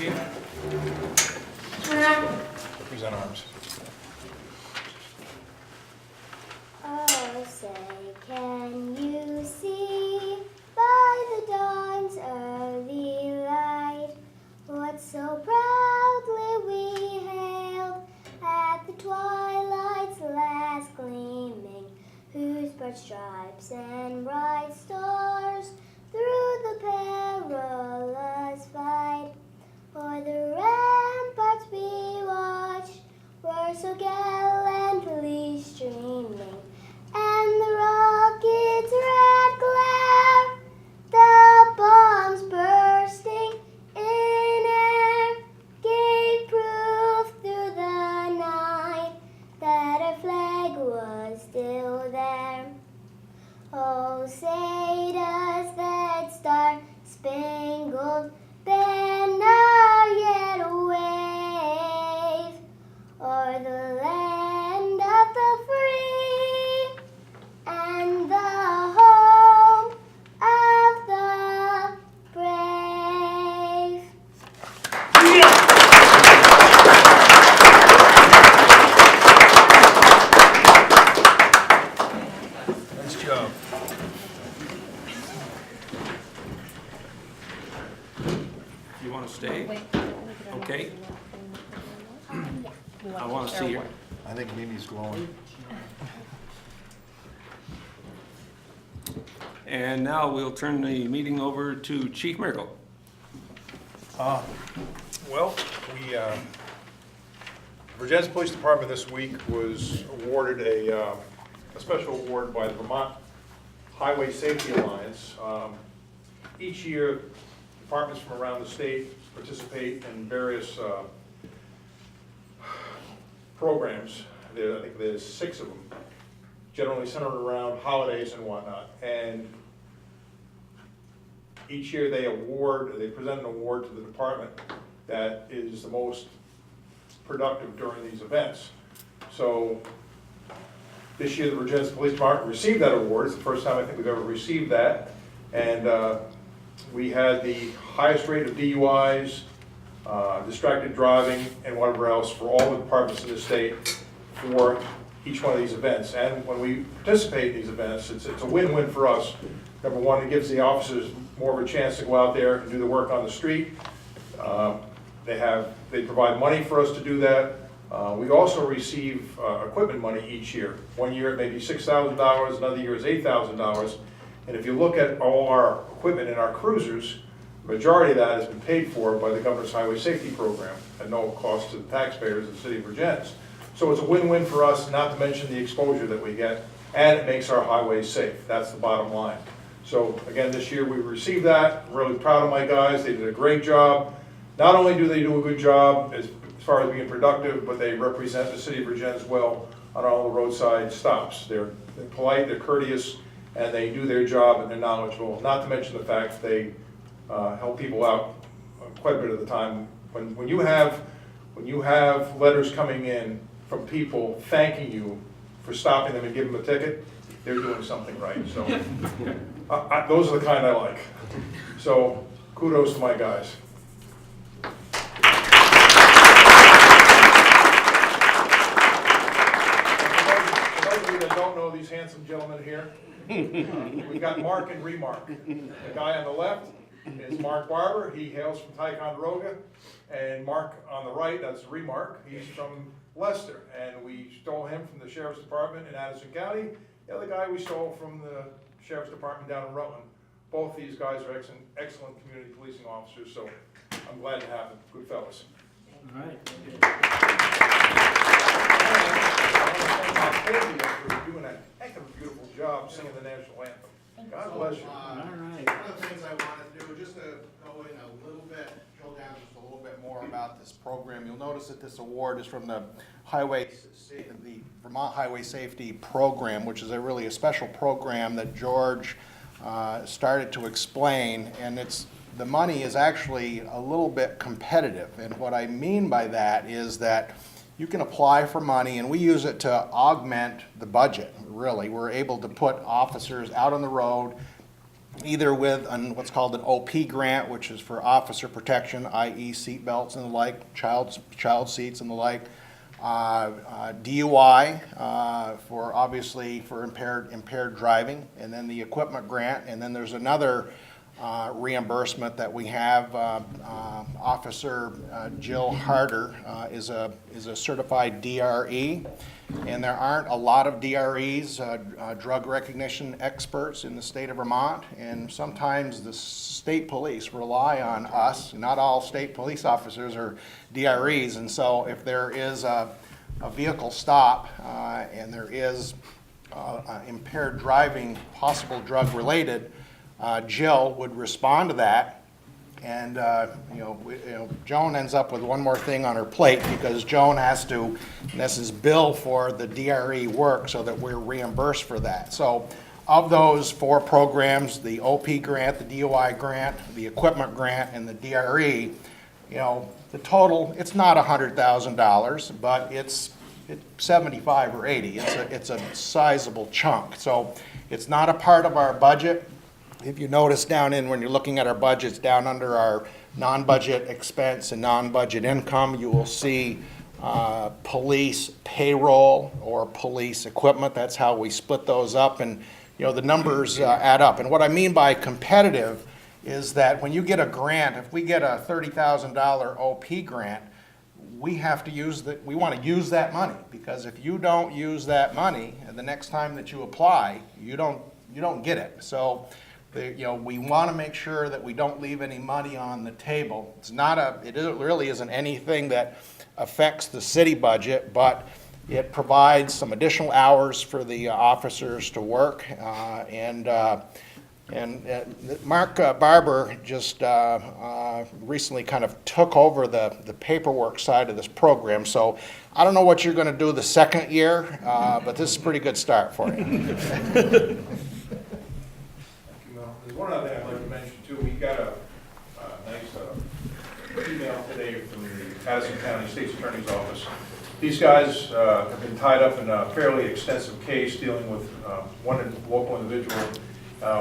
Chief. Present arms. Oh, say, can you see by the dawn's early light what so proudly we hailed at the twilight's last gleaming, whose broad stripes and bright stars through the perilous fight o'er the ramparts we watched were so gallantly streaming, and the rocket's red glare, the bombs bursting in air, gave proof through the night that our flag was still there. Oh, say does that star-spangled banner yet wave o'er the land of the free and the home of the brave? Nice job. You want to stay? Okay. I want to see you. I think Mimi's glowing. And now we'll turn the meeting over to Chief Miracle. Well, Vergennes Police Department this week was awarded a special award by the Vermont Highway Safety Alliance. Each year, departments from around the state participate in various programs. I think there's 6 of them, generally centered around holidays and whatnot. And each year they present an award to the department that is the most productive during these events. So this year the Vergennes Police Department received that award. It's the first time I think we've ever received that. And we had the highest rate of DUIs, distracted driving, and whatever else for all the departments in the state for each one of these events. And when we participate in these events, it's a win-win for us. Number one, it gives the officers more of a chance to go out there and do the work on the street. They provide money for us to do that. We also receive equipment money each year. One year it may be $6,000, another year is $8,000. And if you look at all our equipment in our cruisers, the majority of that has been paid for by the Governor's Highway Safety Program at no cost to the taxpayers of the city of Vergennes. So it's a win-win for us, not to mention the exposure that we get, and it makes our highways safe. That's the bottom line. So again, this year we received that. I'm really proud of my guys. They did a great job. Not only do they do a good job as far as being productive, but they represent the city of Vergennes well on all the roadside stops. They're polite, they're courteous, and they do their job and they're knowledgeable. Not to mention the fact they help people out quite a bit of the time. When you have letters coming in from people thanking you for stopping them and giving them a ticket, they're doing something right. So those are the kind I like. So kudos to my guys. For those of you that don't know these handsome gentlemen here, we've got Mark and Remark. The guy on the left is Mark Barber. He hails from Ticonderoga. And Mark on the right, that's Remark. He's from Leicester. And we stole him from the Sheriff's Department in Addison County. The other guy we stole from the Sheriff's Department down in Rutland. Both these guys are excellent community policing officers, so I'm glad to have them. Good fellas. All right. For doing a heck of a beautiful job singing the national anthem. God bless you. All right. One of the things I wanted to do, just to go in a little bit, drill down just a little bit more about this program. You'll notice that this award is from the Vermont Highway Safety Program, which is really a special program that George started to explain, and the money is actually a little bit competitive. And what I mean by that is that you can apply for money, and we use it to augment the budget, really. We're able to put officers out on the road either with what's called an OP grant, which is for officer protection, i.e. seat belts and the like, child seats and the like, DUI for obviously for impaired driving, and then the equipment grant, and then there's another reimbursement that we have. Officer Jill Harder is a certified DRE, and there aren't a lot of DREs, drug recognition experts in the state of Vermont, and sometimes the state police rely on us. Not all state police officers are DREs, and so if there is a vehicle stop and there is impaired driving, possible drug related, Jill would respond to that, and Joan ends up with one more thing on her plate because Joan has to, in essence, bill for the DRE work so that we're reimbursed for that. So of those 4 programs, the OP grant, the DUI grant, the equipment grant, and the DRE, the total, it's not $100,000, but it's 75 or 80. It's a sizable chunk. So it's not a part of our budget. If you notice when you're looking at our budgets, down under our non-budget expense and non-budget income, you will see police payroll or police equipment. That's how we split those up, and the numbers add up. And what I mean by competitive is that when you get a grant, if we get a $30,000 OP grant, we want to use that money, because if you don't use that money, and the next time that you apply, you don't get it. So we want to make sure that we don't leave any money on the table. It really isn't anything that affects the city budget, but it provides some additional hours for the officers to work. And Mark Barber just recently kind of took over the paperwork side of this program. So I don't know what you're going to do the second year, but this is a pretty good start for you. There's one other thing I'd like to mention too. We got a nice email today from the Madison County State's Attorney's Office. These guys have been tied up in a fairly extensive case dealing with one local individual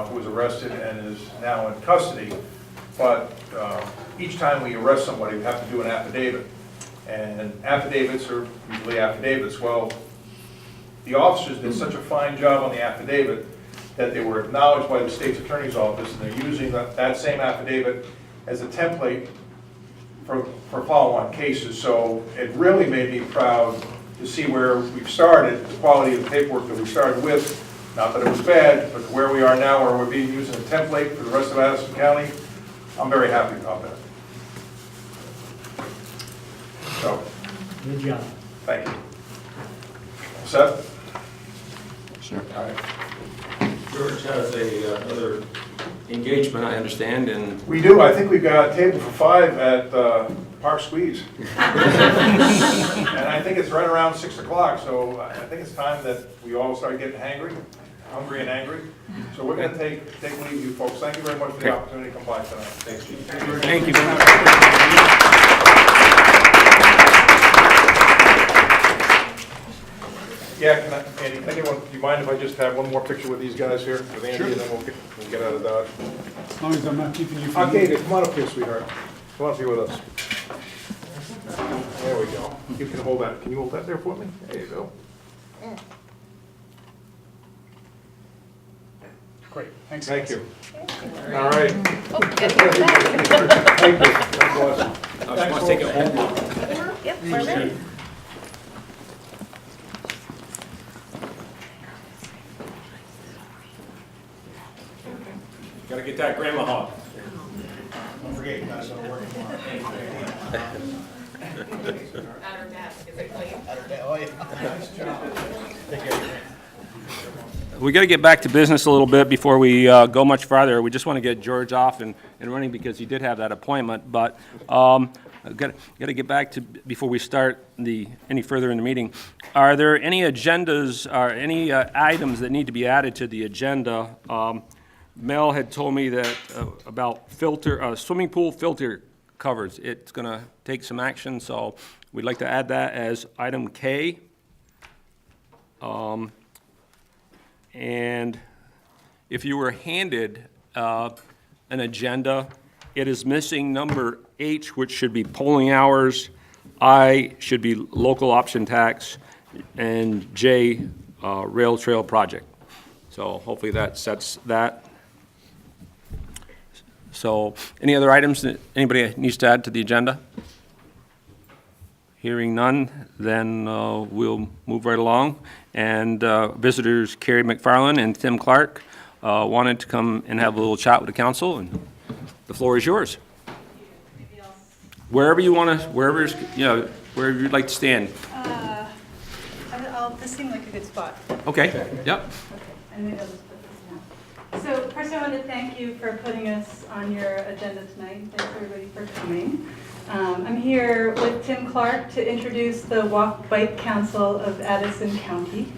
who was arrested and is now in custody. But each time we arrest somebody, we have to do an affidavit. And affidavits are usually affidavits. Well, the officers did such a fine job on the affidavit that they were acknowledged by the state's attorney's office, and they're using that same affidavit as a template for follow-on cases. So it really made me proud to see where we've started, the quality of the paperwork that we started with. Not that it was bad, but where we are now, where we're being used as a template for the rest of Madison County, I'm very happy about that. So, Good job. thank you. Seth? Sure. All right. George has another engagement, I understand, and We do. I think we've got a table for 5 at Park Squeeze. And I think it's right around 6 o'clock, so I think it's time that we all start getting hungry and angry. So we're going to take leave of you folks. Thank you very much for the opportunity to come by tonight. Thanks, Chief. thank you very much. Yeah, Andy, do you mind if I just have one more picture with these guys here, with Andy, and then we'll get out of Dodge? As long as I'm not keeping you from... Okay, come on up here, sweetheart. Come on up here with us. There we go. You can hold that. Can you hold that there for me? There you go. Great, thanks. Thank you. All right. Oh, gotta get Thank you. back. God bless. I just want to take it home. Yep, we're ready. Gotta get that grandma hug. Don't forget, you guys are working tomorrow. At her desk, is it clean? Oh, yeah. We got to get back to business a little bit before we go much farther. We just want to get George off and running because he did have that appointment. But got to get back to, before we start any further in the meeting, are there any agendas or any items that need to be added to the agenda? Mel had told me that about swimming pool filter covers. It's going to take some action, so we'd like to add that as item K. And if you were handed an agenda. It is missing number H, which should be polling hours, I should be local option tax, and J, rail trail project. So hopefully that sets that. So any other items that anybody needs to add to the agenda? Hearing none, then we'll move right along. And visitors Carrie McFarland and Tim Clark wanted to come and have a little chat with the council, and the floor is yours. Wherever you want to, wherever you'd like to stand. This seemed like a good spot. Okay, yep. Okay, and maybe I'll just put this now. So first I want to thank you for putting us on your agenda tonight. Thanks everybody for coming. I'm here with Tim Clark to introduce the Walk Bike Council of Addison County.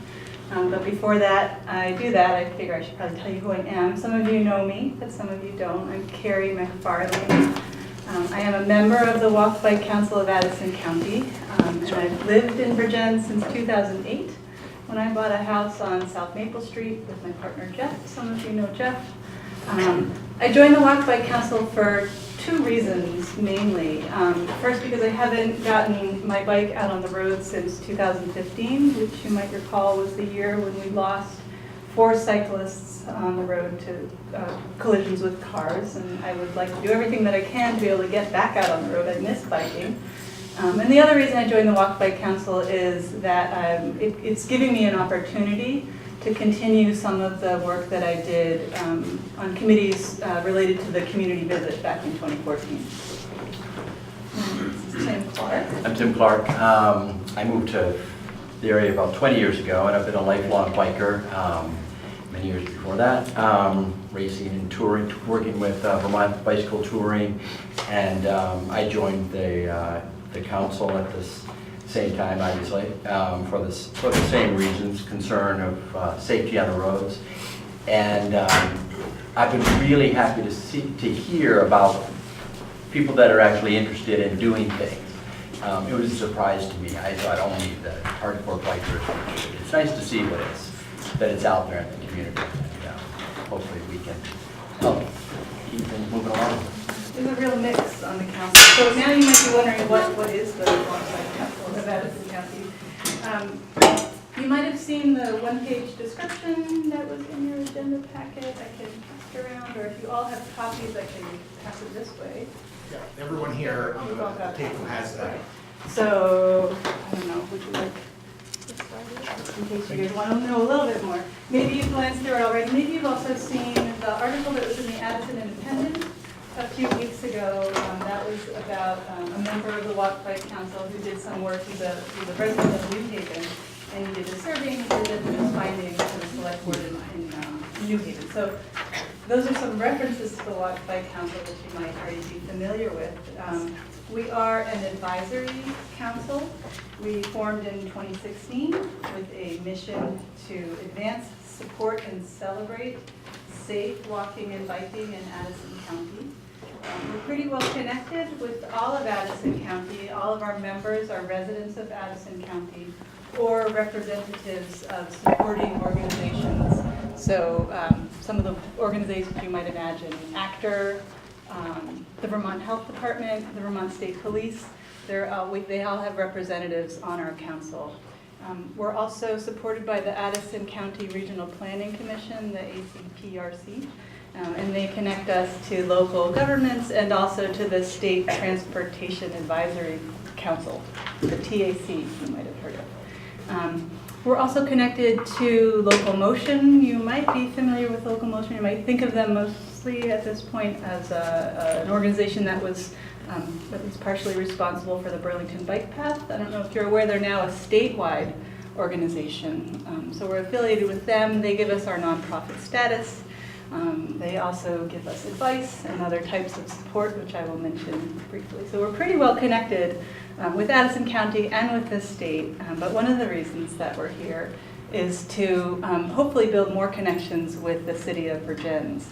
But before that, I figure I should probably tell you who I am. Some of you know me, but some of you don't. I'm Carrie McFarland. I am a member of the Walk Bike Council of Addison County, and I've lived in Vergennes since 2008 when I bought a house on South Maple Street with my partner Jeff. Some of you know Jeff. I joined the Walk Bike Council for two reasons, mainly. First, because I haven't gotten my bike out on the road since 2015, which you might recall was the year when we lost 4 cyclists on the road to collisions with cars, and I would like to do everything that I can to be able to get back out on the road. I miss biking. And the other reason I joined the Walk Bike Council is that it's giving me an opportunity to continue some of the work that I did on committees related to the community visit back in 2014. This is Tim Clark. I'm Tim Clark. I moved to the area about 20 years ago, and I've been a lifelong biker many years before that, racing and touring, working with Vermont Bicycle Touring, and I joined the council at this same time, obviously, for the same reasons, concern of safety on the roads. And I've been really happy to hear about people that are actually interested in doing things. It was a surprise to me. I thought only the hardcore bikers. It's nice to see that it's out there in the community. And, hopefully we can help keep things moving along. There's a real mix on the council. So now you might be wondering what is the Walk Bike Council of Addison County. You might have seen the one-page description that was in your agenda packet. I can pass it around, or if you all have copies, I can pass it this way. Yeah, everyone here on the table has that. So, I don't know, would you like to start in case you guys want to know a little bit more? Maybe you've glanced through it already. Maybe you've also seen the article that was in the Addison Independent a few weeks ago. That was about a member of the Walk Bike Council who did some work. He's a resident of New Haven, and he did a survey and he presented his findings to the select board in New Haven. So those are some references to the Walk Bike Council that you might already be familiar with. We are an advisory council. We formed in 2016 with a mission to advance, support, and celebrate safe walking and biking in Addison County. We're pretty well connected with all of Addison County. All of our members are residents of Addison County or representatives of supporting organizations. So some of the organizations you might imagine, ACTOR, the Vermont Health Department, the Vermont State Police, they all have representatives on our council. We're also supported by the Addison County Regional Planning Commission, the ACPRC, and they connect us to local governments and also to the State Transportation Advisory Council, the TAC, you might have heard of. We're also connected to Local Motion. You might be familiar with Local Motion. You might think of them mostly at this point as an organization that was at least partially responsible for the Burlington Bike Path. I don't know if you're aware, they're now a statewide organization. So we're affiliated with them. They give us our nonprofit status. They also give us advice and other types of support, which I will mention briefly. So we're pretty well connected with Addison County and with the state. But one of the reasons that we're here is to hopefully build more connections with the city of Vergennes.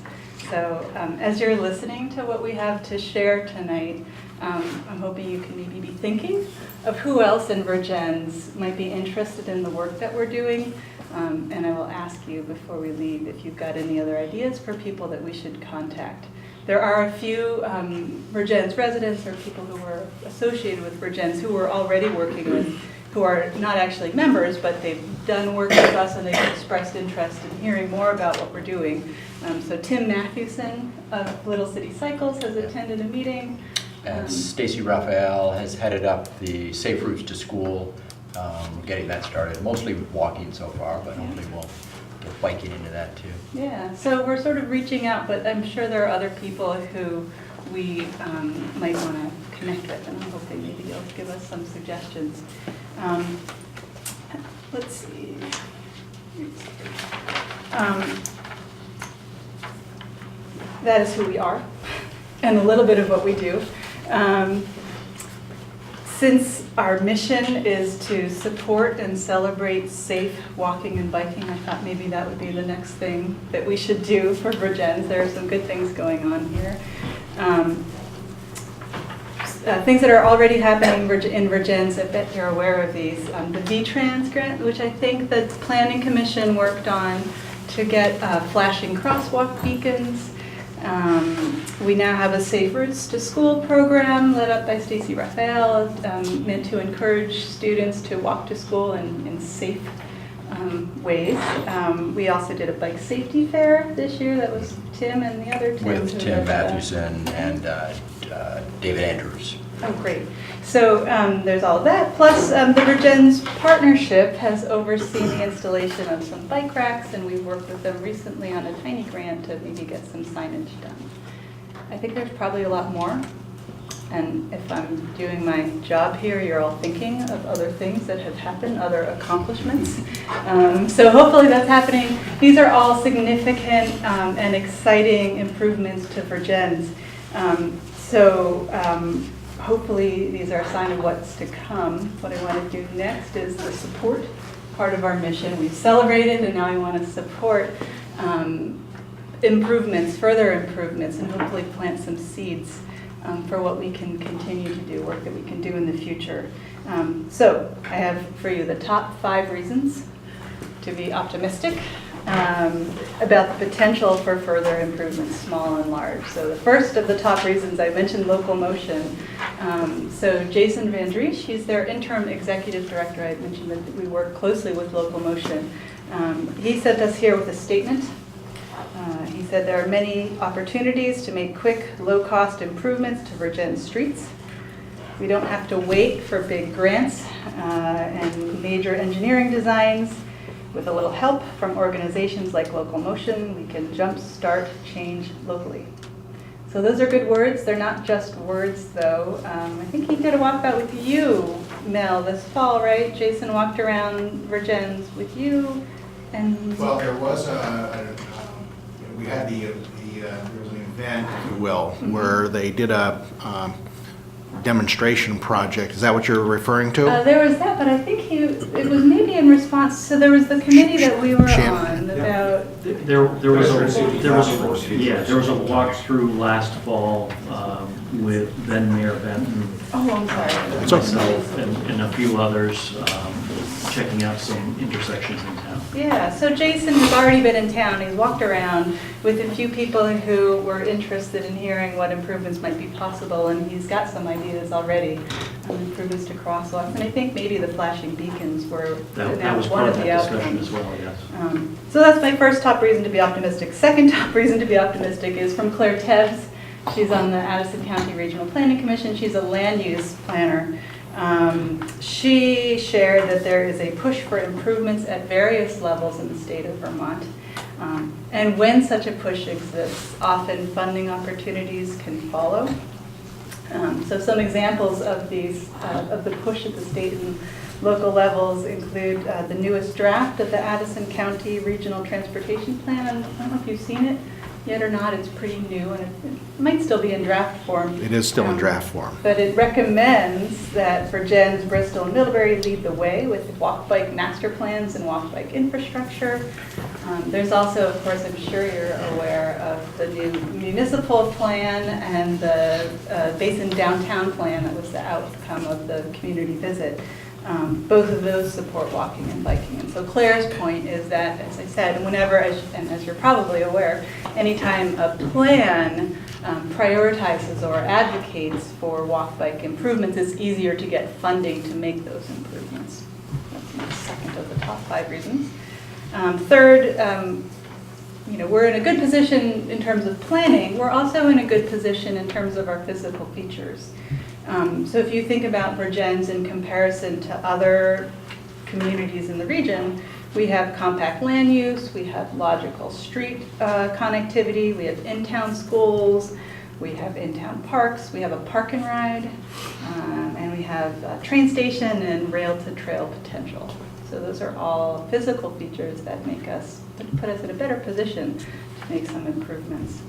So as you're listening to what we have to share tonight, I'm hoping you can maybe be thinking of who else in Vergennes might be interested in the work that we're doing. And I will ask you before we leave if you've got any other ideas for people that we should contact. There are a few Vergennes residents or people who were associated with Vergennes who we're already working with, who are not actually members, but they've done work with us and they've expressed interest in hearing more about what we're doing. So Tim Matthewson of Little City Cycles has attended a meeting. And Stacy Raphael has headed up the Safe Routes to School, getting that started, mostly walking so far, but hopefully we'll get biking into that too. Yeah, so we're sort of reaching out, but I'm sure there are other people who we might want to connect with, and I'm hoping maybe you'll give us some suggestions. Let's see. That is who we are, and a little bit of what we do. Since our mission is to support and celebrate safe walking and biking, I thought maybe that would be the next thing that we should do for Vergennes. There are some good things going on here. Things that are already happening in Vergennes, I bet you're aware of these. The VTrans grant, which I think the Planning Commission worked on to get flashing crosswalk beacons. We now have a Safe Routes to School program led up by Stacy Raphael, meant to encourage students to walk to school in safe ways. We also did a bike safety fair this year. That was Tim and the other Tim. With Tim Matthewson and David Andrews. Oh, great. So there's all of that. Plus, the Vergennes Partnership has overseen the installation of some bike racks, and we've worked with them recently on a tiny grant to maybe get some signage done. I think there's probably a lot more. And if I'm doing my job here, you're all thinking of other things that have happened, other accomplishments. So hopefully that's happening. These are all significant and exciting improvements to Vergennes. Hopefully these are a sign of what's to come. What I want to do next is the support part of our mission. We've celebrated and now we want to support improvements, further improvements, and hopefully plant some seeds for what we can continue to do, work that we can do in the future. So I have for you the top 5 reasons to be optimistic about the potential for further improvements, small and large. So the first of the top reasons, I mentioned local motion. So Jason Van Driesch, he's their interim executive director. I mentioned that we work closely with local motion. He sent us here with a statement. He said there are many opportunities to make quick, low-cost improvements to Vergennes streets. We don't have to wait for big grants and major engineering designs. With a little help from organizations like Local Motion, we can jumpstart change locally. So those are good words. They're not just words, though. I think he did a walkabout with you, Mel, this fall, right? Jason walked around Vergennes with you, and Well, there was we had there was an event, if you will, where they did a demonstration project. Is that what you're referring to? there was that, but I think it was maybe in response. So there was the committee that we were on about. There was a walkthrough last fall with then Mayor Benton, Oh, I'm sorry. myself, and a few others checking out some intersections in town. Yeah, so Jason has already been in town. He's walked around with a few people who were interested in hearing what improvements might be possible, and he's got some ideas already on improvements to crosswalks. And I think maybe the flashing beacons were That was one part of of the that discussion outcomes. as well, yes. So that's my first top reason to be optimistic. Second top reason to be optimistic is from Claire Tebbs. She's on the Addison County Regional Planning Commission. She's a land use planner. She shared that there is a push for improvements at various levels in the state of Vermont. And when such a push exists, often funding opportunities can follow. So some examples of these, of the push at the state and local levels include the newest draft of the Addison County Regional Transportation Plan. I don't know if you've seen it yet or not. It's pretty new and it might still be in draft form. It is still in draft form. But it recommends that Vergennes, Bristol, and Middlebury lead the way with walk-bike master plans and walk-bike infrastructure. There's also, of course, I'm sure you're aware of the new municipal plan and the Basin Downtown Plan that was the outcome of the community visit. Both of those support walking and biking. And so Claire's point is that, as I said, whenever, and as you're probably aware, anytime a plan prioritizes or advocates for walk-bike improvements, it's easier to get funding to make those improvements. That's my second of the top 5 reasons. Third, we're in a good position in terms of planning. We're also in a good position in terms of our physical features. So if you think about Vergennes in comparison to other communities in the region, we have compact land use, we have logical street connectivity, we have in-town schools, we have in-town parks, we have a park and ride, and we have a train station and rail-to-trail potential. So those are all physical features that make us, put us in a better position to make some improvements.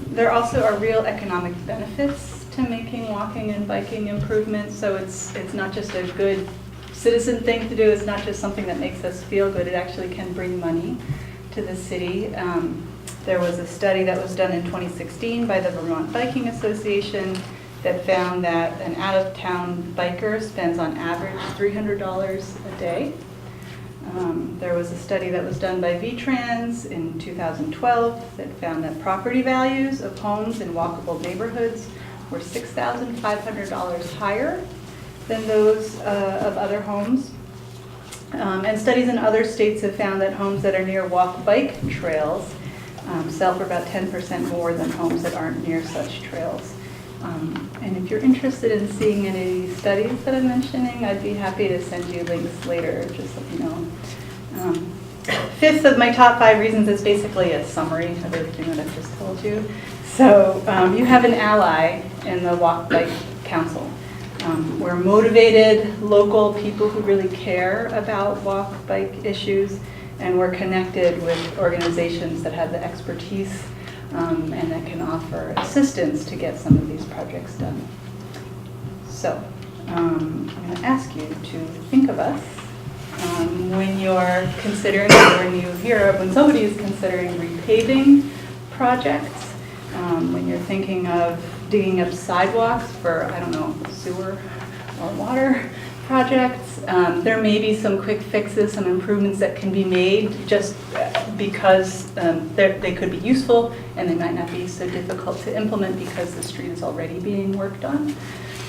There also are real economic benefits to making walking and biking improvements, so it's not just a good citizen thing to do, it's not just something that makes us feel good, it actually can bring money to the city. There was a study that was done in 2016 by the Vermont Biking Association that found that an out-of-town biker spends on average $300 a day. There was a study that was done by VTrans in 2012 that found that property values of homes in walkable neighborhoods were $6,500 higher than those of other homes. And studies in other states have found that homes that are near walk-bike trails sell for about 10% more than homes that aren't near such trails. And if you're interested in seeing any of these studies that I'm mentioning, I'd be happy to send you links later, just let me know. Fifth of my top 5 reasons is basically a summary of everything that I've just told you. So you have an ally in the Walk Bike Council. We're motivated local people who really care about walk bike issues, and we're connected with organizations that have the expertise and that can offer assistance to get some of these projects done. So I'm going to ask you to think of us when you're considering, or when somebody is considering repaving projects, when you're thinking of digging up sidewalks for, I don't know, sewer or water projects. There may be some quick fixes, some improvements that can be made just because they could be useful and they might not be so difficult to implement because the street is already being worked on.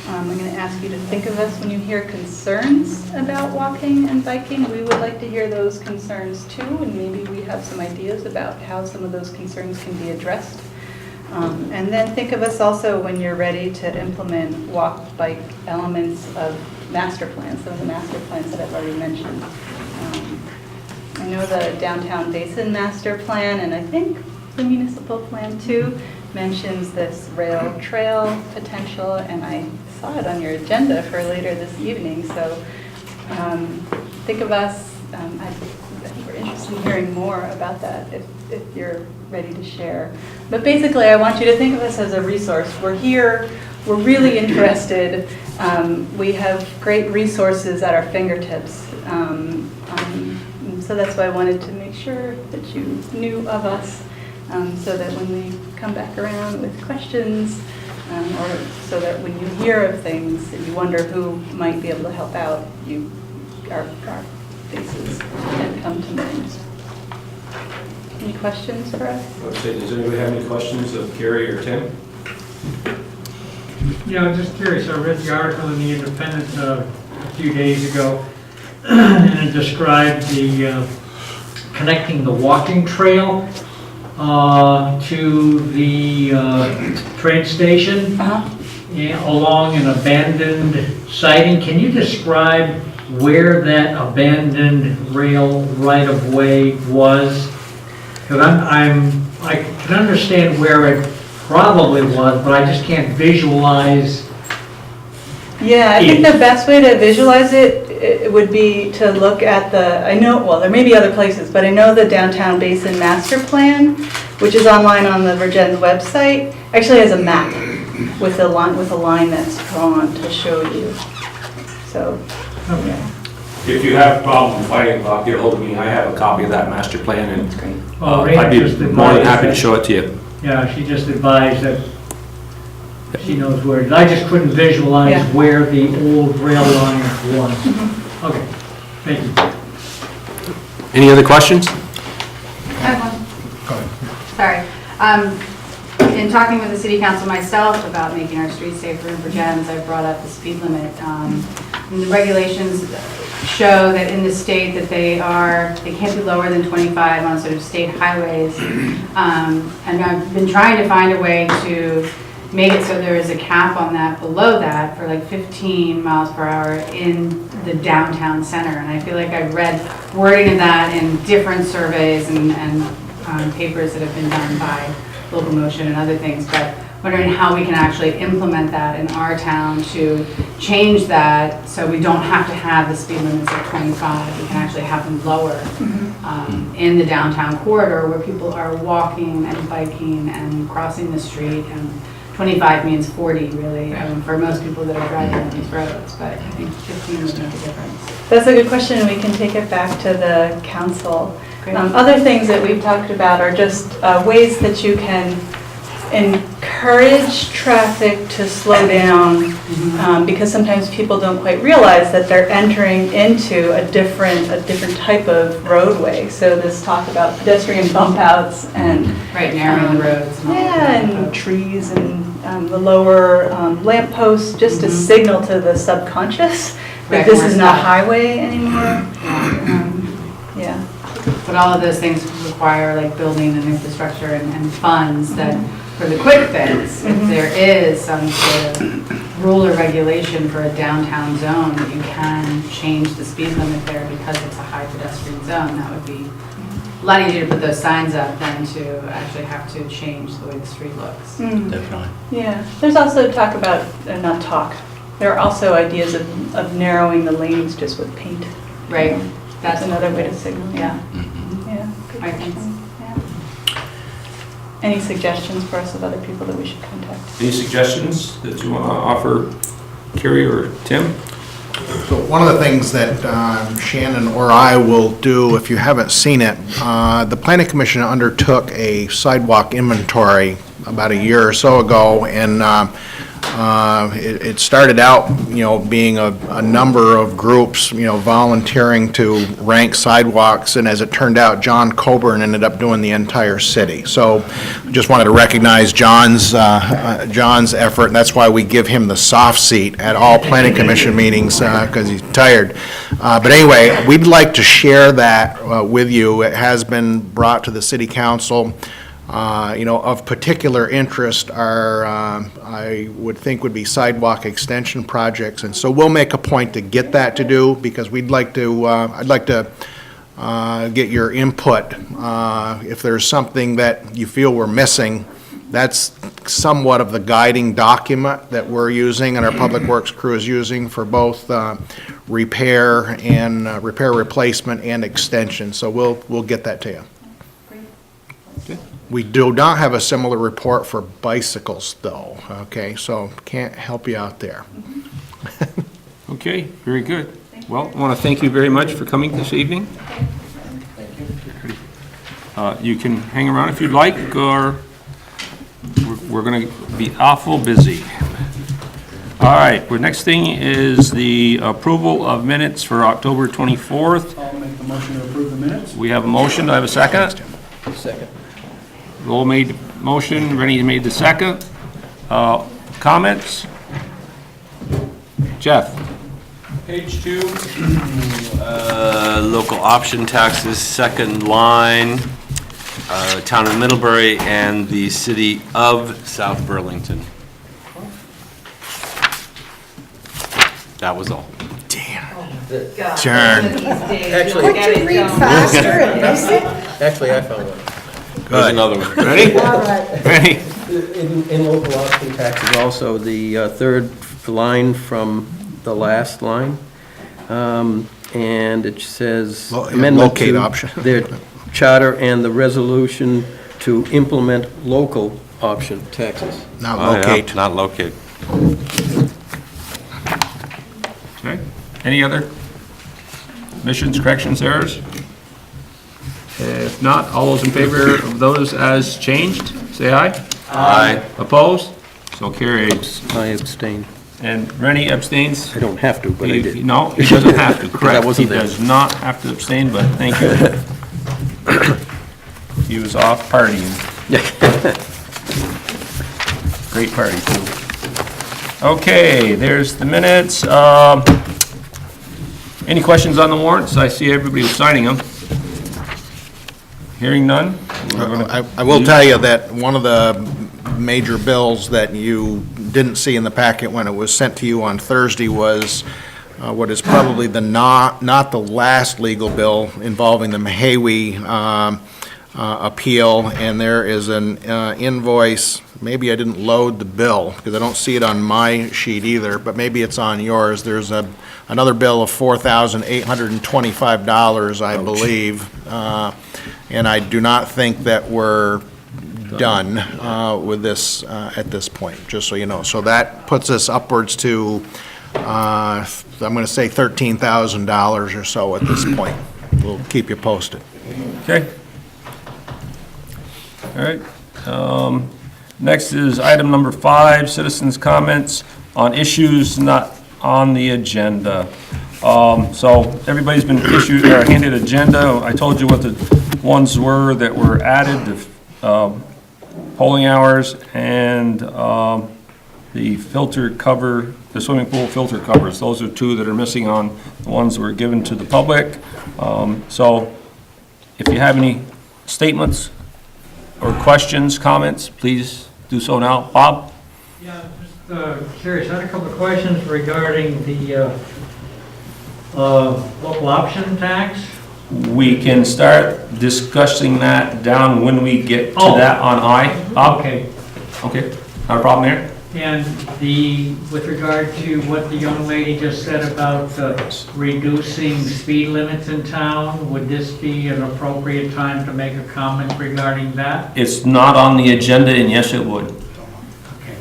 I'm going to ask you to think of us when you hear concerns about walking and biking. We would like to hear those concerns too, and maybe we have some ideas about how some of those concerns can be addressed. And then think of us also when you're ready to implement walk-bike elements of master plans, some of the master plans that I've already mentioned. I know the Downtown Basin Master Plan, and I think the municipal plan too, mentions this rail trail potential, and I saw it on your agenda for later this evening, so think of us. I think we're interested in hearing more about that if you're ready to share. But basically, I want you to think of us as a resource. We're here, we're really interested. We have great resources at our fingertips. So that's why I wanted to make sure that you knew of us, so that when we come back around with questions, or so that when you hear of things that you wonder who might be able to help out, our faces can come to mind. Any questions for us? Does anybody have any questions of Gary or Tim? Yeah, I'm just curious. I read the article in the Independent a few days ago, and it described the connecting the walking trail to the train station along an abandoned siding. Can you describe where that abandoned rail right-of-way was? Because I can understand where it probably was, but I just can't visualize. Yeah, I think the best way to visualize it would be to look at there may be other places, but I know the Downtown Basin Master Plan, which is online on the Vergennes website, actually has a map with a line that's drawn to show you. So, Okay. If you have a problem finding a copy, get a hold of me. I have a copy of that master plan, and great. Well, I'd be just more than happy to advised show it to you. Yeah, she just advised that She knows where it is. I just couldn't visualize Yeah. where the old rail line was. Okay, thank you. Any other questions? I have one. Sorry. In talking with the city council myself about making our streets safer in Vergennes, I brought up the speed limit. And the regulations show that in the state that they can't be lower than 25 on sort of state highways. And I've been trying to find a way to make it so there is a cap on that below that for like 15 miles per hour in the downtown center. And I feel like I've read wording of that in different surveys and papers that have been done by Local Motion and other things, but wondering how we can actually implement that in our town to change that so we don't have to have the speed limits at 25. We can actually have them lower in the downtown corridor where people are walking and biking and crossing the street, and 25 means 40 really for most people that are driving on these roads, but I think 15 would make a difference. That's a good question, and we can take it back to the council. Great. Other things that we've talked about are just ways that you can encourage traffic to slow down, because sometimes people don't quite realize that they're entering into a different type of roadway. So this talk about pedestrian bump outs and Right, narrowing the roads. And all yeah, that. and trees and the lower lamp posts, just to signal to the subconscious that Right, this more is not stop. highway anymore. Yeah. But all of those things require like building and infrastructure and funds that, for the quick fix, if there is some sort of rule or regulation for a downtown zone that you can change the speed limit there because it's a high pedestrian zone, that would be a lot easier to put those signs up than to actually have to change the way the street looks. Definitely. Yeah. There's also talk about, not talk, there are also ideas of narrowing the lanes just with paint. Right? That's another way to signal. Yeah. Yeah. good I think question. Yeah. Any suggestions for us of other people that we should contact? Any suggestions that you want to offer, Carrie or Tim? So one of the things that Shannon or I will do, if you haven't seen it, the Planning Commission undertook a sidewalk inventory about a year or so ago, and it started out, being a number of groups, volunteering to rank sidewalks, and as it turned out, John Coburn ended up doing the entire city. So just wanted to recognize John's effort, and that's why we give him the soft seat at all Planning Commission meetings, because he's tired. But anyway, we'd like to share that with you. It has been brought to the City Council. Of particular interest are, I would think, would be sidewalk extension projects, and so we'll make a point to get that to do, because I'd like to get your input. If there's something that you feel we're missing, that's somewhat of the guiding document that we're using and our Public Works crew is using for both repair, replacement, and extension. So we'll get that to you. We do not have a similar report for bicycles, though, okay? So can't help you out there. Okay, very good. Well, I want to thank you very much for coming this evening. You can hang around if you'd like, or we're going to be awful busy. All right, the next thing is the approval of minutes for October 24th. I'll make the motion to approve the minutes. We have a motion. Do I have a second? Second. Lowell made the motion, Rennie made the second. Comments? Jeff? Page 2, local option taxes, second line, Town of Middlebury and the City of South Burlington. That was all. Turn. Actually, Actually, I found one. There's another one. Ready? Ready? In local option taxes also, the third line from the last line, and it says amendment Locate to option. their charter and the resolution to implement local option taxes. Not Oh, yeah, locate. Not locate. Okay. Any other omissions, corrections, errors? If not, all those in favor of those as changed, say aye. Aye. Opposed? So carried. I abstain. And Rennie abstains? I don't have to, but I did. No, he doesn't have to, correct. wasn't He there. does not have to abstain, but thank you. He was off partying. Great party, too. Okay, there's the minutes. Any questions on the warrants? I see everybody was signing them. Hearing none? I will tell you that one of the major bills that you didn't see in the packet when it was sent to you on Thursday was what is probably not the last legal bill involving the Mahawi appeal, and there is an invoice. Maybe I didn't load the bill, because I don't see it on my sheet either, but maybe it's on yours. There's another bill of $4,825, I believe, and I do not think that we're done with this at this point, just so you know. So that puts us upwards to, I'm going to say $13,000 or so at this point. We'll keep you posted. Okay. All right. Next is item number 5, citizens' comments on issues not on the agenda. So everybody's been issued or handed agenda. I told you what the ones were that were added, the polling hours and the filter cover, the swimming pool filter covers. Those are 2 that are missing on the ones that were given to the public. So if you have any statements or questions, comments, please do so now. Bob? Yeah, just curious, I had a couple of questions regarding the local option tax. We can start discussing that down when we get to that on I. Bob? Okay. Okay, not a problem there? And with regard to what the young lady just said about reducing speed limits in town, would this be an appropriate time to make a comment regarding that? It's not on the agenda, and yes, it would. Okay.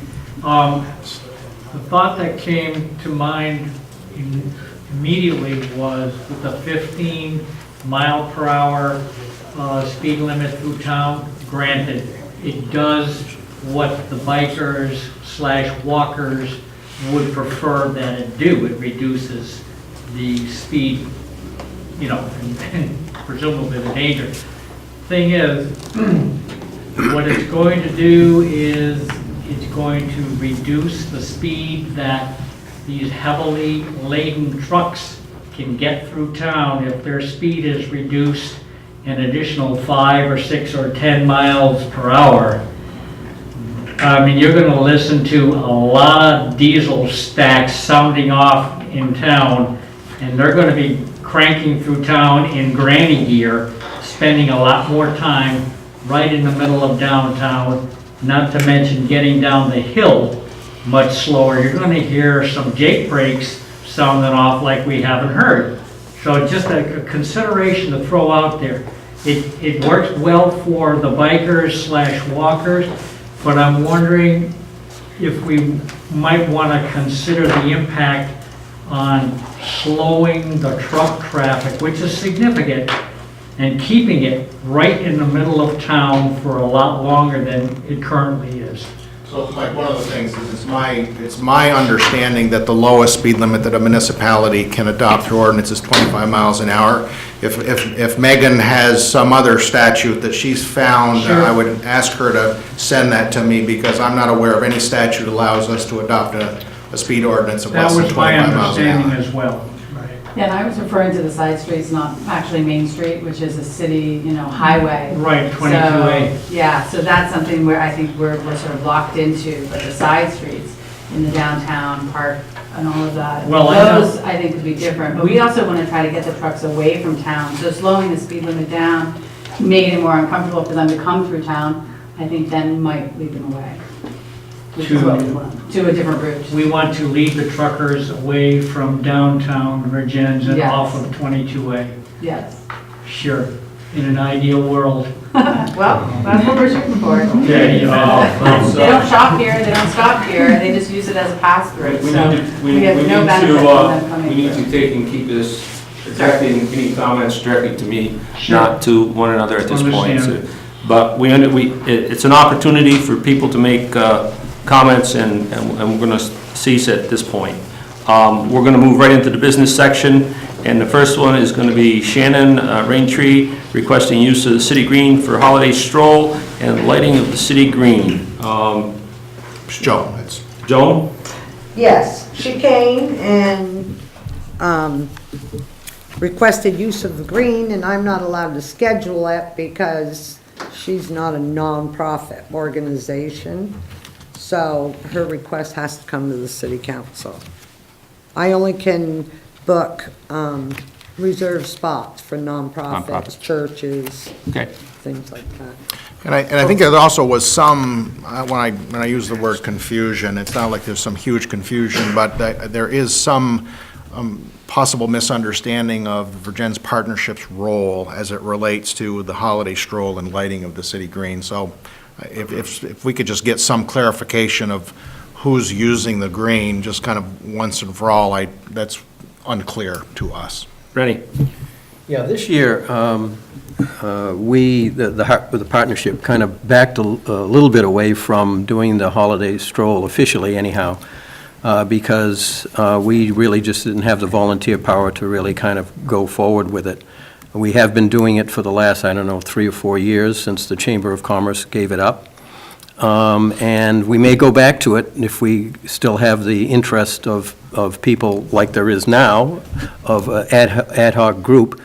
The thought that came to mind immediately was with the 15-mile-per-hour speed limit through town. Granted, it does what the bikers/walkers would prefer that it do. It reduces the speed, and presumably the danger. Thing is, what it's going to do is it's going to reduce the speed that these heavily laden trucks can get through town if their speed is reduced an additional 5 or 6 or 10 miles per hour. I mean, you're going to listen to a lot of diesel stacks sounding off in town, and they're going to be cranking through town in granny gear, spending a lot more time right in the middle of downtown, not to mention getting down the hill much slower. You're going to hear some Jake brakes sounding off like we haven't heard. So just a consideration to throw out there. It works well for the bikers/walkers, but I'm wondering if we might want to consider the impact on slowing the truck traffic, which is significant, and keeping it right in the middle of town for a lot longer than it currently is. So Mike, one of the things is it's my understanding that the lowest speed limit that a municipality can adopt through ordinance is 25 miles an hour. If Megan has some other statute that she's found, Sure. I would ask her to send that to me, because I'm not aware of any statute allows us to adopt a speed ordinance of That less than was my 25 miles an understanding hour. as well. Yeah, and I was referring to the side streets, not actually Main Street, which is a city, highway. Right, 22A. So, yeah, so that's something where I think we're sort of locked into, but the side streets in the downtown park and all of that. Well, I know- Those, I think, could be different. But we also want to try to get the trucks away from town. So slowing the speed limit down, making it more uncomfortable for them to come through town, I think then might lead them away. Which is what we want, to a different route. We want to lead the truckers away from downtown Vergennes and Yes. off of 22A. Yes. Sure, in an ideal world. Well, that's what we're shooting for. Okay, They don't shop here, they don't stop here, they just use it as a pass-through. We So need we have no benefit from them coming we need through. to take and keep this directly, any comments directly to me, not to one another at this point. Understand. But it's an opportunity for people to make comments, and we're going to cease at this point. We're going to move right into the business section, and the first one is going to be Shannon Raintree requesting use of the city green for holiday stroll and lighting of the city green. It's Joe. It's Joan? Yes, she came and requested use of the green, and I'm not allowed to schedule it because she's not a nonprofit organization. So her request has to come to the city council. I only can book reserved spots for nonprofits, churches, Okay. things like that. And I think there also was some, when I use the word confusion, it's not like there's some huge confusion, but there is some possible misunderstanding of Vergennes Partnership's role as it relates to the holiday stroll and lighting of the city green. So if we could just get some clarification of who's using the green, just kind of once and for all, that's unclear to us. Rennie? Yeah, this year, the partnership kind of backed a little bit away from doing the holiday stroll officially anyhow, because we really just didn't have the volunteer power to really kind of go forward with it. We have been doing it for the last, 3 or 4 years since the Chamber of Commerce gave it up. And we may go back to it if we still have the interest of people like there is now, of an ad hoc group,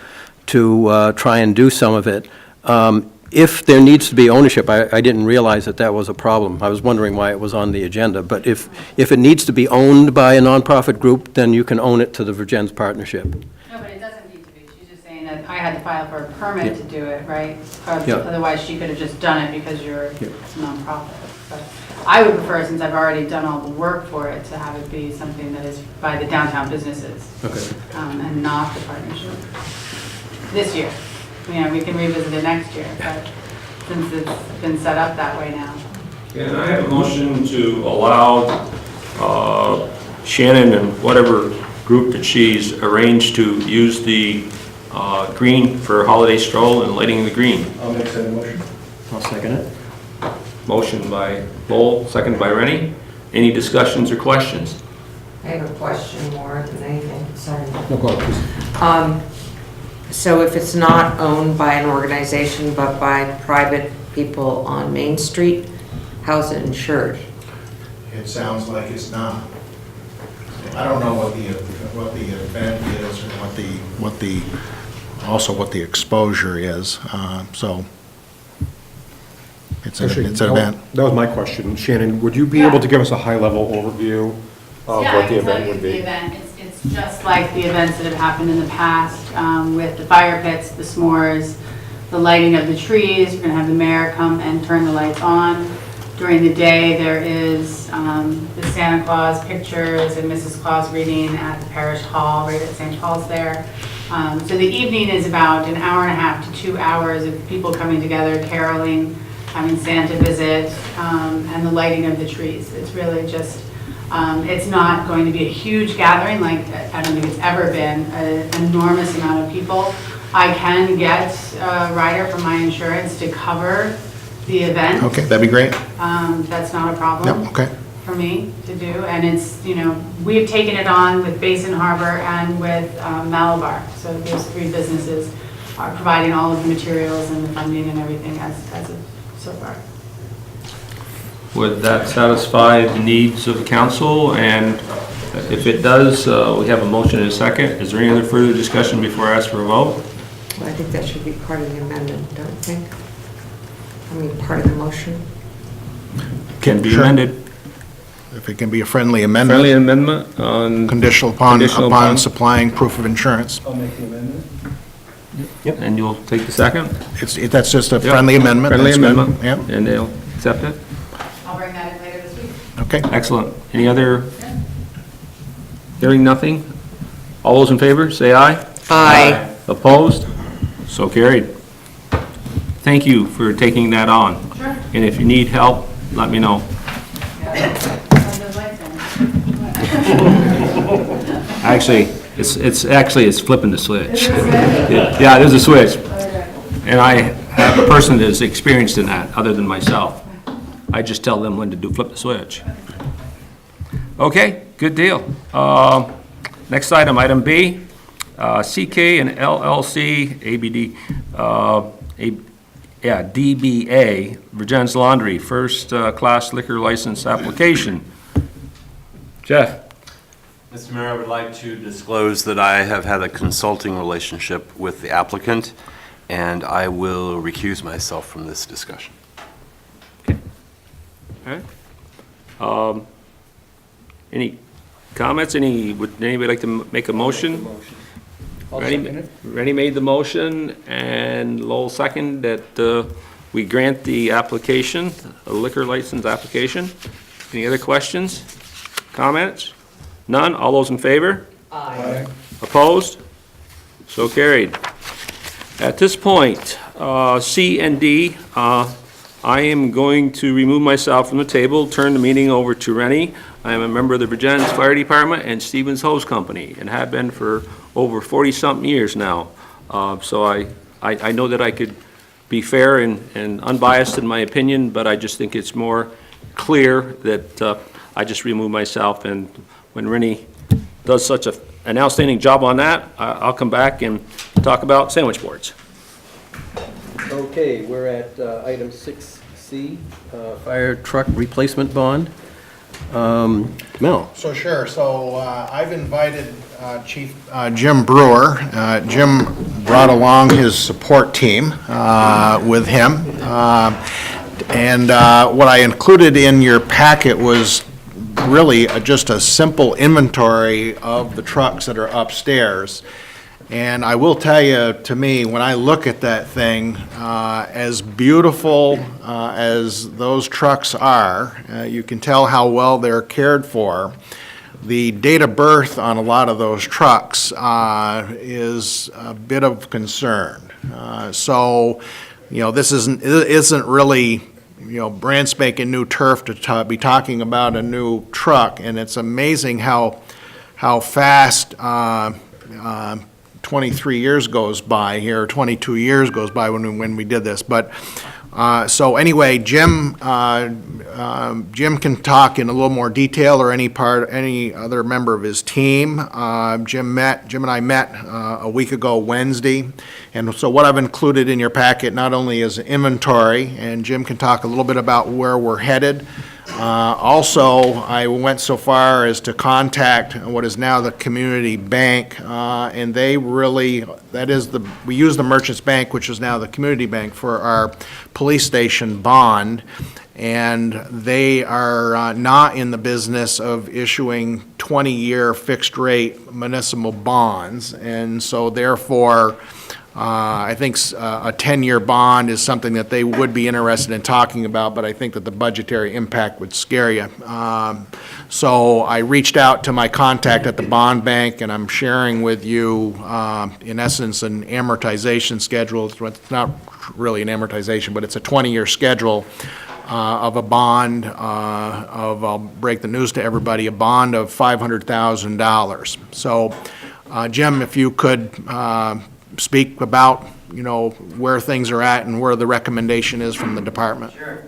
to try and do some of it. If there needs to be ownership, I didn't realize that was a problem. I was wondering why it was on the agenda. But if it needs to be owned by a nonprofit group, then you can own it to the Vergennes Partnership. No, but it doesn't need to be. She's just saying that I had to file for a permit to do it, right? Yeah. Otherwise, she could have just done it because you're a nonprofit. But I would prefer, since I've already done all the work for it, to have it be something that is by the downtown businesses. Okay. And not the partnership. This year. We can revisit it next year, but since it's been set up that way now. Can I have a motion to allow Shannon and whatever group that she's arranged to use the green for holiday stroll and lighting the green? I'll make that motion. I'll second it. Motion by Lowell, second by Rennie. Any discussions or questions? I have a question more than anything, sorry. No, go ahead, please. So if it's not owned by an organization but by private people on Main Street, how's it insured? It sounds like it's not. I don't know what the event is or what the exposure is, so it's an event. That was my question. Shannon, would you be able to give us a high-level overview of what the event would be? It's just like the events that have happened in the past, with the fire pits, the s'mores, the lighting of the trees. We're gonna have the mayor come and turn the lights on. During the day, there is the Santa Claus pictures and Mrs. Claus reading at the parish hall, right at St. Paul's there. So the evening is about an hour and a half to 2 hours of people coming together, caroling, having Santa visit, and the lighting of the trees. It's really just, it's not going to be a huge gathering, like I don't think it's ever been, an enormous amount of people. I can get a rider from my insurance to cover the event. Okay, that'd be great. That's not a problem. Yep, okay. For me to do, and it's, we've taken it on with Basin Harbor and with Malabar. So those 3 businesses are providing all of the materials and the funding and everything as of so far. Would that satisfy the needs of the council? And if it does, we have a motion and a second. Is there any other further discussion before I ask for a vote? Well, I think that should be part of the amendment, don't you think? Part of the motion? Can be Sure. amended. If it can be a friendly amendment. Friendly amendment on... Conditional upon supplying proof of insurance. I'll make the amendment. Yep. And you'll take the second? That's just a Yep. friendly amendment. Friendly That's good. amendment. Yep, And they'll accept it? I'll bring that in later this week. okay. Excellent. Any other? Hearing nothing? All those in favor, say aye. Aye. Opposed? So carried. Thank you for taking that on. Sure. And if you need help, let me know. Actually, it's flipping the switch. Yeah, there's a switch. And I have a person that is experienced in that, other than myself. I just tell them when to flip the switch. Okay, good deal. Next item, item B, CK and LLC, ABD, DBA, Vergennes Laundry, first class liquor license application. Jeff? Mr. Mayor, I would like to disclose that I have had a consulting relationship with the applicant, and I will recuse myself from this discussion. All right. Any comments? Would anybody like to make a motion? Rennie made the motion, and Lowell second that we grant the application, a liquor license application. Any other questions? Comments? None? All those in favor? Aye. Opposed? So carried. At this point, C and D, I am going to remove myself from the table, turn the meeting over to Rennie. I am a member of the Vergennes Fire Department and Stevens Hose Company, and have been for over 40-something years now. So I know that I could be fair and unbiased in my opinion, but I just think it's more clear that I just remove myself, and when Rennie does such an outstanding job on that, I'll come back and talk about sandwich boards. Okay, we're at item 6C, fire truck replacement bond. Mel? So sure, so I've invited Chief Jim Brewer. Jim brought along his support team with him. And what I included in your packet was really just a simple inventory of the trucks that are upstairs. And I will tell you, to me, when I look at that thing, as beautiful as those trucks are, you can tell how well they're cared for. The date of birth on a lot of those trucks is a bit of concern. So, you know, this isn't really, you know, brand spanking new turf to be talking about a new truck, and it's amazing how fast 23 years goes by here, 22 years goes by when we did this. But so anyway, Jim can talk in a little more detail, or any other member of his team. Jim and I met a week ago Wednesday, and so what I've included in your packet not only is inventory, and Jim can talk a little bit about where we're headed. Also, I went so far as to contact what is now the community bank, and they really, we use the Merchants Bank, which is now the community bank, for our police station bond, and they are not in the business of issuing 20-year fixed-rate municipal bonds, and so therefore, I think a 10-year bond is something that they would be interested in talking about, but I think that the budgetary impact would scare you. So I reached out to my contact at the bond bank, and I'm sharing with you, in essence, an amortization schedule. It's not really an amortization, but it's a 20-year schedule of a bond I'll break the news to everybody, a bond of $500,000. So, Jim, if you could speak about, you know, where things are at and where the recommendation is from the department. Sure.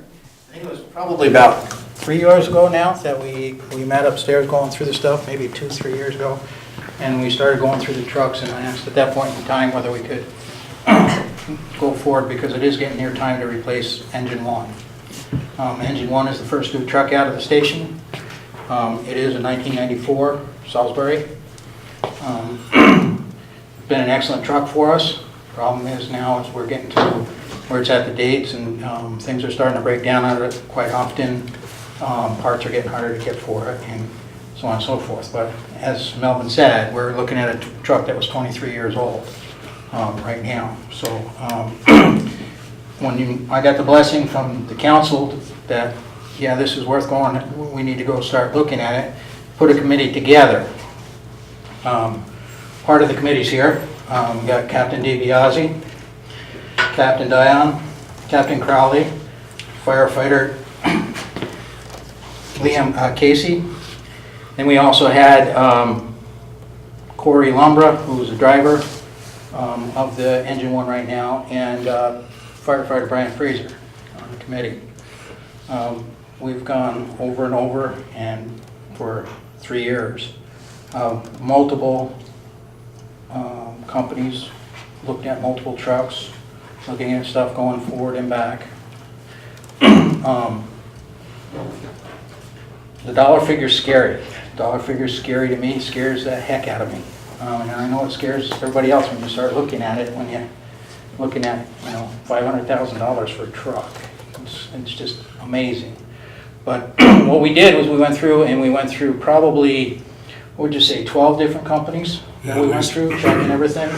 I think it was probably about 3 years ago now that we met upstairs going through the stuff, maybe 2-3 years ago, and we started going through the trucks, and I asked at that point in time whether we could go forward, because it is getting near time to replace engine one. Engine one is the first new truck out of the station. It is a 1994 Salisbury. Been an excellent truck for us. Problem is now is we're getting to where it's at the dates, and things are starting to break down out of it quite often. Parts are getting harder to get for it, and so on and so forth. But as Melvin said, we're looking at a truck that was 23 years old right now. So I got the blessing from the council that, yeah, this is worth going, we need to go start looking at it, put a committee together. Part of the committee's here. We got Captain DiBiase, Captain Dion, Captain Crowley, firefighter Liam Casey. Then we also had Corey Lumbra, who's the driver of the engine one right now, and firefighter Brian Fraser on the committee. we've gone over and over, and for 3 years. Multiple companies, looked at multiple trucks, looking at stuff going forward and back. The dollar figure's scary. Dollar figure's scary to me, scares the heck out of me. And I know it scares everybody else when you start looking at it, when you're looking at, $500,000 for a truck. It's just amazing. But what we did was we went through probably, what would you say, 12 different companies that we went through, checking everything.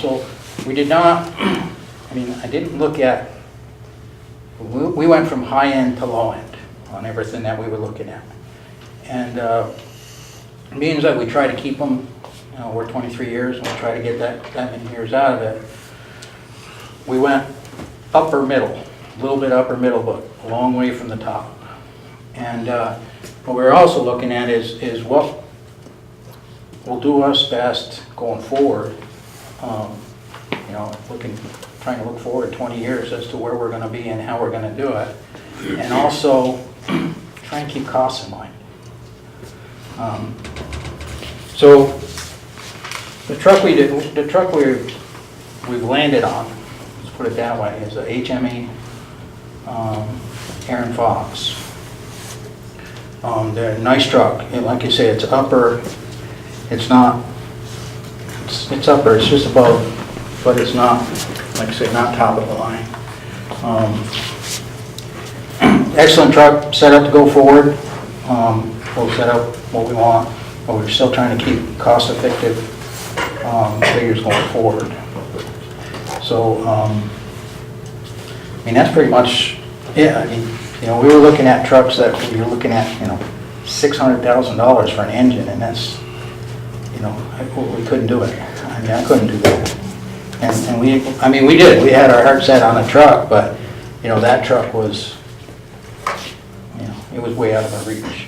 So we did not, I didn't look at, we went from high end to low end on everything that we were looking at. And means that we try to keep them, we're 23 years and we try to get that many years out of it. We went upper middle, a little bit upper middle, but a long way from the top. And what we're also looking at is what will do us best going forward. Trying to look forward 20 years as to where we're going to be and how we're going to do it. And also try and keep costs in mind. So the truck we've landed on, let's put it that way, is a HME Aaron Fox. They're a nice truck. And like you say, it's upper. It's not. It's upper. It's just above, but it's not. Like I say, not top of the line. Excellent truck, set up to go forward. We'll set up what we want, but we're still trying to keep cost-effective figures going forward. So, that's pretty much it. We were looking at trucks that we were looking at, $600,000 for an engine, and that's, we couldn't do it. I couldn't do that. And we did. We had our heart set on a truck, but, that truck was, it was way out of our reach.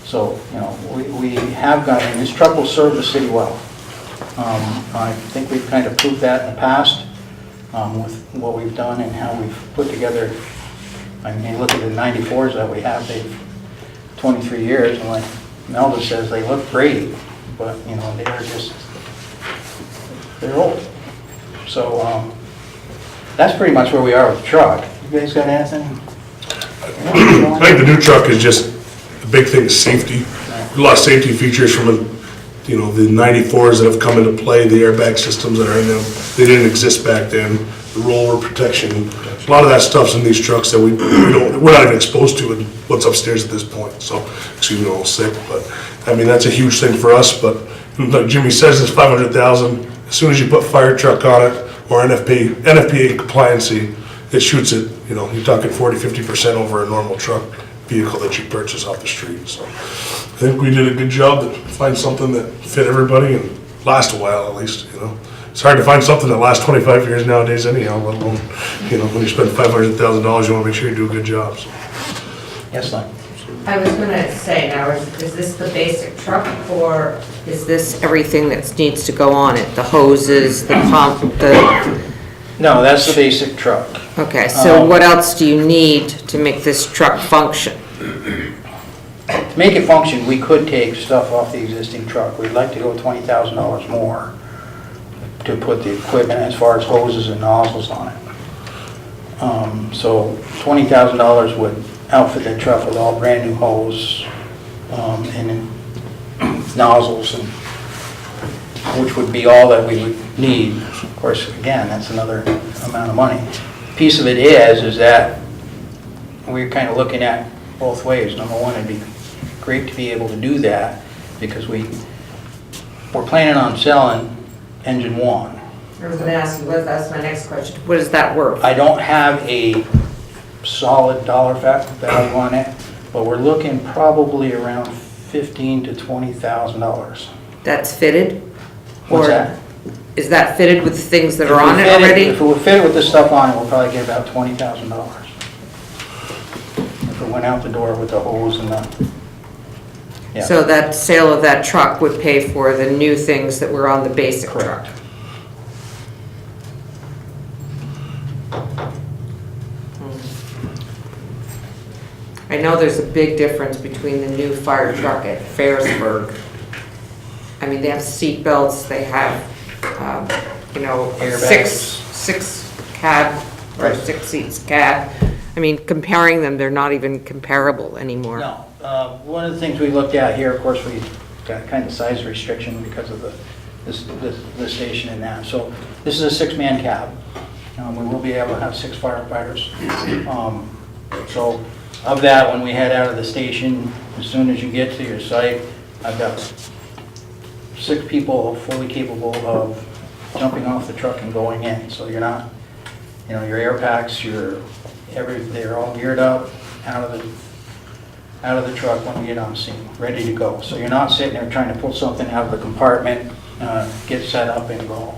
So, we have got, and this truck will serve the city well. I think we've kind of proved that in the past with what we've done and how we've put together. Look at the 94s that we have. They've 23 years, and like Melba says, they look great, but they're old. So that's pretty much where we are with the truck. You guys got anything? I think the new truck is just, the big thing is safety. A lot of safety features from the 94s that have come into play, the airbag systems that are in them. They didn't exist back then. The rollover protection. A lot of that stuff's in these trucks that we're not even exposed to in what's upstairs at this point. So, excuse me, I'm all sick, but that's a huge thing for us. But like Jimmy says, it's $500,000. As soon as you put fire truck on it or NFPA compliancy, it shoots it. You're talking 40-50% over a normal truck vehicle that you purchase off the street. So, I think we did a good job to find something that fit everybody and last a while at least. It's hard to find something that lasts 25 years nowadays anyhow, let alone, when you spend $500,000, you want to make sure you do a good job. So. Yes, Lynn? I was going to say, now, is this the basic truck, or is this everything that needs to go on it? The hoses, the pump, No, that's the basic truck. Okay, so what else do you need to make this truck function? To make it function, we could take stuff off the existing truck. We'd like to go $20,000 more to put the equipment as far as hoses and nozzles on it. So $20,000 would outfit the truck with all brand new hose and nozzles, and which would be all that we would need. Of course, again, that's another amount of money. Piece of it is that we're kind of looking at both ways. Number one, it'd be great to be able to do that because we're planning on selling engine one. I was going to ask you, that's my next question. What is that worth? I don't have a solid dollar value on it, but we're looking probably around $15,000 to $20,000. That's fitted? What's that? Is that fitted with the things that are on it already? If we fit it with this stuff on it, we'll probably get about $20,000. If it went out the door with the hose and the... Yeah. So that sale of that truck would pay for the new things that were on the basic truck? I know there's a big difference between the new fire truck at Ferrisburg. I mean, they have seat belts, they have, Airbags. six cab, or Right. 6 seats cab. I mean, comparing them, they're not even comparable anymore. No. One of the things we looked at here, of course, we got kind of size restriction because of the station and that. So this is a 6-man cab. We will be able to have 6 firefighters. So of that, when we head out of the station, as soon as you get to your site, I've got 6 people fully capable of jumping off the truck and going in. So you're not, your air packs, they're all geared up out of the truck when we get on scene, ready to go. So you're not sitting there trying to pull something out of the compartment, get set up and go.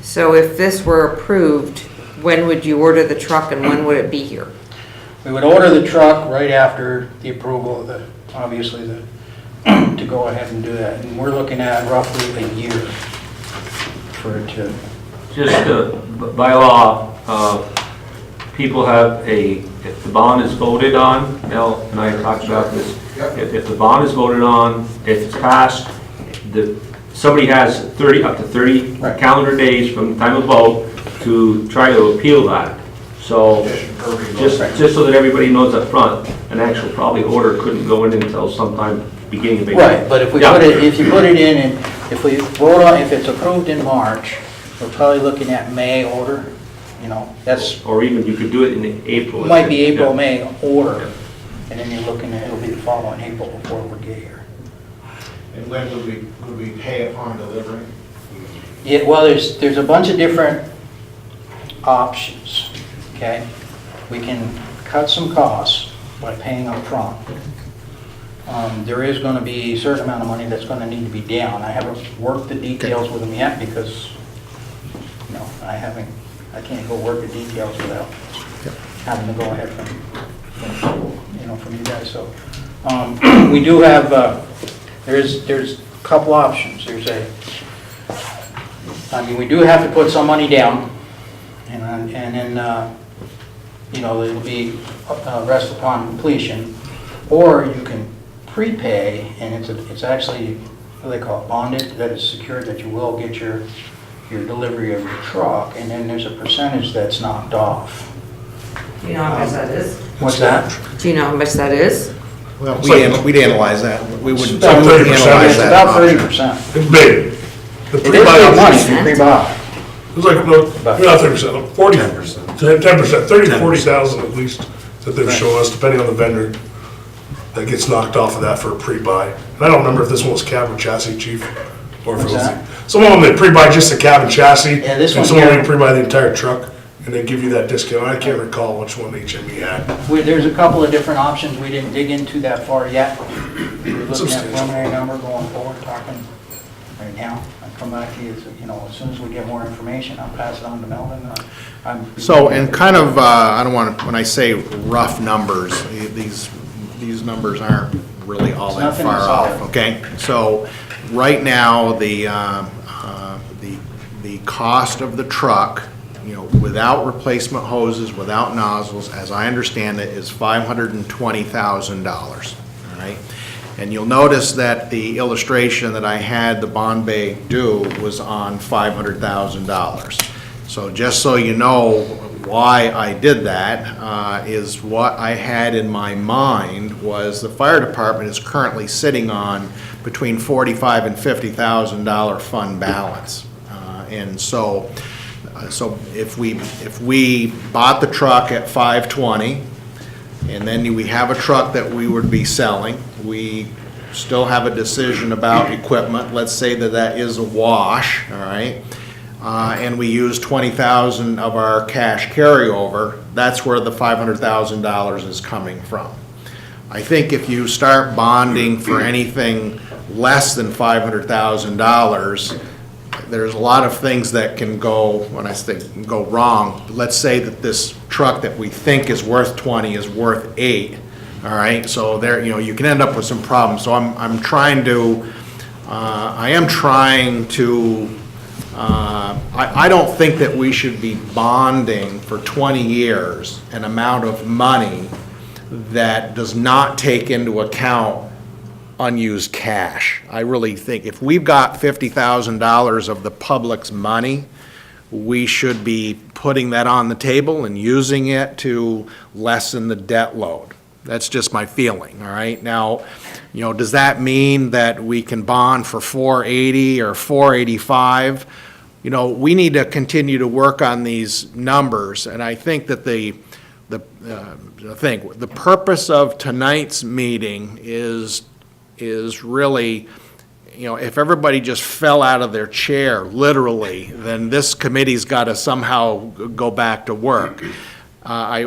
So if this were approved, when would you order the truck and when would it be here? We would order the truck right after the approval of to go ahead and do that. And we're looking at roughly a year for it to. Just by law, people have if the bond is voted on, Mel and I talked about this, if the bond is voted on, if it's passed, somebody has up to 30 calendar days from the time of vote to try to appeal that. So, just so that everybody knows up front, an actual probably order couldn't go in until sometime beginning of April. Right, but if you put it in, and if it's approved in March, we're probably looking at May order, that's. Or even you could do it in April. It might be April, May order, and then you're looking at, it'll be the following April before we get here. And when would we pay upon delivery? Yeah, well, there's a bunch of different options, okay? We can cut some costs by paying up front. There is going to be a certain amount of money that's going to need to be down. I haven't worked the details with them yet because, I can't go work the details without having to go ahead from you guys. So we do have, there's a couple options. We do have to put some money down, and then, it'll be rest upon completion, or you can prepay, and it's actually, what do they call it, bonded, that is secured that you will get your delivery of your truck, and then there's a percentage that's knocked off. Do you know how much that is? What's that? Do you know how much that is? Well, we'd analyze that. We wouldn't About 30%. analyze It's that about option. 30%. It's big. The It is big money if you pre-buy. It's like, no, not 30%, 40, 10%, 30 to 40,000 at least that they've shown us, depending on the vendor, that gets knocked off of that for a pre-buy. And I don't remember if this one was cab or chassis, chief, or if it was, some of them they pre-buy just the cab and chassis, Yeah, this and one some of them here- they pre-buy the entire truck, and they give you that discount. I can't recall which one HME had. There's a couple of different options. We didn't dig into that far yet. We're looking at Substantial. preliminary number going forward, talking right now. I'll come back to you, as soon as we get more information, I'll pass it on to Melvin. So, and kind of, I don't want to, when I say rough numbers, these numbers aren't really all It's that nothing far solid. off, okay? So, right now, the cost of the truck, without replacement hoses, without nozzles, as I understand it, is $520,000, all right? And you'll notice that the illustration that I had the bond bay do was on $500,000. So just so you know why I did that, is what I had in my mind was the fire department is currently sitting on between $45,000 and $50,000 fund balance. And so if we bought the truck at $520,000, and then we have a truck that we would be selling, we still have a decision about equipment, let's say that is a wash, all right? And we use $20,000 of our cash carryover, that's where the $500,000 is coming from. I think if you start bonding for anything less than $500,000, there's a lot of things that can go, when I say go wrong. Let's say that this truck that we think is worth 20 is worth 8, all right? So there, you can end up with some problems. So I am trying to I don't think that we should be bonding for 20 years an amount of money that does not take into account unused cash. I really think if we've got $50,000 of the public's money, we should be putting that on the table and using it to lessen the debt load. That's just my feeling, all right? Now, does that mean that we can bond for 480 or 485? We need to continue to work on these numbers, and I think that the purpose of tonight's meeting is really, if everybody just fell out of their chair, literally, then this committee's got to somehow go back to work.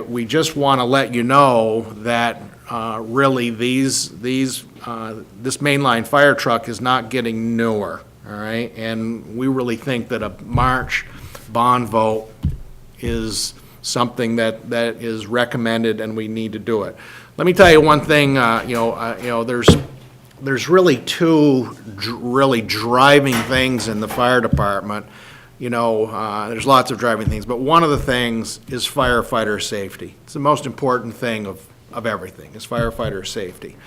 We just want to let you know that really this mainline fire truck is not getting newer, all right? And we really think that a March bond vote is something that is recommended, and we need to do it. Let me tell you one thing. There's really two really driving things in the fire department. There's lots of driving things, but one of the things is firefighter safety. It's the most important thing of everything, is firefighter safety.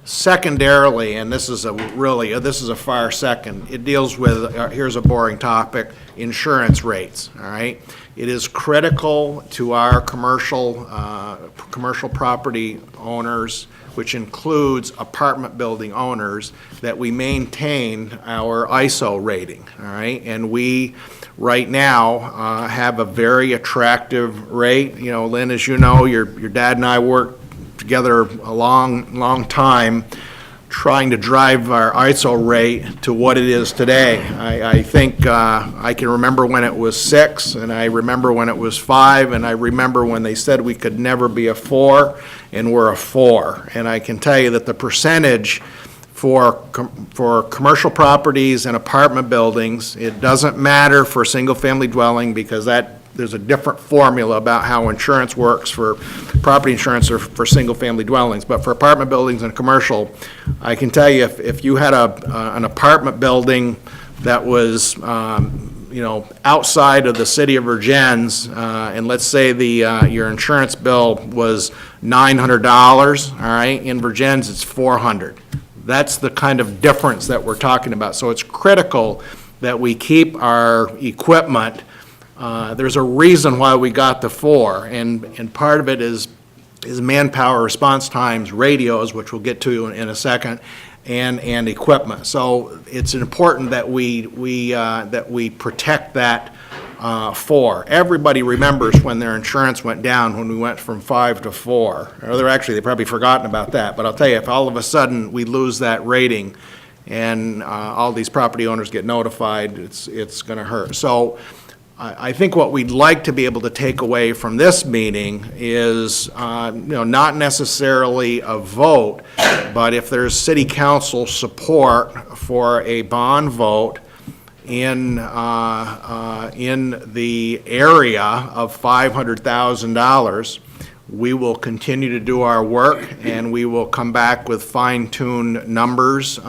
Secondarily, and this is a far second, it deals with, here's a boring topic, insurance rates, all right? It is critical to our commercial property owners, which includes apartment building owners, that we maintain our ISO rating, all right? And we, right now, have a very attractive rate. Lynn, as you know, your dad and I worked together a long time trying to drive our ISO rate to what it is today. I think I can remember when it was 6, and I remember when it was 5, and I remember when they said we could never be a 4, and we're a 4. And I can tell you that the percentage for commercial properties and apartment buildings, it doesn't matter for single-family dwelling, because there's a different formula about how insurance works for property insurance or for single-family dwellings. But for apartment buildings and commercial, I can tell you if you had an apartment building that was outside of the city of Vergennes, and let's say your insurance bill was $900, all right, in Vergennes it's $400. That's the kind of difference that we're talking about. So it's critical that we keep our equipment. There's a reason why we got the 4, and part of it is manpower, response times, radios, which we'll get to in a second, and equipment. So it's important that we protect that 4. Everybody remembers when their insurance went down, when we went from 5 to 4. Or they've probably forgotten about that. But I'll tell you, if all of a sudden we lose that rating and all these property owners get notified, it's going to hurt. So I think what we'd like to be able to take away from this meeting is, not necessarily a vote, but if there's city council support for a bond vote in the area of $500,000, we will continue to do our work, and we will come back with fine-tuned numbers.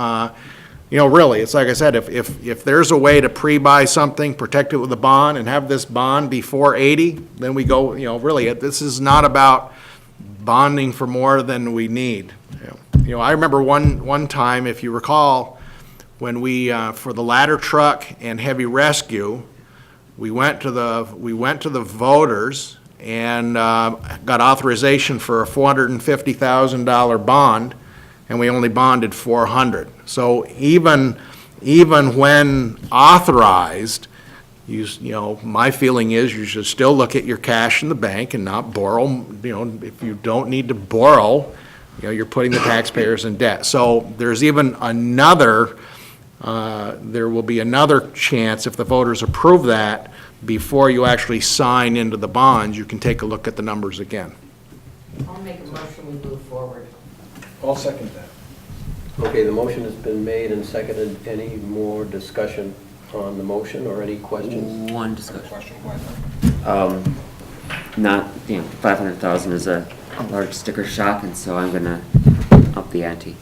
Really, it's like I said, if there's a way to pre-buy something, protect it with a bond, and have this bond be 480, then we go, really, this is not about bonding for more than we need. I remember one time, if you recall, when we, for the ladder truck and heavy rescue, we went to the voters and got authorization for a $450,000 bond, and we only bonded $400. So even when authorized, my feeling is you should still look at your cash in the bank and not borrow. If you don't need to borrow, you're putting the taxpayers in debt. So there's even another. There will be another chance if the voters approve that before you actually sign into the bonds. You can take a look at the numbers again. I'll make a motion, we move forward. I'll second that. Okay, the motion has been made and seconded. Any more discussion on the motion or any questions? One discussion. Not, 500,000 is a large sticker shock, and so I'm gonna up the ante.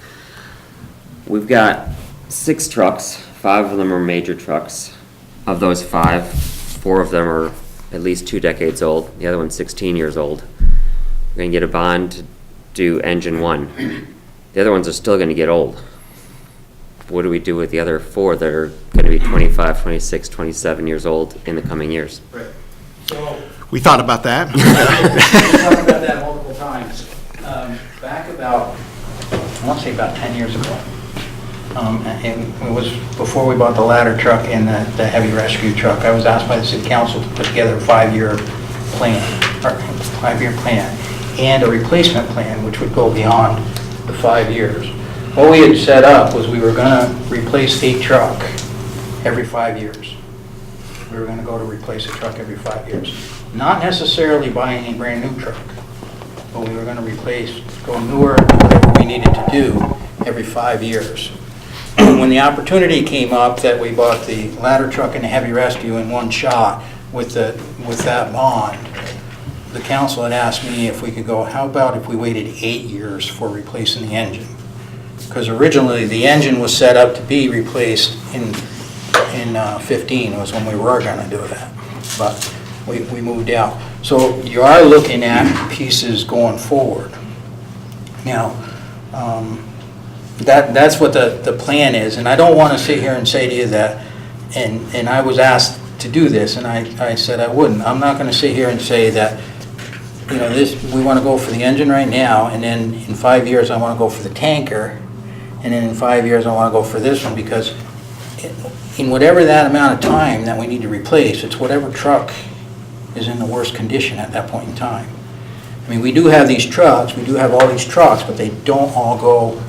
We've got 6 trucks, 5 of them are major trucks. of those 5, 4 of them are at least 2 decades old. The other one's 16 years old. We're gonna get a bond to do engine 1. The other ones are still gonna get old. What do we do with the other 4 that are gonna be 25, 26, 27 years old in the coming years? We thought about that. We talked about that multiple times. Back about, I want to say about 10 years ago, and it was before we bought the ladder truck and the heavy rescue truck, I was asked by the city council to put together a 5-year plan, and a replacement plan, which would go beyond the 5 years. What we had set up was we were going to replace a truck every 5 years. We were going to go to replace a truck every 5 years. Not necessarily buying a brand new truck, but we were going to replace, go newer, whatever we needed to do every 5 years. When the opportunity came up that we bought the ladder truck and the heavy rescue in one shot with that bond, the council had asked me if we could go, how about if we waited 8 years for replacing the engine? Because originally the engine was set up to be replaced in 15 was when we were going to do that, but we moved out. So you are looking at pieces going forward. Now, that's what the plan is, and I don't want to sit here and say to you that, and I was asked to do this, and I said I wouldn't. I'm not going to sit here and say that, you know, we want to go for the engine right now, and then in 5 years I want to go for the tanker, and then in 5 years I want to go for this one, because in whatever that amount of time that we need to replace, it's whatever truck is in the worst condition at that point in time. I mean, we do have these trucks, we do have all these trucks, but they don't all go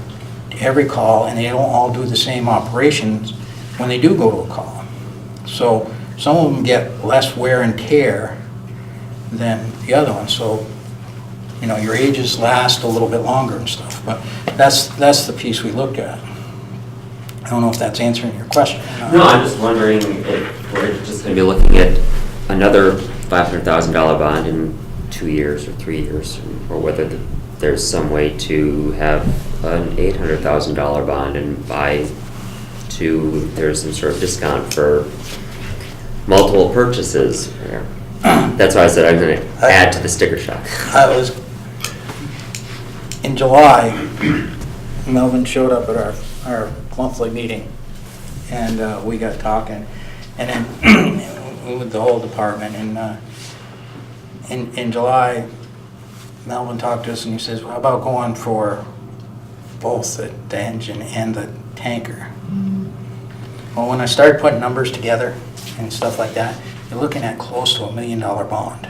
to every call, and they don't all do the same operations when they do go to a call. So some of them get less wear and tear than the other ones. So, you know, your ages last a little bit longer and stuff, but that's the piece we look at. I don't know if that's answering your question. No, I'm just wondering if we're just gonna be looking at another $500,000 bond in 2 years or 3 years, or whether there's some way to have an $800,000 bond and buy there's some sort of discount for multiple purchases. That's why I said I'm gonna add to the sticker shock. In July, Melvin showed up at our monthly meeting, and we got talking, and then with the whole department, and in July, Melvin talked to us and he says, well, how about going for both the engine and the tanker? Well, when I started putting numbers together and stuff like that, you're looking at close to $1 million bond.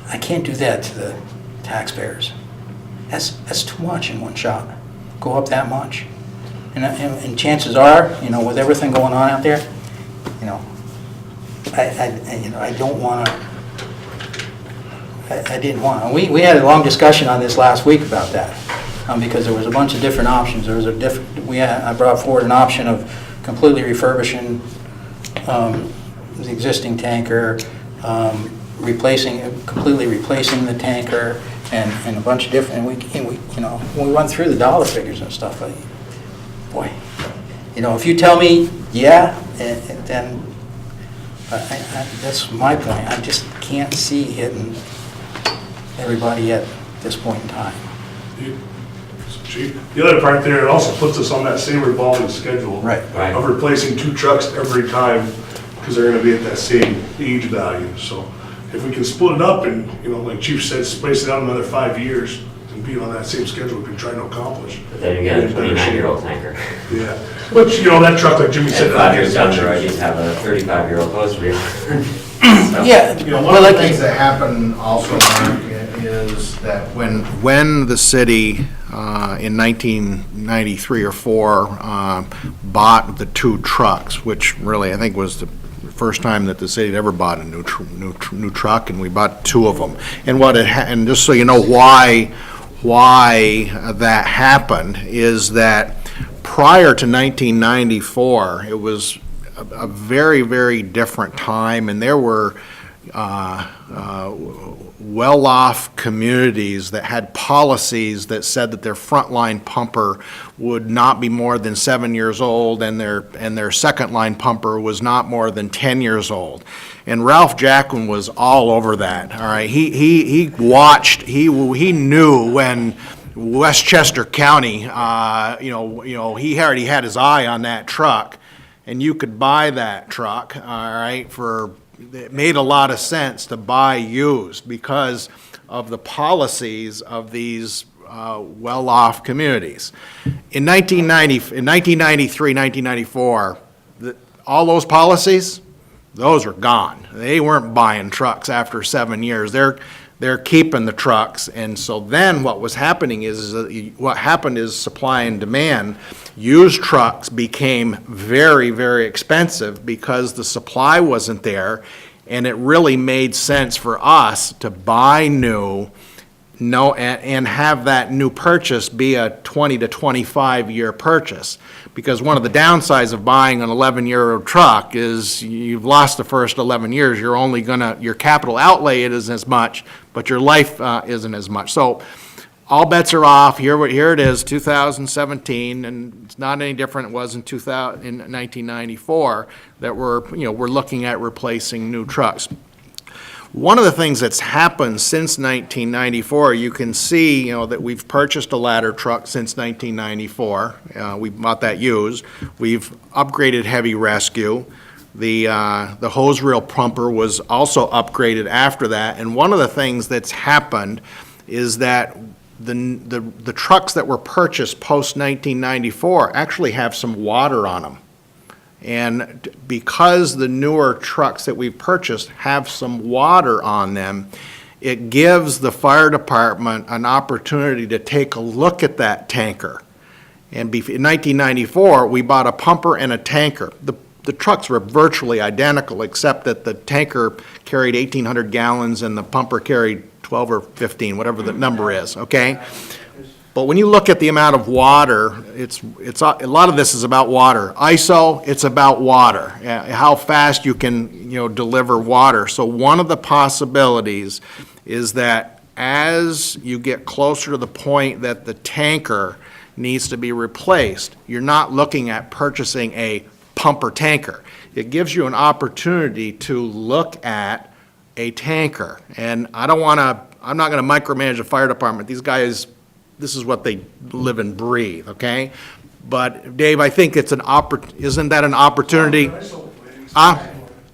I can't do that to the taxpayers. That's too much in one shot. Go up that much. And chances are, you know, with everything going on out there, you know, I don't want to, I didn't want to. We had a long discussion on this last week about that, because there was a bunch of different options. There was I brought forward an option of completely refurbishing the existing tanker, completely replacing the tanker, and a bunch of different. And we you know, when we went through the dollar figures and stuff, boy, you know, if you tell me yeah, then that's my point. I just can't see hitting everybody at this point in time. The other part there, it also puts us on that same revolving schedule of replacing 2 trucks every time, because they're going to be at that same age value. So if we can split it up and, you know, like Chief said, space it out another 5 years and be on that same schedule, we can try to accomplish. But then again, a 29-year-old tanker. Yeah, which, you know, that truck, like Jimmy said, 5 years down the road, you have a 35-year-old hose reel. Yeah, you know, one of the things that happened also, Mark, is that when the city in 1993 or 4 bought the 2 trucks, which really I think was the first time that the city had ever bought a new truck, and we bought 2 of them. And and just so you know why that happened is that prior to 1994, it was a very, very different time, and there were well-off communities that had policies that said that their frontline pumper would not be more than 7 years old and their second-line pumper was not more than 10 years old. And Ralph Jacquin was all over that, all right? He watched, he knew when Westchester County, he already had his eye on that truck, and you could buy that truck, all right, it made a lot of sense to buy used because of the policies of these well-off communities. In 1993, 1994, all those policies, those are gone. They weren't buying trucks after 7 years. They're keeping the trucks, and so then what was happening is supply and demand. Used trucks became very, very expensive because the supply wasn't there, and it really made sense for us to buy new, and have that new purchase be a 20 to 25 year purchase. Because one of the downsides of buying an 11-year-old truck is you've lost the first 11 years. You're only your capital outlay isn't as much, but your life isn't as much. So all bets are off. Here it is, 2017, and it's not any different. It was in 1994 that we're looking at replacing new trucks. One of the things that's happened since 1994, you can see, that we've purchased a ladder truck since 1994. We bought that used. We've upgraded heavy rescue. The hose reel pumper was also upgraded after that. And one of the things that's happened is that the trucks that were purchased post-1994 actually have some water on them. And because the newer trucks that we've purchased have some water on them, it gives the fire department an opportunity to take a look at that tanker. And in 1994, we bought a pumper and a tanker. The trucks were virtually identical, except that the tanker carried 1,800 gallons and the pumper carried 12 or 15, whatever the number is, okay? But when you look at the amount of water, it's a lot of this is about water. ISO, it's about water, how fast you can deliver water. So one of the possibilities is that as you get closer to the point that the tanker needs to be replaced, you're not looking at purchasing a pumper tanker. It gives you an opportunity to look at a tanker. And I'm not going to micromanage the fire department. These guys, this is what they live and breathe, okay? But Dave, I think isn't that an opportunity to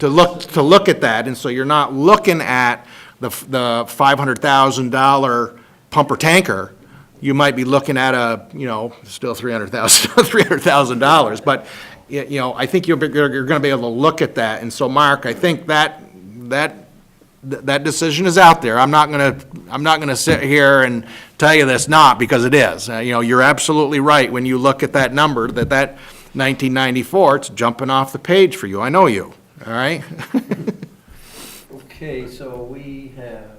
look at that? And so you're not looking at the $500,000 pumper tanker. You might be looking at still $300,000. But I think you're going to be able to look at that. And so, Mark, I think that decision is out there. I'm not going to sit here and tell you that's not, because it is. You're absolutely right when you look at that number, that 1994, it's jumping off the page for you. I know you. All right. Okay, so we have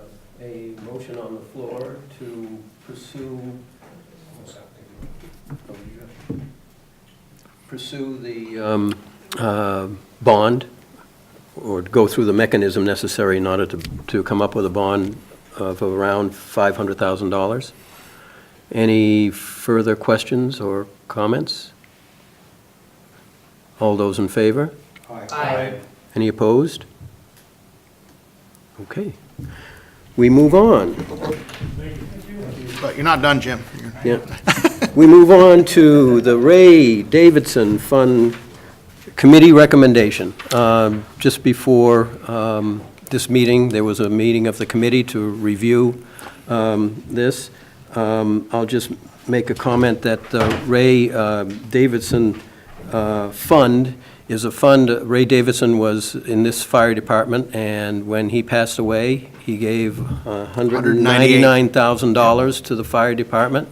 a motion on the floor to pursue the bond, or go through the mechanism necessary in order to come up with a bond of around $500,000. Any further questions or comments? All those in favor? Aye. Any opposed? Okay. We move on. But you're not done, Jim. Yeah. We move on to the Ray Davidson Fund Committee recommendation. Just before this meeting, there was a meeting of the committee to review this. I'll just make a comment that the Ray Davidson Fund is a fund. Ray Davidson was in this fire department, and when he passed away, he gave $199,000 to the fire department.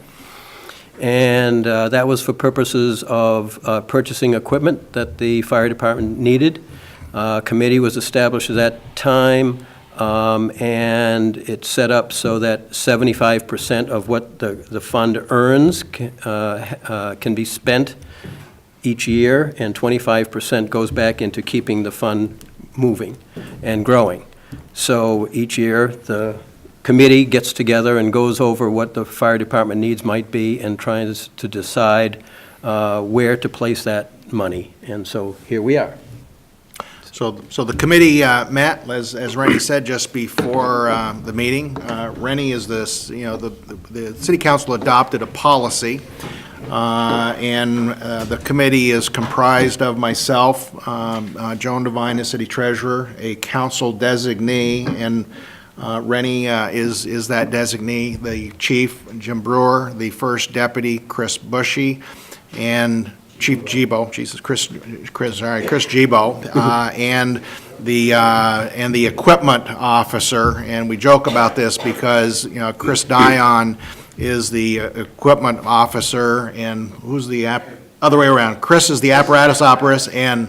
And that was for purposes of purchasing equipment that the fire department needed. Committee was established at that time, and it's set up so that 75% of what the fund earns can be spent each year, and 25% goes back into keeping the fund moving and growing. So each year, the committee gets together and goes over what the fire department needs might be and tries to decide where to place that money. And so here we are. So the committee met, as Rennie said, just before the meeting. Rennie is this, the city council adopted a policy, and the committee is comprised of myself, Joan Devine, the city treasurer, a council designee, and Rennie is that designee, the chief, Jim Brewer, the first deputy, Chris Bushy, and Chief Gibo, Chris Gibo, and the equipment officer. And we joke about this because, Chris Dion is the equipment officer, and who's the other way around? Chris is the apparatus operator, and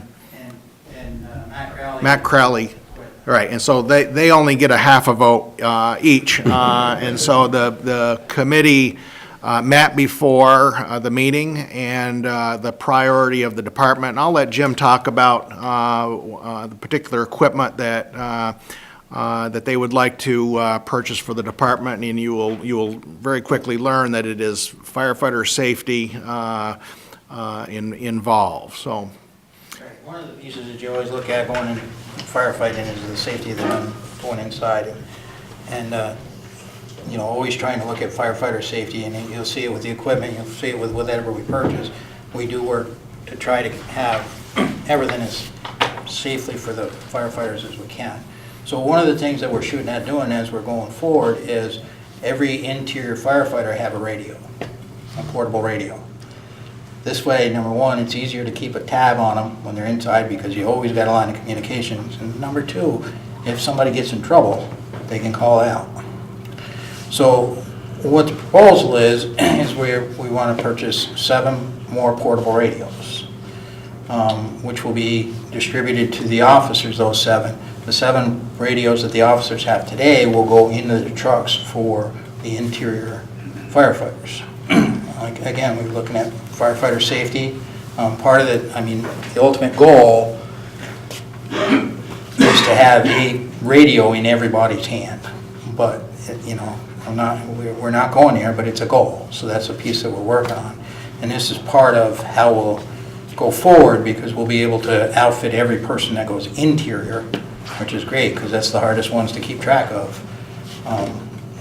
Matt Crowley. Right, and so they only get a half a vote each. And so the committee met before the meeting and the priority of the department. And I'll let Jim talk about the particular equipment that they would like to purchase for the department, and you will very quickly learn that it is firefighter safety involved. So, One of the pieces that you always look at going in firefighting is the safety of the men going inside, and always trying to look at firefighter safety, and you'll see it with the equipment, you'll see it with whatever we purchase. We do work to try to have everything as safely for the firefighters as we can. So one of the things that we're shooting at doing as we're going forward is every interior firefighter have a radio, a portable radio. This way, number one, it's easier to keep a tab on them when they're inside because you always got a line of communications. And number two, if somebody gets in trouble, they can call out. So what the proposal is we want to purchase 7 more portable radios, which will be distributed to the officers, those 7. The 7 radios that the officers have today will go into the trucks for the interior firefighters. Again, we're looking at firefighter safety. Part of it, the ultimate goal is to have a radio in everybody's hand. But, we're not going there, but it's a goal. So that's a piece that we're working on. And this is part of how we'll go forward, because we'll be able to outfit every person that goes interior, which is great, because that's the hardest ones to keep track of.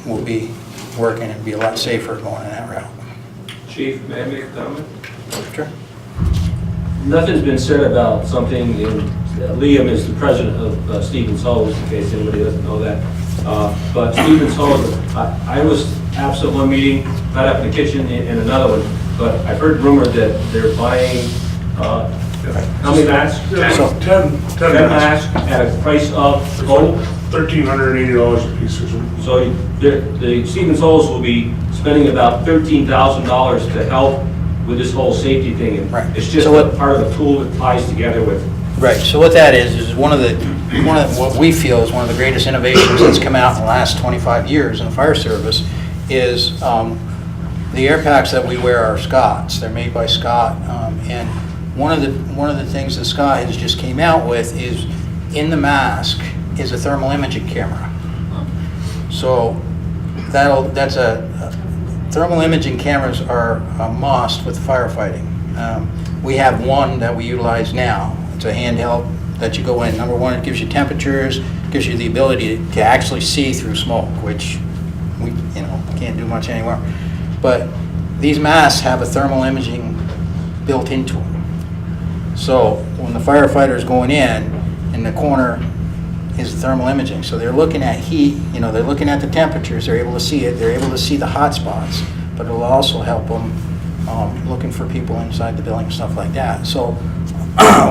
We'll be working and be a lot safer going in that route. Chief, may I make a comment? Sure. Nothing's been said about something, Liam is the president of Stevens Hose, in case anybody doesn't know that. But Stevens Hose, I was absent one meeting, got up in the kitchen in another one, but I've heard rumor that they're buying, how many masks? 10 masks at a price of $1,380 a piece or something. So the Stevens Hose will be spending about $13,000 to help with this whole safety thing. And right. It's just so part of the tool that ties together with. Right. So what that is one of what we feel is one of the greatest innovations that's come out in the last 25 years in the fire service is the air packs that we wear are Scott's. They're made by Scott, and one of the things that Scott has just came out with is in the mask is a thermal imaging camera. So thermal imaging cameras are a must with firefighting. We have one that we utilize now. It's a handheld that you go in. Number one, it gives you temperatures, gives you the ability to actually see through smoke, which we can't do much anymore. But these masks have a thermal imaging built into them. So when the firefighter is going in the corner is thermal imaging. So they're looking at heat, they're looking at the temperatures, they're able to see it, they're able to see the hot spots, but it'll also help them looking for people inside the building, stuff like that. So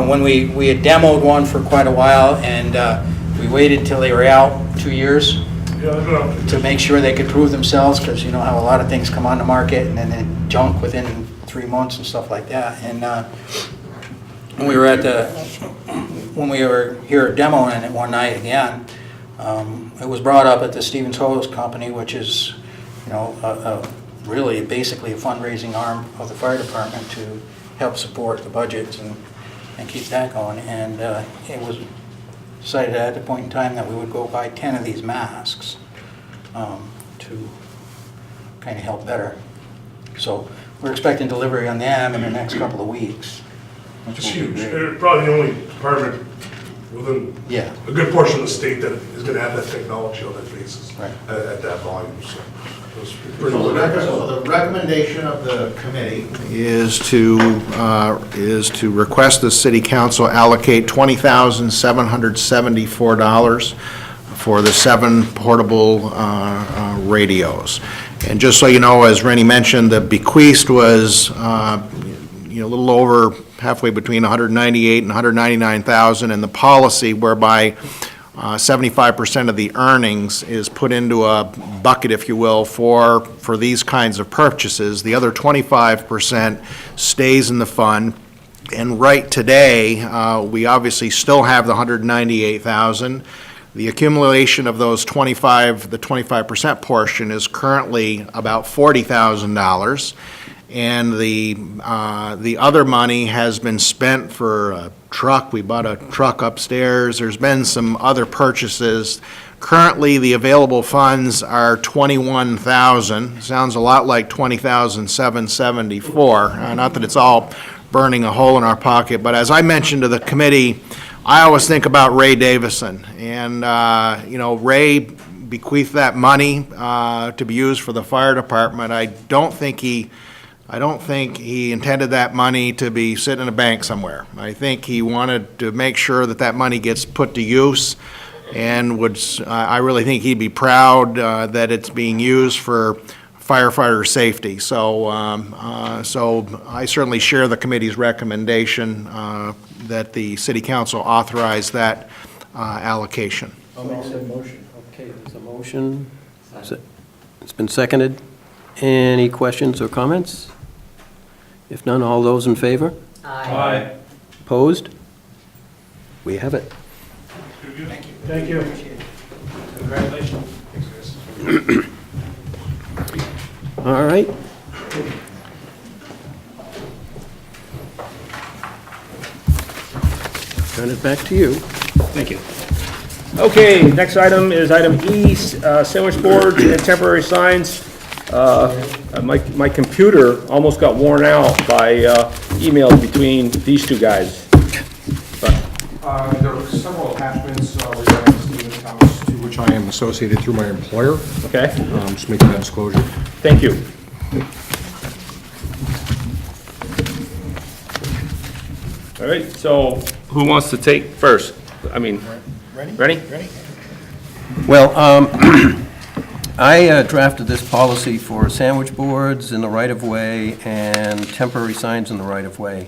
when we had demoed one for quite a while, and we waited till they were out 2 years to make sure they could prove themselves, because you know how a lot of things come on the market and then they junk within 3 months and stuff like that. And when we were here demoing it one night again, it was brought up at the Stevens Hose Company, which is really basically a fundraising arm of the fire department to help support the budgets and keep that going. And it was decided at the point in time that we would go buy 10 of these masks. to kind of help better. So we're expecting delivery on them in the next couple of weeks. which It's will be huge. great. They're probably the only department within Yeah. a good portion of the state that is gonna have that technology on that basis. Right. At that volume, so. it was pretty So good. the recommendation of the committee is to request the city council allocate $20,774 for the 7 portable radios. And just so you know, as Rennie mentioned, the bequeast was, a little over halfway between 198 and 199,000, and the policy whereby 75% of the earnings is put into a bucket, if you will, for these kinds of purchases. The other 25% stays in the fund. And right today, we obviously still have the 198,000. The accumulation of those 25% portion is currently about $40,000. And the other money has been spent for a truck. We bought a truck upstairs. There's been some other purchases. Currently, the available funds are $21,000. Sounds a lot like $20,774. Not that it's all burning a hole in our pocket, but as I mentioned to the committee, I always think about Ray Davison. And, Ray bequeathed that money to be used for the fire department. I don't think he intended that money to be sitting in a bank somewhere. I think he wanted to make sure that that money gets put to use, and I really think he'd be proud that it's being used for firefighter safety. So I certainly share the committee's recommendation that the city council authorize that allocation. I'll make that motion. Okay, there's a motion. It's been seconded. Any questions or comments? If none, all those in favor? Aye. Opposed? We have it. Thank you. Congratulations. All right. Turn it back to you. Thank you. Okay, next item is item E, sandwich boards and temporary signs. My computer almost got worn out by emails between these two guys. There are several attachments regarding Stephen's house, to which I am associated through my employer. Okay, Just making that disclosure. thank you. All right, so who wants to take first? I mean, ready? Well, I drafted this policy for sandwich boards in the right-of-way and temporary signs in the right-of-way.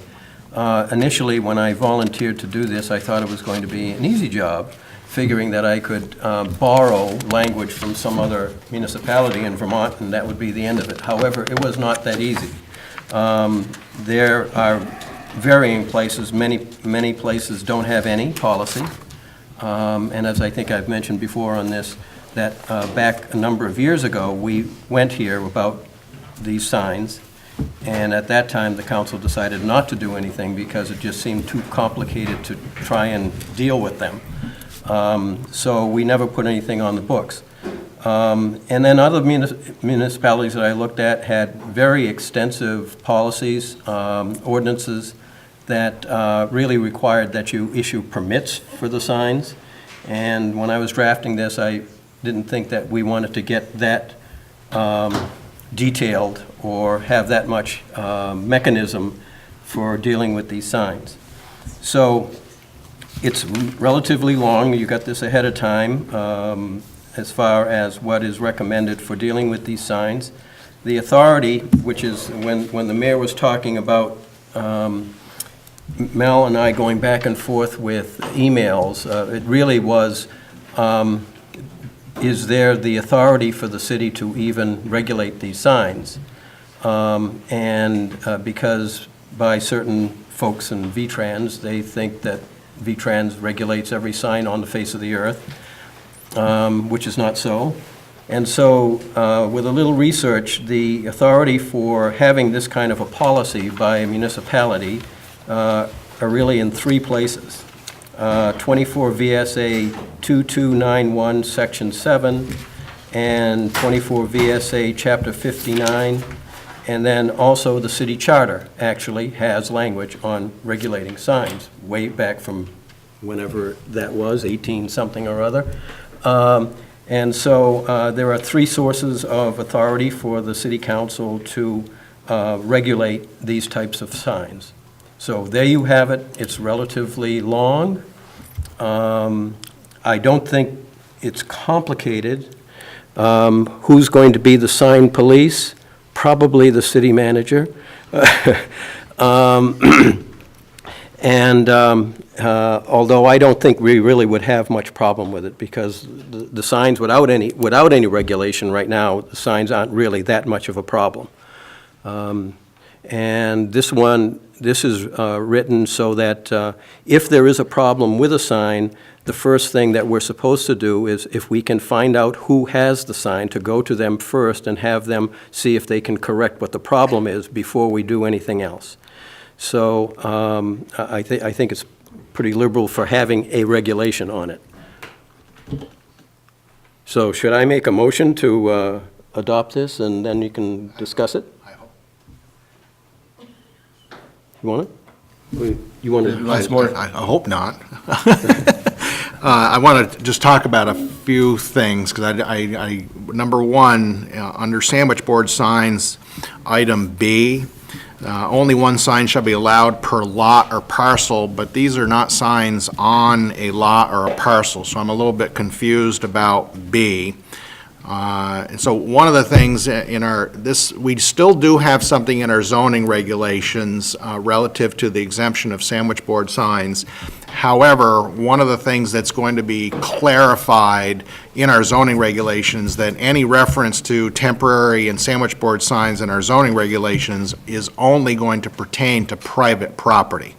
Initially, when I volunteered to do this, I thought it was going to be an easy job, figuring that I could borrow language from some other municipality in Vermont, and that would be the end of it. However, it was not that easy. There are varying places. Many places don't have any policy. And as I think I've mentioned before on this, that back a number of years ago, we went here about these signs, and at that time, the council decided not to do anything because it just seemed too complicated to try and deal with them. So we never put anything on the books. And then other municipalities that I looked at had very extensive policies, ordinances that really required that you issue permits for the signs. And when I was drafting this, I didn't think that we wanted to get that detailed or have that much mechanism for dealing with these signs. So it's relatively long. You got this ahead of time as far as what is recommended for dealing with these signs. The authority, which is when the mayor was talking about Mel and I going back and forth with emails, it really was, is there the authority for the city to even regulate these signs? Because by certain folks in VTrans, they think that VTrans regulates every sign on the face of the earth, which is not so. And so, with a little research, the authority for having this kind of a policy by a municipality are really in 3 places. 24 VSA 2291, Section 7, and 24 VSA Chapter 59, and then also the city charter actually has language on regulating signs, way back from whenever that was, 18-something or other. And so there are 3 sources of authority for the city council to regulate these types of signs. So there you have it. It's relatively long. I don't think it's complicated. Who's going to be the sign police? Probably the city manager. And although I don't think we really would have much problem with it, because the signs, without any regulation right now, the signs aren't really that much of a problem. And this is written so that if there is a problem with a sign, the first thing that we're supposed to do is, if we can find out who has the sign, to go to them first and have them see if they can correct what the problem is before we do anything else. So I think it's pretty liberal for having a regulation on it. So should I make a motion to adopt this, and then you can discuss it? You want it? You want to? I hope not. I want to just talk about a few things, because number one, under sandwich board signs, item B, only one sign shall be allowed per lot or parcel, but these are not signs on a lot or a parcel, so I'm a little bit confused about B. And so one of the things in we still do have something in our zoning regulations relative to the exemption of sandwich board signs. However, one of the things that's going to be clarified in our zoning regulations, that any reference to temporary and sandwich board signs in our zoning regulations is only going to pertain to private property.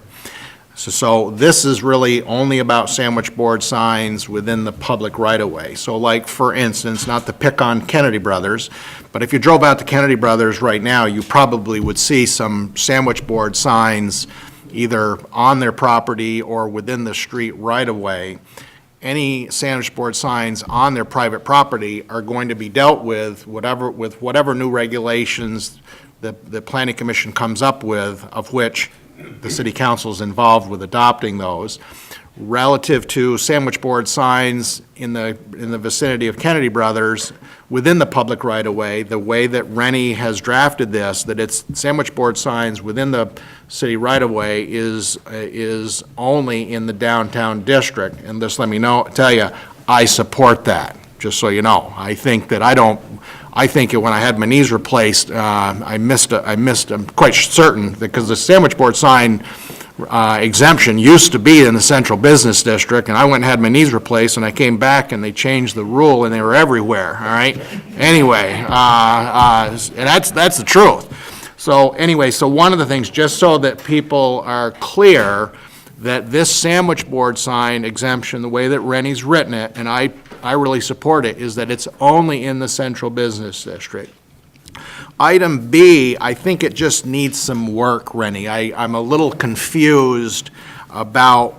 So this is really only about sandwich board signs within the public right-of-way. So like, for instance, not to pick on Kennedy Brothers, but if you drove out to Kennedy Brothers right now, you probably would see some sandwich board signs either on their property or within the street right-of-way. Any sandwich board signs on their private property are going to be dealt with whatever new regulations the Planning Commission comes up with, of which the city council is involved with adopting those. Relative to sandwich board signs in the vicinity of Kennedy Brothers, within the public right-of-way, the way that Rennie has drafted this, that it's sandwich board signs within the city right-of-way is only in the downtown district. And just let me tell you, I support that, just so you know. I think that I think when I had my knees replaced, I'm quite certain, because the sandwich board sign exemption used to be in the central business district, and I went and had my knees replaced, and I came back and they changed the rule, and they were everywhere, all right? Anyway, and that's the truth. So anyway, so one of the things, just so that people are clear, that this sandwich board sign exemption, the way that Rennie's written it, and I really support it, is that it's only in the central business district. Item B, I think it just needs some work, Rennie. I'm a little confused about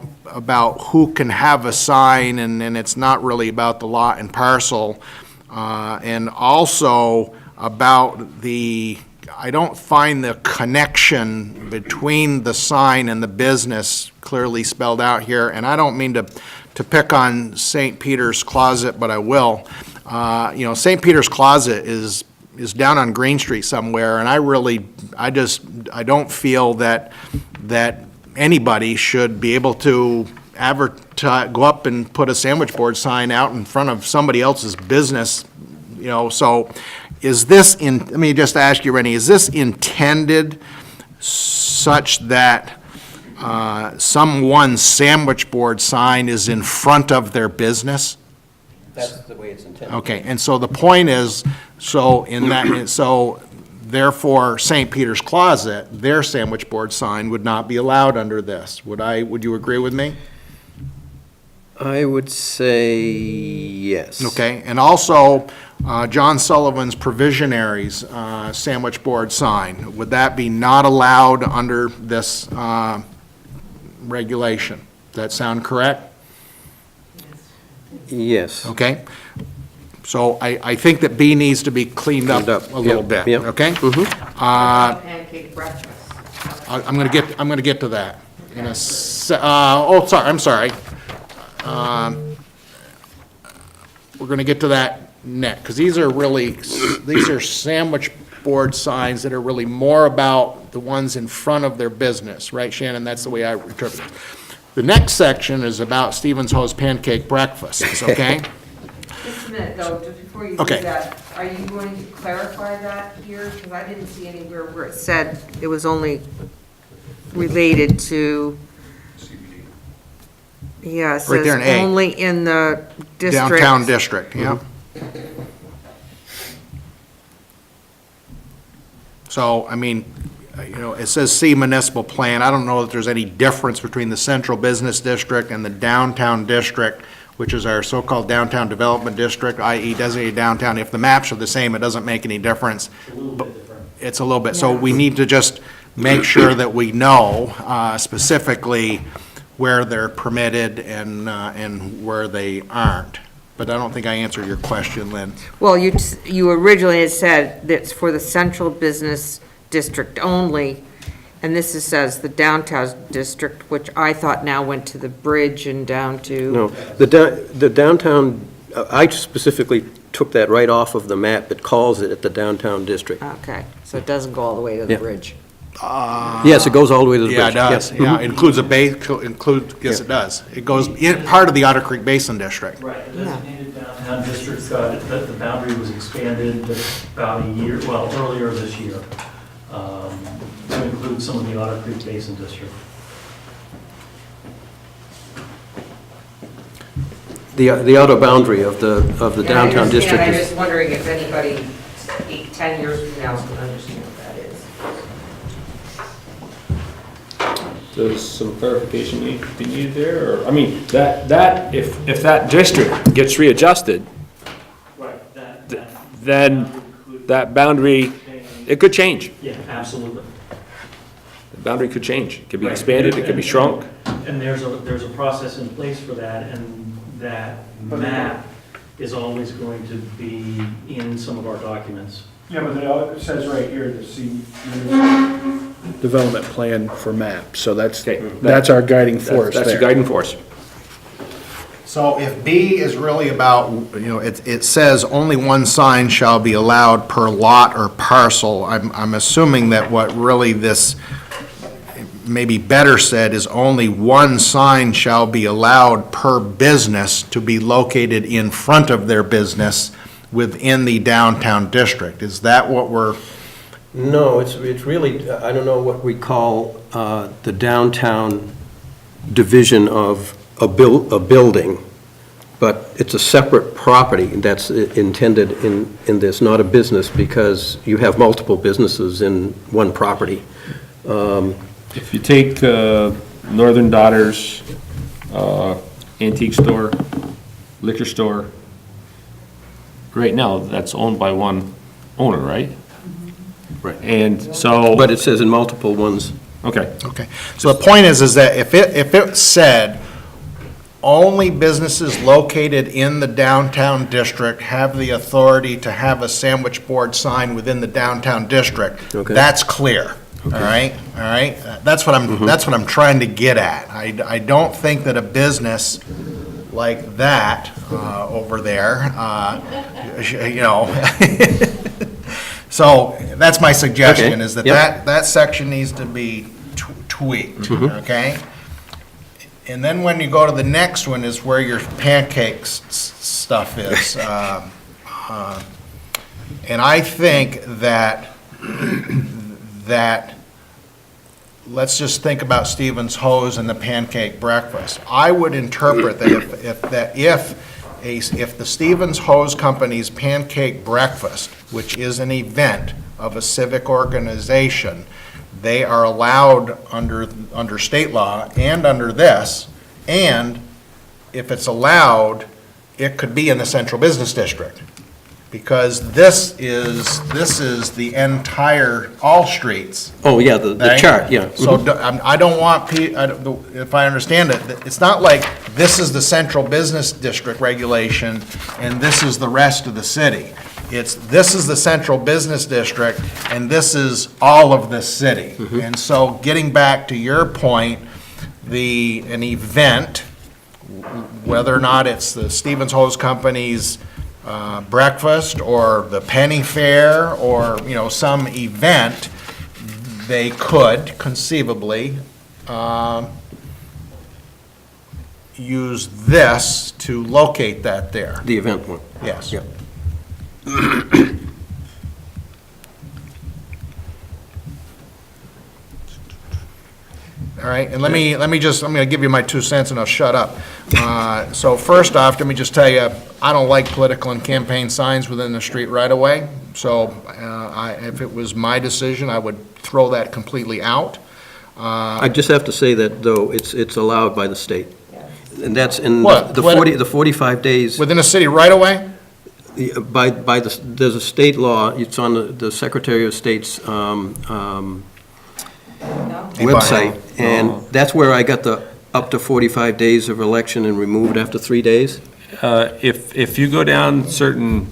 who can have a sign, and it's not really about the lot and parcel, and also about I don't find the connection between the sign and the business clearly spelled out here, and I don't mean to pick on St. Peter's Closet, but I will. St. Peter's Closet is down on Green Street somewhere, and I don't feel that anybody should be able to go up and put a sandwich board sign out in front of somebody else's business, so is this let me just ask you, Rennie, is this intended such that someone's sandwich board sign is in front of their business? That's the way it's intended. Okay, and so the point is, so therefore, St. Peter's Closet, their sandwich board sign would not be allowed under this. Would you agree with me? I would say yes. Okay, and also, John Sullivan's Provisionaries sandwich board sign, would that be not allowed under this regulation? Does that sound correct? Yes. Okay. So I think that B needs to be cleaned up a little bit, Yep. okay? Pancake breakfast. I'm gonna get to that in a I'm sorry. We're gonna get to that next, because these are sandwich board signs that are really more about the ones in front of their business, right, Shannon? That's the way I interpret it. The next section is about Stevens Ho's pancake breakfasts, okay? Just a minute, though, just before you do Okay. that, are you going to clarify that here? Because I didn't see anywhere where it said it was only related to. Yeah, it Right there says in A. only in the district. Downtown district, yeah. So, I mean, it says see municipal plan. I don't know that there's any difference between the central business district and the downtown district, which is our so-called downtown development district, i.e. designated downtown. If the maps are the same, it doesn't make any difference. It's a little bit. So we need to just make sure that we know specifically where they're permitted and where they aren't. But I don't think I answered your question, Lynn. Well, you originally had said that's for the central business district only, and this says the downtown district, which I thought now went to the bridge and down to. No, the downtown, I specifically took that right off of the map that calls it the downtown district. Okay, so it doesn't go all the way to the Yeah. bridge. Yes, it goes all the way to the Yeah, it bridge. does. Yep. Yeah, it includes yes, it does. It goes in part of the Otter Creek Basin District. Right, the designated downtown district, the boundary was expanded about a year, well, earlier this year, to include some of the Otter Creek Basin district. The outer boundary of the downtown district I'm is. just wondering if anybody 10 years from now is going to understand what that is. Does some clarification need to be needed there, or, I mean, if that district gets readjusted, Right. then that boundary, it could change. Yeah, absolutely. The boundary could change. It could be expanded, it could be shrunk. And there's a process in place for that, and that map is always going to be in some of our documents. Yeah, but it says right here, the development plan for maps, so that's our guiding force That's your there. guiding force. So if B is really about, it says only one sign shall be allowed per lot or parcel, I'm assuming that what really this maybe better said is only one sign shall be allowed per business to be located in front of their business within the downtown district. Is that what we're? No, it's really, I don't know what we call the downtown division of a building, but it's a separate property that's intended in this, not a business, because you have multiple businesses in one property. If you take Northern Daughters, antique store, liquor store, right now, that's owned by one owner, right? Right. And so. But it says in multiple ones. Okay. Okay, so the point is that if it said only businesses located in the downtown district have the authority to have a sandwich board sign within the downtown district, Okay. that's clear, all right? That's what I'm trying to get at. I don't think that a business like that over there, so that's my suggestion, Okay. is that Yep. that section needs to be tweaked, okay? And then when you go to the next one is where your pancakes stuff is. And I think that let's just think about Stevens Hose and the pancake breakfast. I would interpret that if the Stevens Hose Company's pancake breakfast, which is an event of a civic organization, they are allowed under state law and under this, and if it's allowed, it could be in the central business district, because this is the entire, all streets. Oh, yeah, the Right? chart, yeah. So I don't want, if I understand it, it's not like this is the central business district regulation and this is the rest of the city. This is the central business district and this is all of the city. And so getting back to your point, an event, whether or not it's the Stevens Hose Company's breakfast or the penny fair or, some event, they could conceivably use this to locate that there. The event one. Yes. Yep. All right, and let me I'm gonna give you my 2 cents and I'll shut up. So first off, let me just tell you, I don't like political and campaign signs within the street right away. So if it was my decision, I would throw that completely out. I just have to say that, though, it's allowed by the state. And that's in What? the 45 days. Within a city right away? There's a state law, it's on the Secretary of State's website, and that's where I got the up to 45 days of election and removed after 3 days. If you go down certain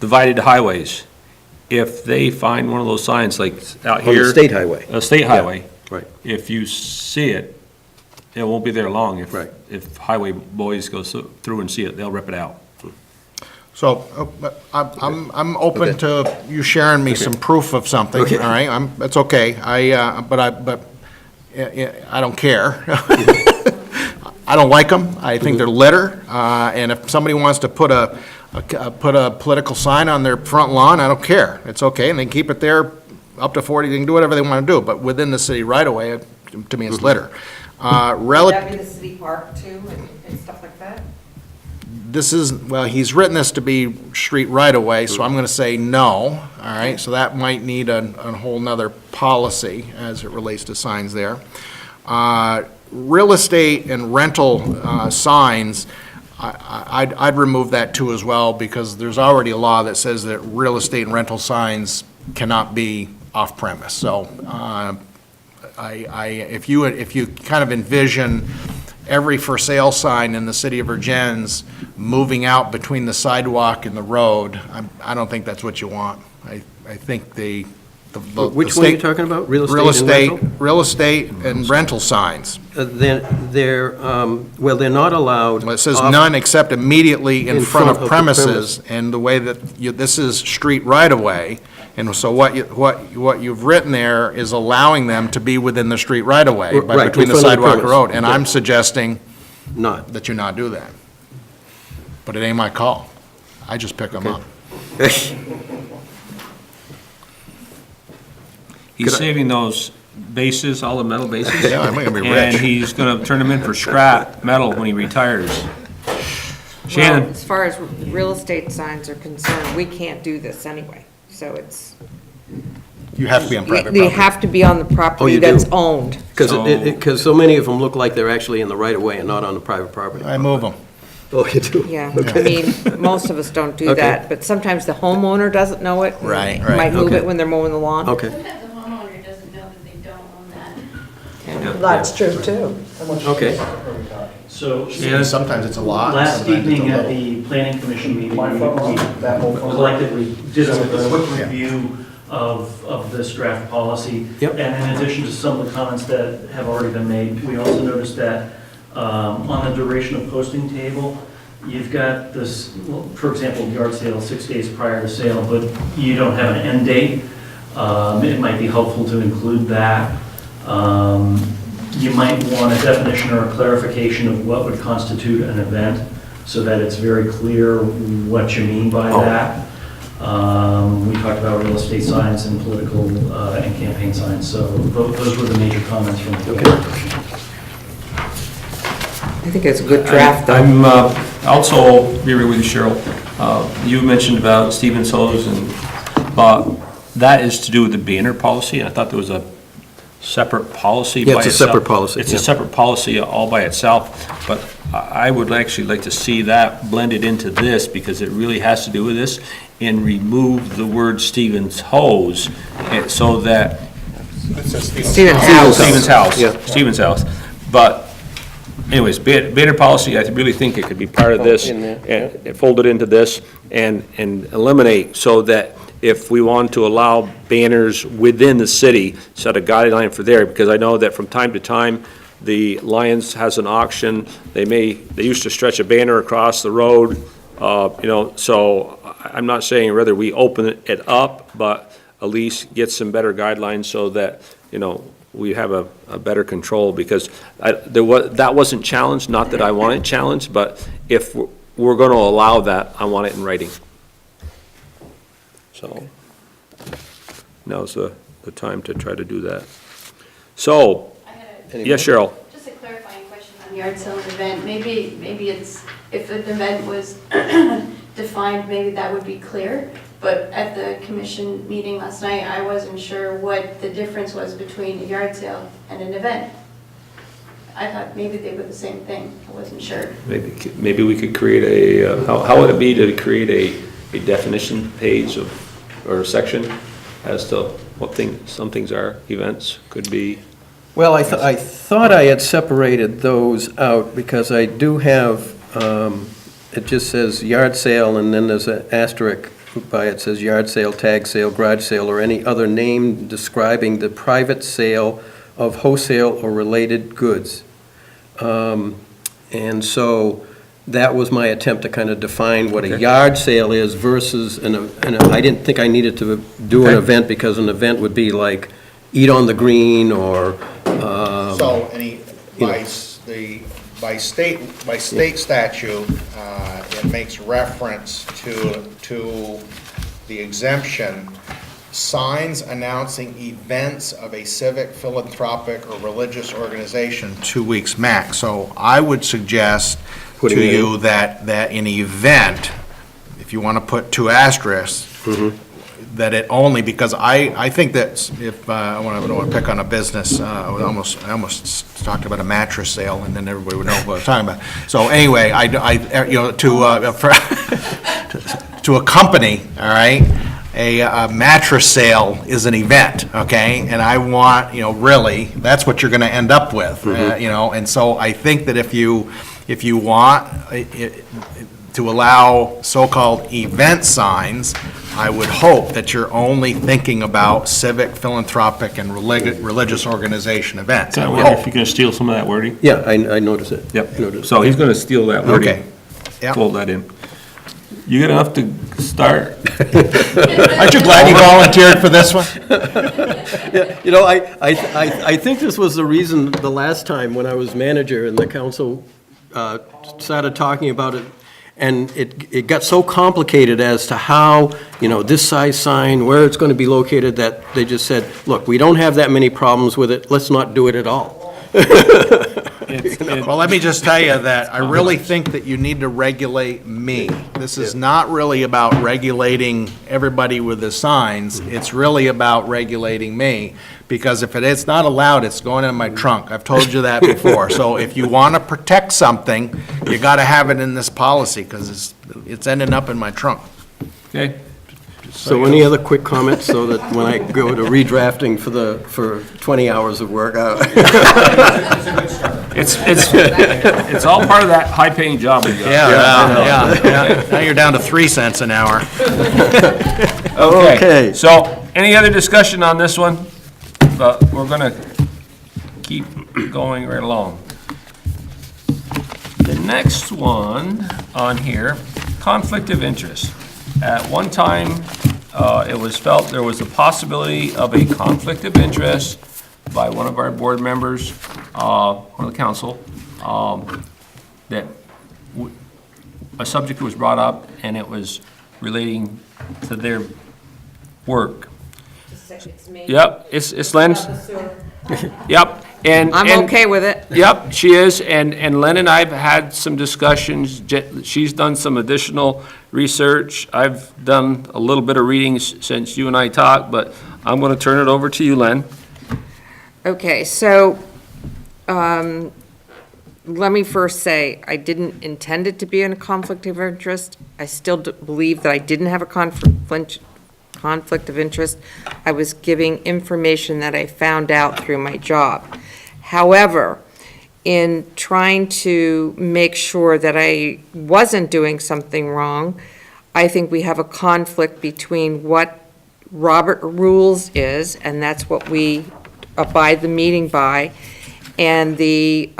divided highways, if they find one of those signs like out On here. the state highway. A state highway. Right. If you see it, it won't be there long. Right. If highway boys go through and see it, they'll rip it out. So I'm open to you sharing me some proof of something, all Okay. right? That's okay. I don't care. I don't like them. I think they're litter. And if somebody wants to put a political sign on their front lawn, I don't care. It's okay, and they can keep it there up to 40, they can do whatever they want to do, but within the city right away, to me, it's litter. Would that be the city park too, and stuff like that? He's written this to be street right away, so I'm gonna say no, all right? So that might need a whole nother policy as it relates to signs there. Real estate and rental signs, I'd remove that too as well, because there's already a law that says that real estate and rental signs cannot be off-premise. So if you kind of envision every for sale sign in the city of Vergennes moving out between the sidewalk and the road, I don't think that's what you want. I think Which one are you talking about? Real estate and rental? Real estate and rental signs. They're not allowed. Well, it says none except immediately in front of the premises, and the way that this is street right-of-way, and so what you've written there is allowing them to be within the street right-of-way, Right, between in the front of the sidewalk and premise. road, and Yeah. I'm suggesting Not. that you not do that. But it ain't my call. I just pick them up. He's saving those bases, all the metal bases. Yeah, I'm gonna be And rich. he's gonna turn them in for scrap metal when he retires. Shannon? Well, as far as real estate signs are concerned, we can't do this anyway, so it's. You have to be on private They property. have to be on the Oh, property you that's do? owned. Because so many of them look like they're actually in the right of way and not on the private property. I move them. Oh, you do? Yeah, I mean, most of us don't do Okay. that, but sometimes the homeowner doesn't know it. and Right, Might move okay. it when they're mowing the lawn. Okay. Sometimes the homeowner doesn't know that they don't own that. That's true, too. Okay. So, Sometimes it's a lot. last sometimes it's a evening at little. the planning commission meeting, we collectively did a quick review of this draft policy. Yep. And in addition to some of the comments that have already been made, we also noticed that on the duration of posting table, you've got this, well, for example, yard sale 6 days prior to sale, but you don't have an end date. It might be helpful to include that. You might want a definition or a clarification of what would constitute an event, so that it's very clear what you mean by that. We talked about real estate signs and political and campaign signs, so those were the major comments from the I think it's a good draft, though. I'm also agree with you, Cheryl. You mentioned about Stevens Hose, and that is to do with the banner policy. I thought there was a separate policy Yeah, by it's a itself. separate policy, It's a yeah. separate policy all by itself, but I would actually like to see that blended into this, because it really has to do with this, and remove the word Stevens Hose, and so that. Stevens House. Stevens House, Yeah. Stevens House. But anyways, banner policy, I really think it could be part of this, in there, and fold it into this, and eliminate, so that if we want to allow banners within the city, set a guideline for there, because I know that from time to time, the Lions has an auction, they used to stretch a banner across the road, so I'm not saying whether we open it up, but at least get some better guidelines so that, we have a better control, because that wasn't challenged, not that I want it challenged, but if we're going to allow that, I want it in writing. So now's the time to try to do that. So, yes, Cheryl? Just a clarifying question on yard sale and event. Maybe it's, if an event was defined, maybe that would be clear. But at the commission meeting last night, I wasn't sure what the difference was between a yard sale and an event. I thought maybe they were the same thing. I wasn't sure. Maybe we could create how would it be to create a definition page or a section as to what some things are, events could be? Well, I thought I had separated those out, because I do have, it just says yard sale, and then there's an asterisk by it says yard sale, tag sale, garage sale, or any other name describing the private sale of wholesale or related goods. And so that was my attempt to kind of define what a yard sale is versus I didn't think I needed to do an event, because an event would be like eat on the green or. So by state statute, it makes reference to the exemption, signs announcing events of a civic, philanthropic, or religious organization, 2 weeks max. So I would suggest to you that an event, if you want to put 2 asterisks, that it only, because I think that if, I want to pick on a business, I almost talked about a mattress sale, and then everybody would know what I was talking about. So anyway, to a company, all right, a mattress sale is an event, okay? And I want, really, that's what you're going to end up with, and so I think that if you want to allow so-called event signs, I would hope that you're only thinking about civic, philanthropic, and religious organization events. I wonder if you're going to steal some of that wording? Yeah, I noticed it. Yep. So he's going to steal that wording. Okay. Yep. Fold that in. You got enough to start? Aren't you glad you volunteered for this one? Yeah, I think this was the reason the last time when I was manager and the council started talking about it, and it got so complicated as to how, this size sign, where it's going to be located, that they just said, look, we don't have that many problems with it, let's not do it at all. Well, let me just tell you that I really think that you need to regulate me. This is not really about regulating everybody with the signs. It's really about regulating me, because if it's not allowed, it's going in my trunk. I've told you that before. So if you want to protect something, you got to have it in this policy, because it's ending up in my trunk. Okay. So any other quick comments, so that when I go to redrafting for 20 hours of work? It's all part of that high-paying job we got. Yeah. Now you're down to 3 cents an hour. Okay, so any other discussion on this one? But we're gonna keep going right along. The next one on here, conflict of interest. At one time, it was felt there was a possibility of a conflict of interest by one of our board members, one of the council, that a subject was brought up, and it was relating to their work. Yep, it's Len's. Yep, and I'm okay with it. Yep, she is, and Len and I have had some discussions. She's done some additional research. I've done a little bit of reading since you and I talked, but I'm going to turn it over to you, Len. Okay, so, let me first say, I didn't intend it to be in a conflict of interest. I still believe that I didn't have a conflict of interest. I was giving information that I found out through my job. However, in trying to make sure that I wasn't doing something wrong, I think we have a conflict between what Robert Rules is, and that's what we abide the meeting by, and the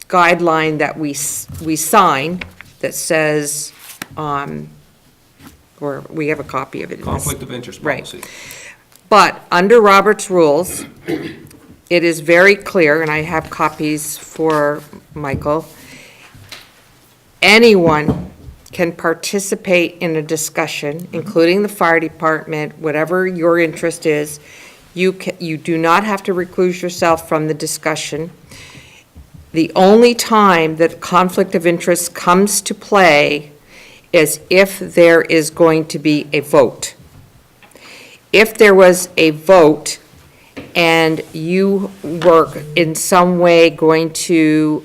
guideline that we sign that says, or we have a copy of it. Conflict of interest policy. Right. But under Robert's Rules, it is very clear, and I have copies for Michael, anyone can participate in a discussion, including the fire department, whatever your interest is. You do not have to recluse yourself from the discussion. The only time that conflict of interest comes to play is if there is going to be a vote. If there was a vote and you were in some way going to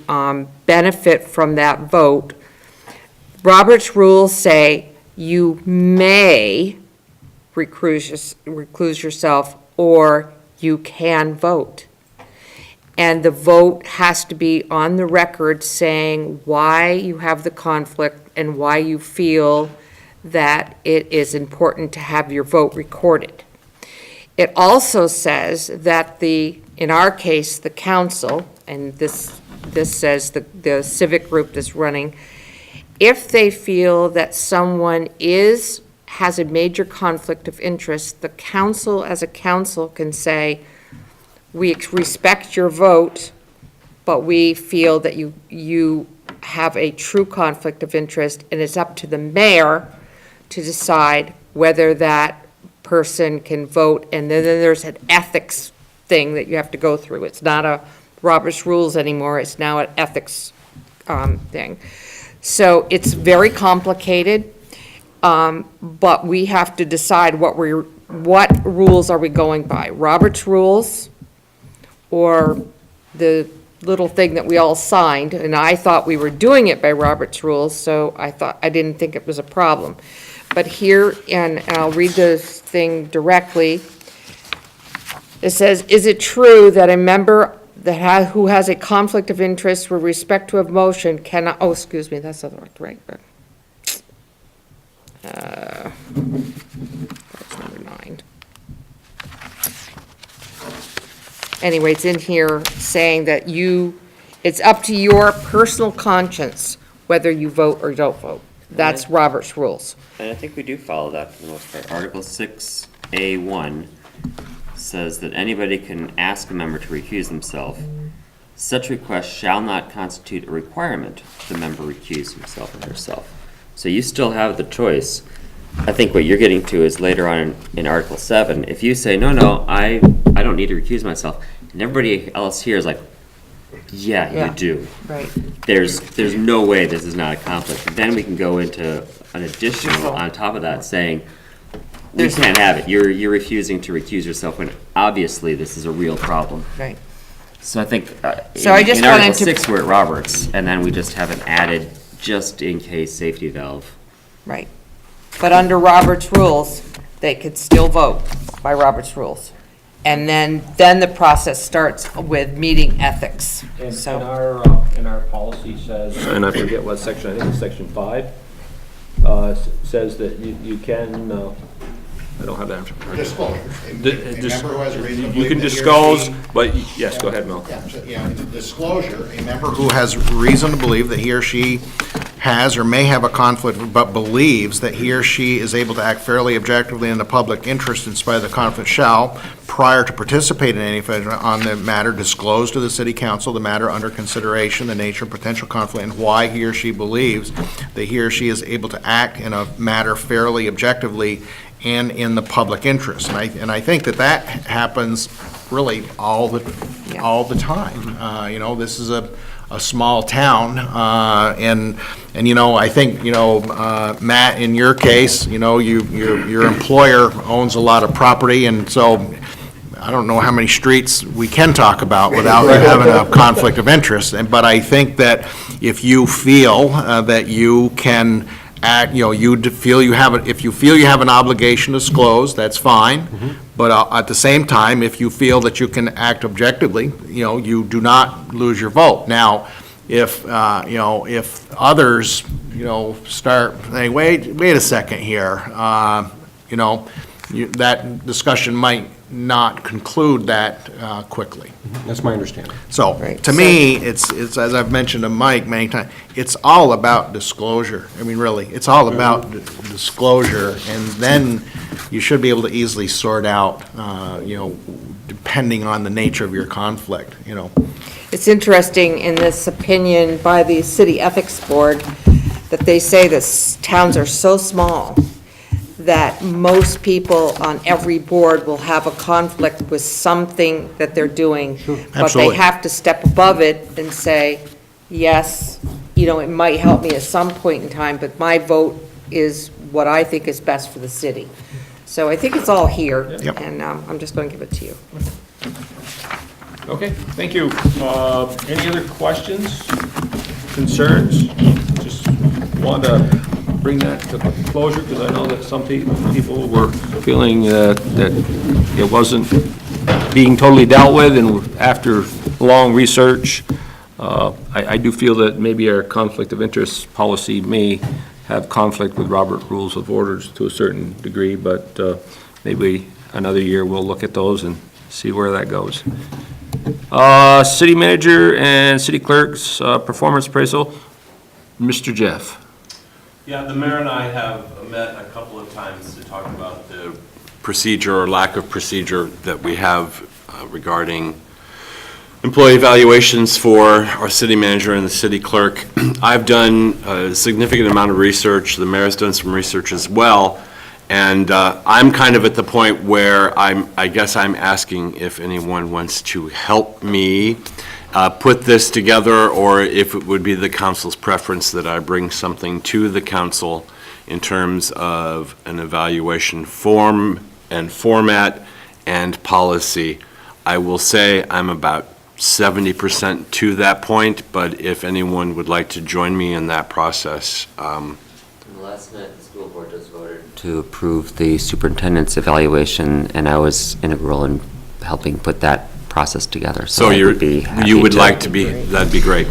benefit from that vote, Robert's rules say you may recluse yourself or you can vote. And the vote has to be on the record saying why you have the conflict and why you feel that it is important to have your vote recorded. It also says that in our case, the council, and this says the civic group that's running, if they feel that someone has a major conflict of interest, the council as a council can say, we respect your vote, but we feel that you have a true conflict of interest, and it's up to the mayor to decide whether that person can vote, and then there's an ethics thing that you have to go through. It's not a Robert's Rules anymore, it's now an ethics thing. So it's very complicated, but we have to decide what rules are we going by, Robert's Rules or the little thing that we all signed, and I thought we were doing it by Robert's Rules, so I didn't think it was a problem. But here, and I'll read this thing directly, it says, is it true that a member who has a conflict of interest with respect to a motion cannot, oh, excuse me, that's not right. That's number 9. Anyway, it's in here saying that it's up to your personal conscience whether you vote or don't vote. That's Robert's Rules. And I think we do follow that for the most part. Article 6A1 says that anybody can ask a member to recuse themselves. Such request shall not constitute a requirement the member recuse himself or herself. So you still have the choice. I think what you're getting to is later on in Article 7, if you say, no, I don't need to recuse myself, and everybody else here is like, yeah, you do. Right. There's no way this is not a conflict. Then we can go into an additional on top of that saying, we can't have it. You're refusing to recuse yourself when obviously this is a real problem. Right. So I think So I just in Article wanted to- 6 we're at Roberts, and then we just have an added just in case safety valve. Right. But under Robert's Rules, they could still vote by Robert's Rules. And then the process starts with meeting ethics. And So- in our policy says, and I forget what section, I think it's section 5, says that you can, I don't have that. Disclosure. A member who has a reason to You believe can that he or disclose, she- but, yes, go ahead, Mel. Disclosure, a member who has reason to believe that he or she has or may have a conflict, but believes that he or she is able to act fairly objectively in the public interest in spite of the conflict shall, prior to participating in any on the matter, disclose to the city council the matter under consideration, the nature of potential conflict, and why he or she believes that he or she is able to act in a matter fairly objectively and in the public interest. And I think that happens really all the time. This is a small town, and I think, Matt, in your case, your employer owns a lot of property, and so I don't know how many streets we can talk about without having a conflict of interest, but I think that if you feel that you can act, you know, if you feel you have an obligation to disclose, that's fine. But at the same time, if you feel that you can act objectively, you know, you do not lose your vote. Now, if, you know, if others, you know, start saying, wait a second here, you know, that discussion might not conclude that quickly. That's my understanding. So, to me, it's, as I've mentioned to Mike many times, it's all about disclosure. I mean, really, it's all about disclosure, and then you should be able to easily sort out, you know, depending on the nature of your conflict, you know. It's interesting in this opinion by the City Ethics Board that they say that towns are so small that most people on every board will have a conflict with something that they're doing. But they Absolutely. have to step above it and say, yes, you know, it might help me at some point in time, but my vote is what I think is best for the city. So I think it's all here, Yep. and I'm just going to give it to you. Okay, thank you. Any other questions, concerns? Just want to bring that to closure, because I know that some people were feeling that it wasn't being totally dealt with, and after long research, I do feel that maybe our conflict of interest policy may have conflict with Robert Rules of Orders to a certain degree, but maybe another year we'll look at those and see where that goes. City manager and city clerk's performance appraisal. Mr. Jeff. Yeah, the mayor and I have met a couple of times to talk about the procedure or lack of procedure that we have regarding employee evaluations for our city manager and the city clerk. I've done a significant amount of research. The mayor's done some research as well. And I'm kind of at the point where I guess I'm asking if anyone wants to help me put this together, or if it would be the council's preference that I bring something to the council in terms of an evaluation form and format and policy. I will say I'm about 70% to that point, but if anyone would like to join me in that process. Last night, the school board just voted to approve the superintendent's evaluation, and I was integral in helping put that process together. So you would like to be, that'd be great.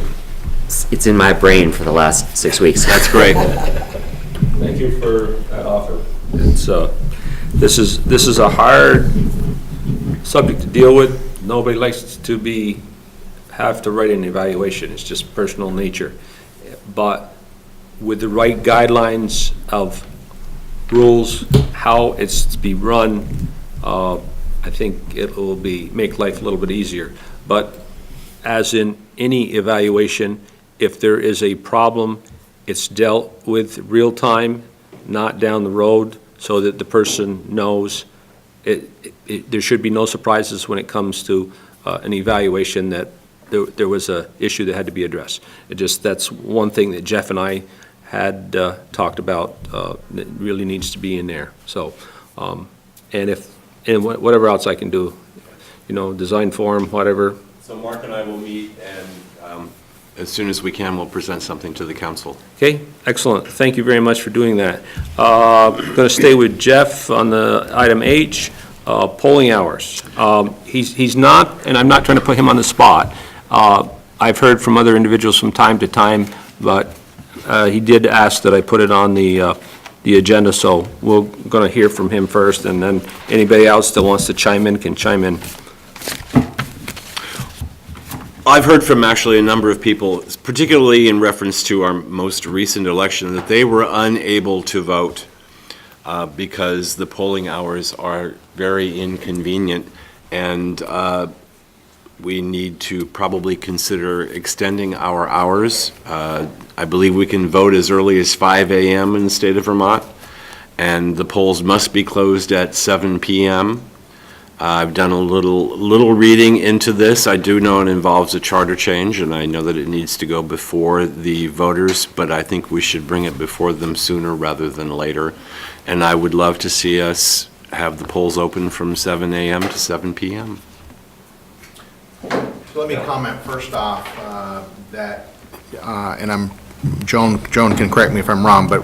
It's in my brain for the last 6 weeks. That's great. Thank you for that offer. It's, this is a hard subject to deal with. Nobody likes to have to write an evaluation. It's just personal nature. But with the right guidelines of rules, how it's to be run, I think it will make life a little bit easier. But as in any evaluation, if there is a problem, it's dealt with real time, not down the road, so that the person knows. There should be no surprises when it comes to an evaluation that there was an issue that had to be addressed. That's one thing that Jeff and I had talked about that really needs to be in there. So, and whatever else I can do, you know, design form, whatever. So Mark and I will meet, and as soon as we can, we'll present something to the council. Okay, excellent. Thank you very much for doing that. Going to stay with Jeff on the item H, polling hours. He's not, and I'm not trying to put him on the spot. I've heard from other individuals from time to time, but he did ask that I put it on the agenda, so we're going to hear from him first, and then anybody else that wants to chime in can chime in. I've heard from actually a number of people, particularly in reference to our most recent election, that they were unable to vote because the polling hours are very inconvenient, and we need to probably consider extending our hours. I believe we can vote as early as 5 a.m. in the state of Vermont, and the polls must be closed at 7 p.m. I've done a little reading into this. I do know it involves a charter change, and I know that it needs to go before the voters, but I think we should bring it before them sooner rather than later. And I would love to see us have the polls open from 7 a.m. to 7 p.m. So let me comment first off that, and Joan can correct me if I'm wrong, but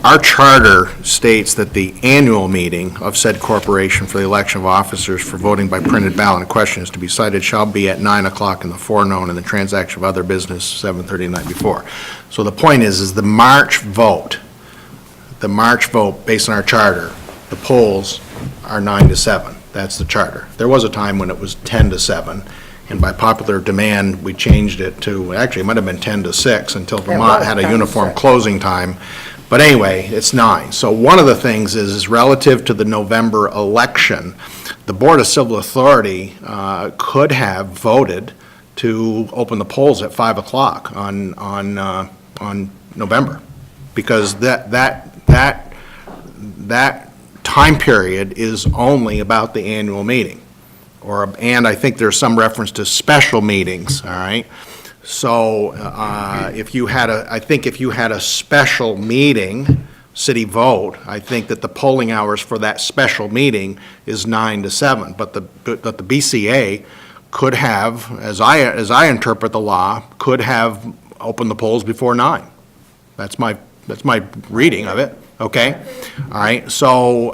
our charter states that the annual meeting of said corporation for the election of officers for voting by printed ballot and questions to be cited shall be at 9 o'clock in the forenoon, and the transaction of other business 7:30 the night before. So the point is the March vote based on our charter, the polls are 9 to 7. That's the charter. There was a time when it was 10 to 7. And by popular demand, we changed it to, actually, it might have been 10 to 6 until Vermont had a uniform closing time. But anyway, it's 9. So one of the things is relative to the November election, the Board of Civil Authority could have voted to open the polls at 5 o'clock on November, because that time period is only about the annual meeting. And I think there's some reference to special meetings, all right? So if you had a special meeting, city vote, I think that the polling hours for that special meeting is 9 to 7. But the BCA could have, as I interpret the law, could have opened the polls before 9. That's my reading of it. Okay, all right. So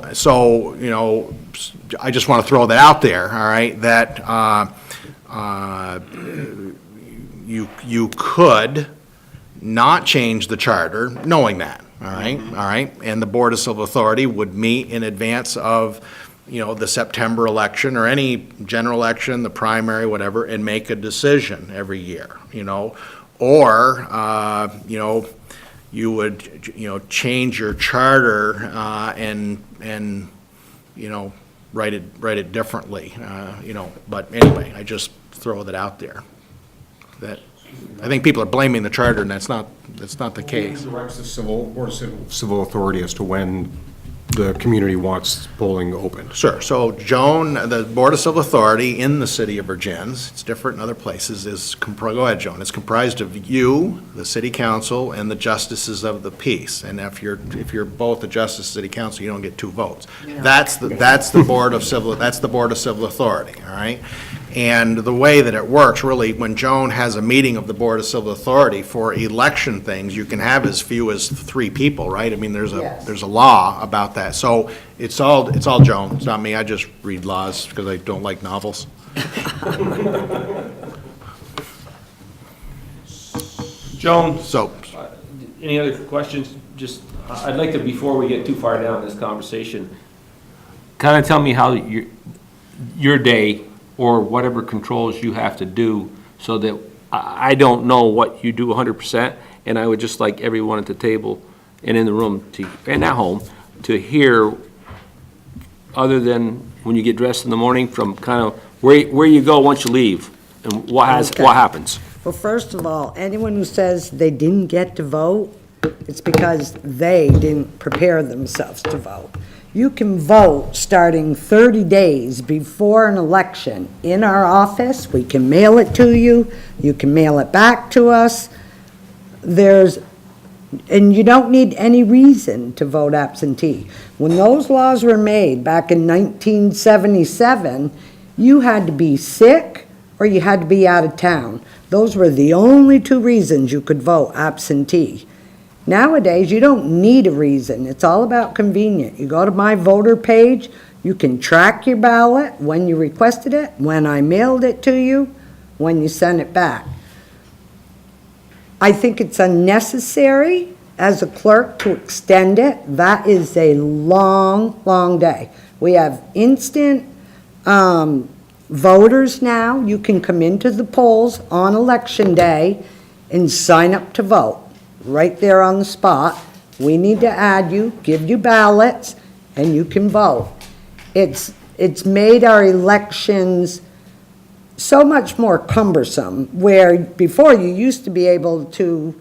you know, I just want to throw that out there. All right, that you could not change the charter, knowing that. All right, all right, and the Board of Civil Authority would meet in advance of, you know, the September election or any general election, the primary, whatever, and make a decision every year. You know, or you know, you would, you know, change your charter and you know, write it differently, you know. But anyway, I just throw that out there. That I think people are blaming the charter, and that's not the case. Who directs the Board of Civil Authority as to when the community wants polling open? Sure. So Joan, the Board of Civil Authority in the city of Vergennes, it's different in other places, go ahead, Joan. It's comprised of you, the city council, and the justices of the peace. And if you're both the justice city council, you don't get 2 votes. Yeah. That's the Board of Civil Authority, all right? And the way that it works, really, when Joan has a meeting of the Board of Civil Authority for election things, you can have as few as 3 people, right? I mean, there's a law about that. So it's all Joan. It's not me. I just read laws because I don't like novels. Joan, so any other questions? Just, I'd like to, before we get too far down this conversation, kind of tell me how your day or whatever controls you have to do, so that I don't know what you do 100%, and I would just like everyone at the table and in the room and at home to hear, other than when you get dressed in the morning, from kind of where you go once you leave and what happens. Well, first of all, anyone who says they didn't get to vote, it's because they didn't prepare themselves to vote. You can vote starting 30 days before an election in our office. We can mail it to you. You can mail it back to us. And you don't need any reason to vote absentee. When those laws were made back in 1977, you had to be sick or you had to be out of town. Those were the only 2 reasons you could vote absentee. Nowadays, you don't need a reason. It's all about convenient. You go to my voter page, you can track your ballot, when you requested it, when I mailed it to you, when you sent it back. I think it's unnecessary as a clerk to extend it. That is a long, long day. We have instant voters now. You can come into the polls on election day and sign up to vote. Right there on the spot. We need to add you, give you ballots, and you can vote. It's made our elections so much more cumbersome, where before you used to be able to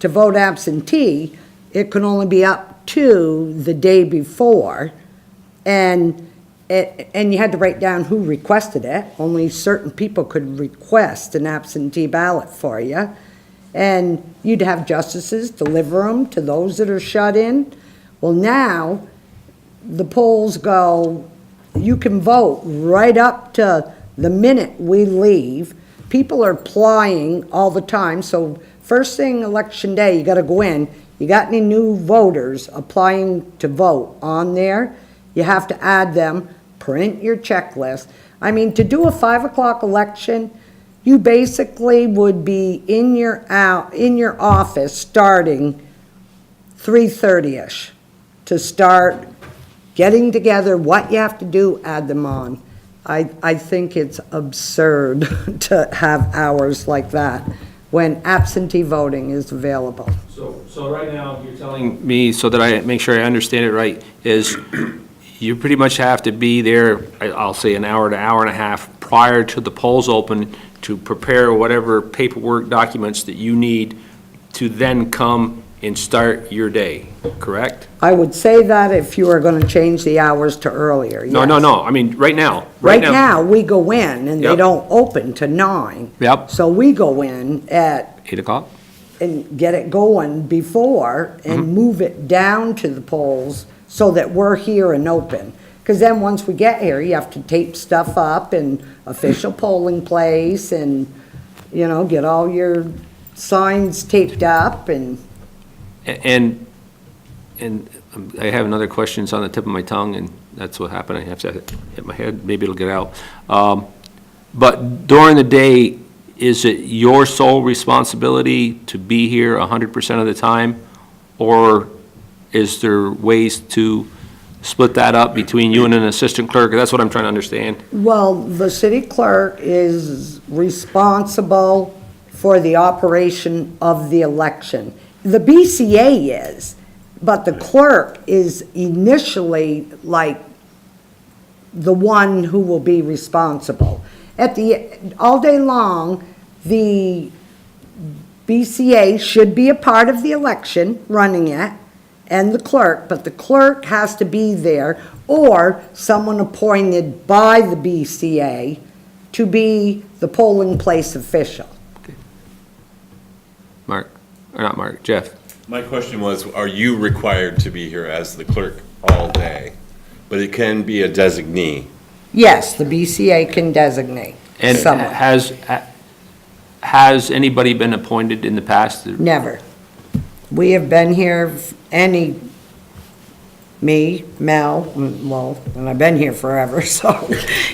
vote absentee, it could only be up to the day before, and you had to write down who requested it. Only certain people could request an absentee ballot for you. And you'd have justices deliver them to those that are shut in. Well, now, the polls go, you can vote right up to the minute we leave. People are applying all the time, so first thing election day, you gotta go in. You got any new voters applying to vote on there? You have to add them, print your checklist. I mean, to do a 5 o'clock election, you basically would be in your office starting 3:30ish to start getting together what you have to do, add them on. I think it's absurd to have hours like that when absentee voting is available. So right now, you're telling me, so that I make sure I understand it right, is you pretty much have to be there, I'll say an hour to hour and a half prior to the polls open to prepare whatever paperwork documents that you need to then come and start your day, correct? I would say that if you are gonna change the hours to earlier, yes. No, I mean, right now. Right now, we go in and they Yep. don't open to 9. Yep. So we go in at 8 o'clock? and get it going before and move it down to the polls so that we're here and open. Because then once we get here, you have to tape stuff up in official polling place and, get all your signs taped up and. And I have another question, it's on the tip of my tongue, and that's what happened, I have to hit my head, maybe it'll get out. But during the day, is it your sole responsibility to be here 100% of the time? Or is there ways to split that up between you and an assistant clerk? That's what I'm trying to understand. Well, the city clerk is responsible for the operation of the election. The BCA is, but the clerk is initially like the one who will be responsible. All day long, the BCA should be a part of the election, running it, and the clerk, but the clerk has to be there, or someone appointed by the BCA to be the polling place official. Mark, or not Mark, Jeff? My question was, are you required to be here as the clerk all day? But it can be a designee. Yes, the BCA can designate And someone. has anybody been appointed in the past? Never. We have been here, me, Mel, well, and I've been here forever, so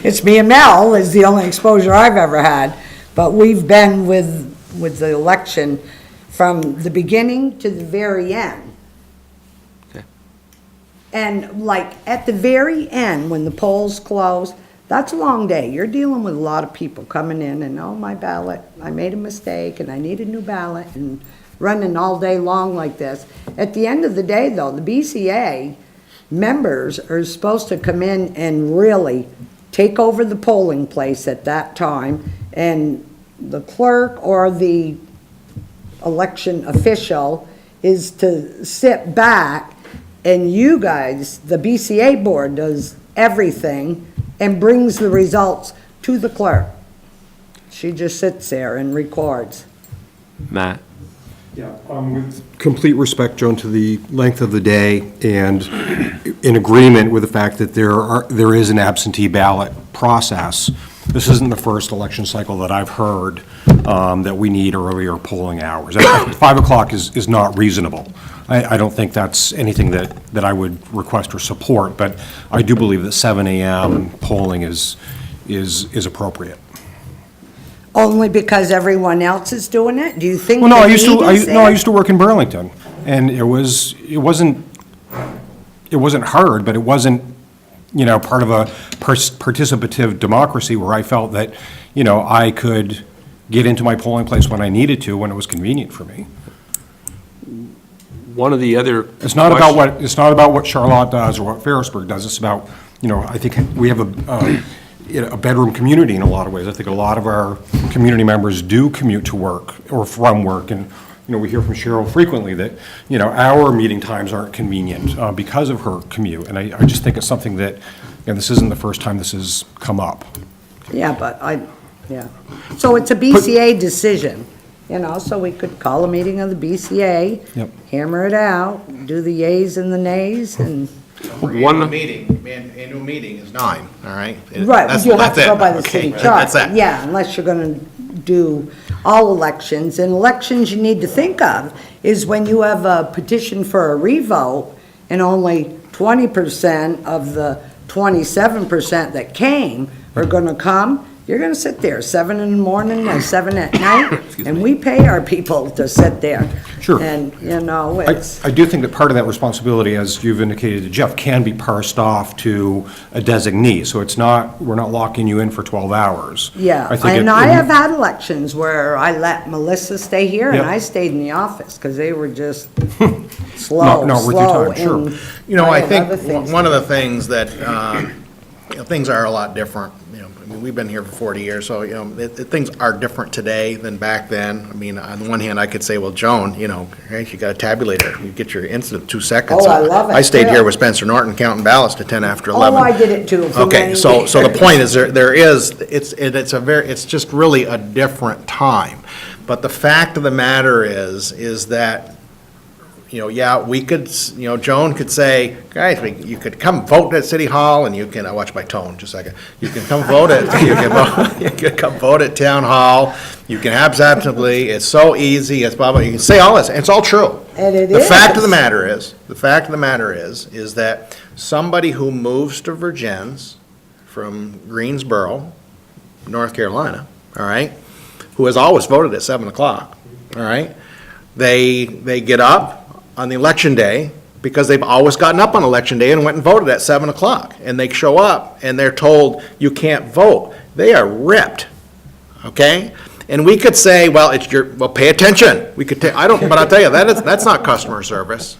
it's me and Mel is the only exposure I've ever had. But we've been with the election from the beginning to the very end. Okay. And like at the very end, when the polls close, that's a long day. You're dealing with a lot of people coming in and, oh, my ballot, I made a mistake and I need a new ballot, and running all day long like this. At the end of the day, though, the BCA members are supposed to come in and really take over the polling place at that time, and the clerk or the election official is to sit back, and you guys, the BCA board, does everything and brings the results to the clerk. She just sits there and records. Matt? Yeah, with complete respect, Joan, to the length of the day, and in agreement with the fact that there is an absentee ballot process. This isn't the first election cycle that I've heard that we need earlier polling hours. 5 o'clock is not reasonable. I don't think that's anything that I would request or support, but I do believe that 7 a.m. polling is appropriate. Only because everyone else is doing it? Do you think Well, no, the I used need is to, I there? used to work in Burlington, and it wasn't hard, but it wasn't, part of a participative democracy where I felt that, I could get into my polling place when I needed to, when it was convenient for me. One of the other. It's not about what Charlotte does or what Ferrisburg does. It's about, I think we have a bedroom community in a lot of ways. I think a lot of our community members do commute to work or from work, and we hear from Cheryl frequently that our meeting times aren't convenient because of her commute, and I just think it's something that, this isn't the first time this has come up. Yeah, but so it's a BCA decision, so we could call a meeting of the BCA, Yep. hammer it out, do the yays and the nays, and Annual meeting is 9, all right? Right, That's- you have to that's go it. by the Okay, city that's charter. that. Yeah, unless you're gonna do all elections. And elections you need to think of is when you have a petition for a revote and only 20% of the 27% that came are gonna come, you're gonna sit there 7 in the morning and 7 at night, and we pay our people to sit there. Sure. And, you know, it's, I do think that part of that responsibility, as you've indicated to Jeff, can be parsed off to a designee. So it's not, we're not locking you in for 12 hours. yeah. I think And it- I have had elections where I let Melissa stay here and Yep. I stayed in the office, because they were just slow, Not worth your slow. time, sure. and You know, I have think other things one to of the do. things that, things are a lot different. I mean, we've been here for 40 years, so, things are different today than back then. I mean, on the one hand, I could say, well, Joan, hey, you got a tabulator, you get your incident in 2 seconds. Oh, I love it, I stayed too. here with Spencer Norton counting ballots to 10 after Oh, 11. I did it too. for Okay, many so years. the point is, it's just really a different time. But the fact of the matter is that, yeah, we could, Joan could say, guys, you could come vote at City Hall, and you can, I watch my tone, just a second. You can come vote you can come vote at Town Hall, you can have absolutely, it's so easy, it's blah, blah, you can say all this, and it's all true. And it The is. fact of the matter is that somebody who moves to Vergennes from Greensboro, North Carolina, all right, who has always voted at 7 o'clock, all right, they get up on the election day, because they've always gotten up on election day and went and voted at 7 o'clock, and they show up and they're told, you can't vote. They are ripped, okay? And we could say, well, pay attention. We could but I'll tell you, that's not customer service.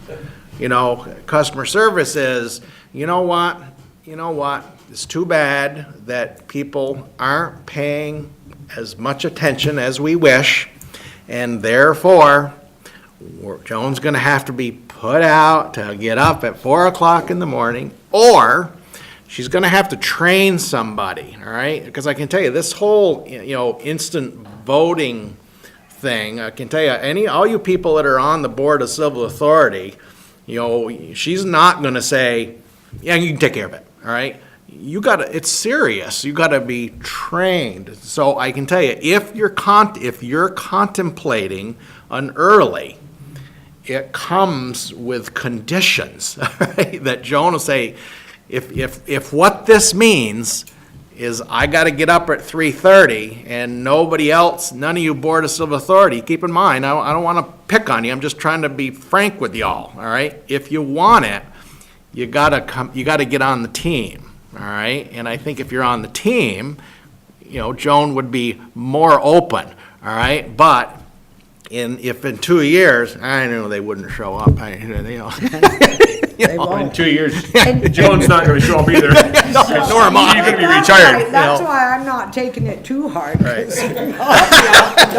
Customer service is, you know what, it's too bad that people aren't paying as much attention as we wish, and therefore, Joan's gonna have to be put out to get up at 4 o'clock in the morning, or she's gonna have to train somebody, all right? Because I can tell you, this whole, instant voting thing, I can tell you, all you people that are on the Board of Civil Authority, she's not gonna say, yeah, you can take care of it, all right? It's serious. You gotta be trained. So I can tell you, if you're contemplating an early, it comes with conditions, right? That Joan will say, if what this means is I gotta get up at 3:30 and nobody else, none of you Board of Civil Authority, keep in mind, I don't wanna pick on you, I'm just trying to be frank with y'all, all right? If you want it, you gotta get on the team, all right? And I think if you're on the team, Joan would be more open, all right? But if in 2 years, I know they wouldn't show up, They won't. In 2 years, Joan's not gonna show up either. Nor am I. You're gonna be That's retired. why- That's why I'm not taking it too hard. Right. 'cause I'll be out the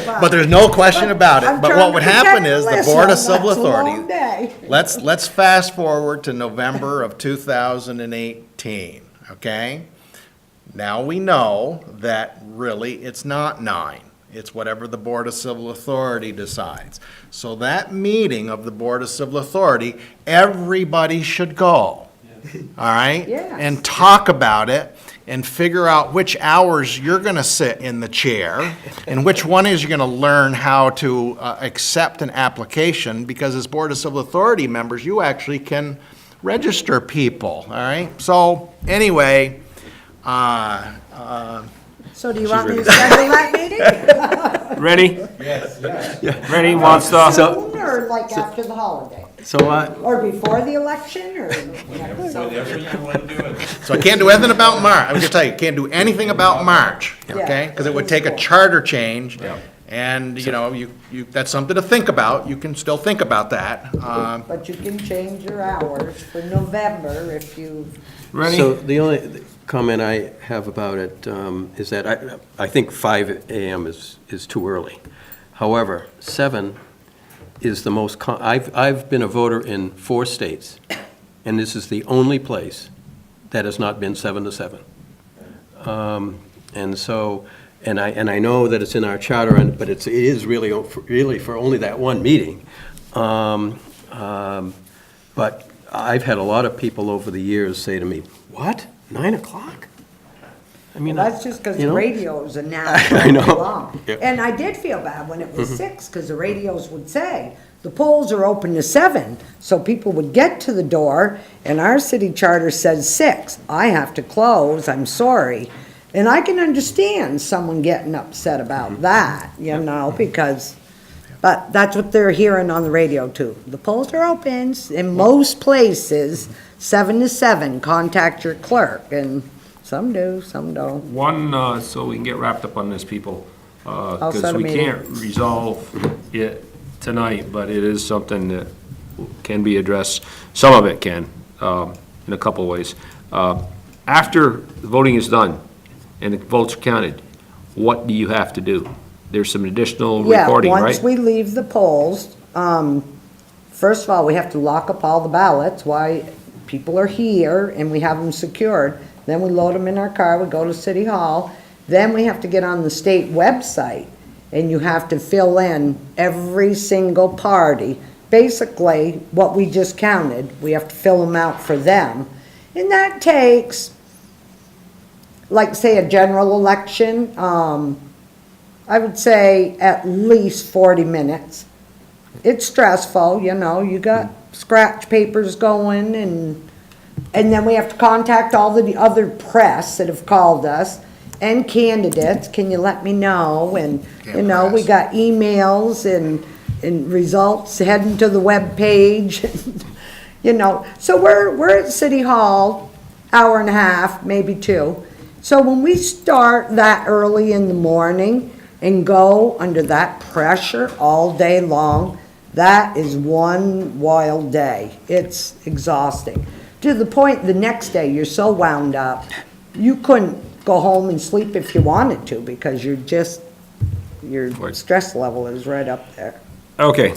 door, But there's no question about it. I'm But trying what to would protect happen is the Melissa. Board of Civil That's a long Authority, day. let's fast forward to November of 2018, okay? Now we know that really it's not 9. It's whatever the Board of Civil Authority decides. So that meeting of the Board of Civil Authority, everybody should go, all right? Yes. And talk about it and figure out which hours you're going to sit in the chair and which one is you're going to learn how to accept an application, because as Board of Civil Authority members, you actually can register people, all right? So anyway, So do you want me to schedule that meeting? Ready? Yes. Ready, wants to? Soon, or like after the holiday? So Or before the election, or? So I can't do anything about March. I was gonna tell you, can't do anything about March, okay? Because it would take a charter change, and, that's something to think about. You can still think about that. But you can change your hours for November if you, Ready? So the only comment I have about it is that I think 5 AM is too early. However, 7 is the most, I've been a voter in 4 states, and this is the only place that has not been 7 to 7. And so, and I know that it's in our charter, but it is really for only that one meeting. But I've had a lot of people over the years say to me, "What? 9 o'clock?" I mean, Well, that's just because you the know? radios are now I know. so long. Yeah. And I did feel bad when it was Mhm. 6, because the radios would say, the polls are open to 7, so people would get to the door, and our city charter says 6. I have to close, I'm sorry. And I can understand someone getting upset about that, you know, because, but that's what they're hearing on the radio too. The polls are open in most places, 7 to 7, contact your clerk, and some do, some don't. One, so we can get wrapped up on this, people, because set a we meeting. can't resolve it tonight, but it is something that can be addressed. Some of it can, in a couple of ways. After the voting is done and the votes are counted, what do you have to do? There's some additional reporting, Yeah, right? once we leave the polls, first of all, we have to lock up all the ballots while people are here and we have them secured. Then we load them in our car, we go to City Hall. Then we have to get on the state website and you have to fill in every single party. Basically, what we just counted, we have to fill them out for them. And that takes, like say a general election, I would say at least 40 minutes. It's stressful, you know, you got scratch papers going and then we have to contact all the other press that have called us and candidates, can you let me know? And, you know, we got emails and results heading to the web page, you know. So we're at City Hall, hour and a half, maybe 2. So when we start that early in the morning and go under that pressure all day long, that is one wild day. It's exhausting. To the point the next day you're so wound up, you couldn't go home and sleep if you wanted to because your stress level is right up there. Okay,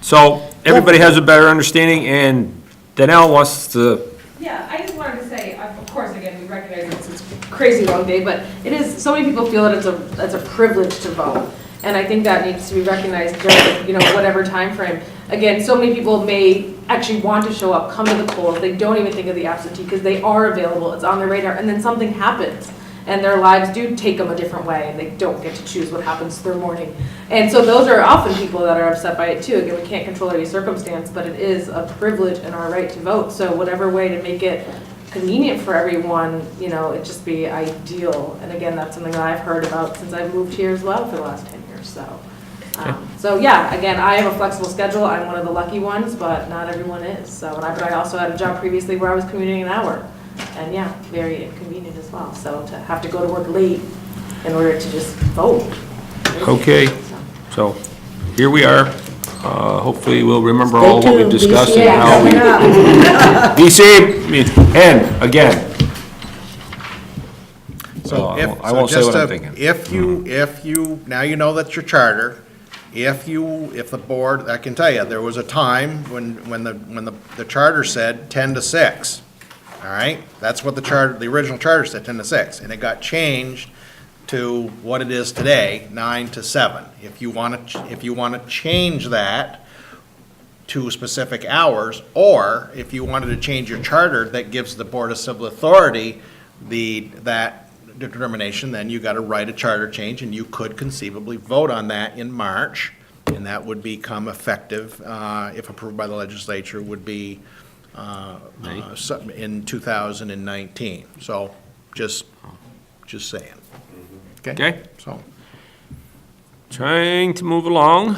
so everybody has a better understanding, and Danelle wants to, Yeah, I just wanted to say, of course, again, we recognize it's a crazy long day, but it is, so many people feel that it's a privilege to vote. And I think that needs to be recognized during, you know, whatever time frame. Again, so many people may actually want to show up, come to the polls, they don't even think of the absentee because they are available, it's on their radar, and then something happens. And their lives do take them a different way, and they don't get to choose what happens to their morning. And so those are often people that are upset by it too. Again, we can't control every circumstance, but it is a privilege and our right to vote. So whatever way to make it convenient for everyone, you know, it'd just be ideal. And again, that's something that I've heard about since I've moved here as well for the last 10 years, so. So yeah, again, I have a flexible schedule. I'm one of the lucky ones, but not everyone is. So, but I also had a job previously where I was commuting an hour. And yeah, very inconvenient as well. So to have to go to work late in order to just vote. okay, so here we are. Hopefully we'll remember all what we've discussed and how we. VCAM, again. So I won't say what I'm thinking. If you, now you know that's your charter, if the board, I can tell you, there was a time when the charter said 10 to 6. All right, that's what the original charter said, 10 to 6, and it got changed to what it is today, 9 to 7. If you want to change that to specific hours, or if you wanted to change your charter that gives the Board of Civil Authority that determination, then you got to write a charter change, and you could conceivably vote on that in March, and that would become effective, if approved by the legislature, would be in 2019. So just saying. Okay. So. Trying to move along.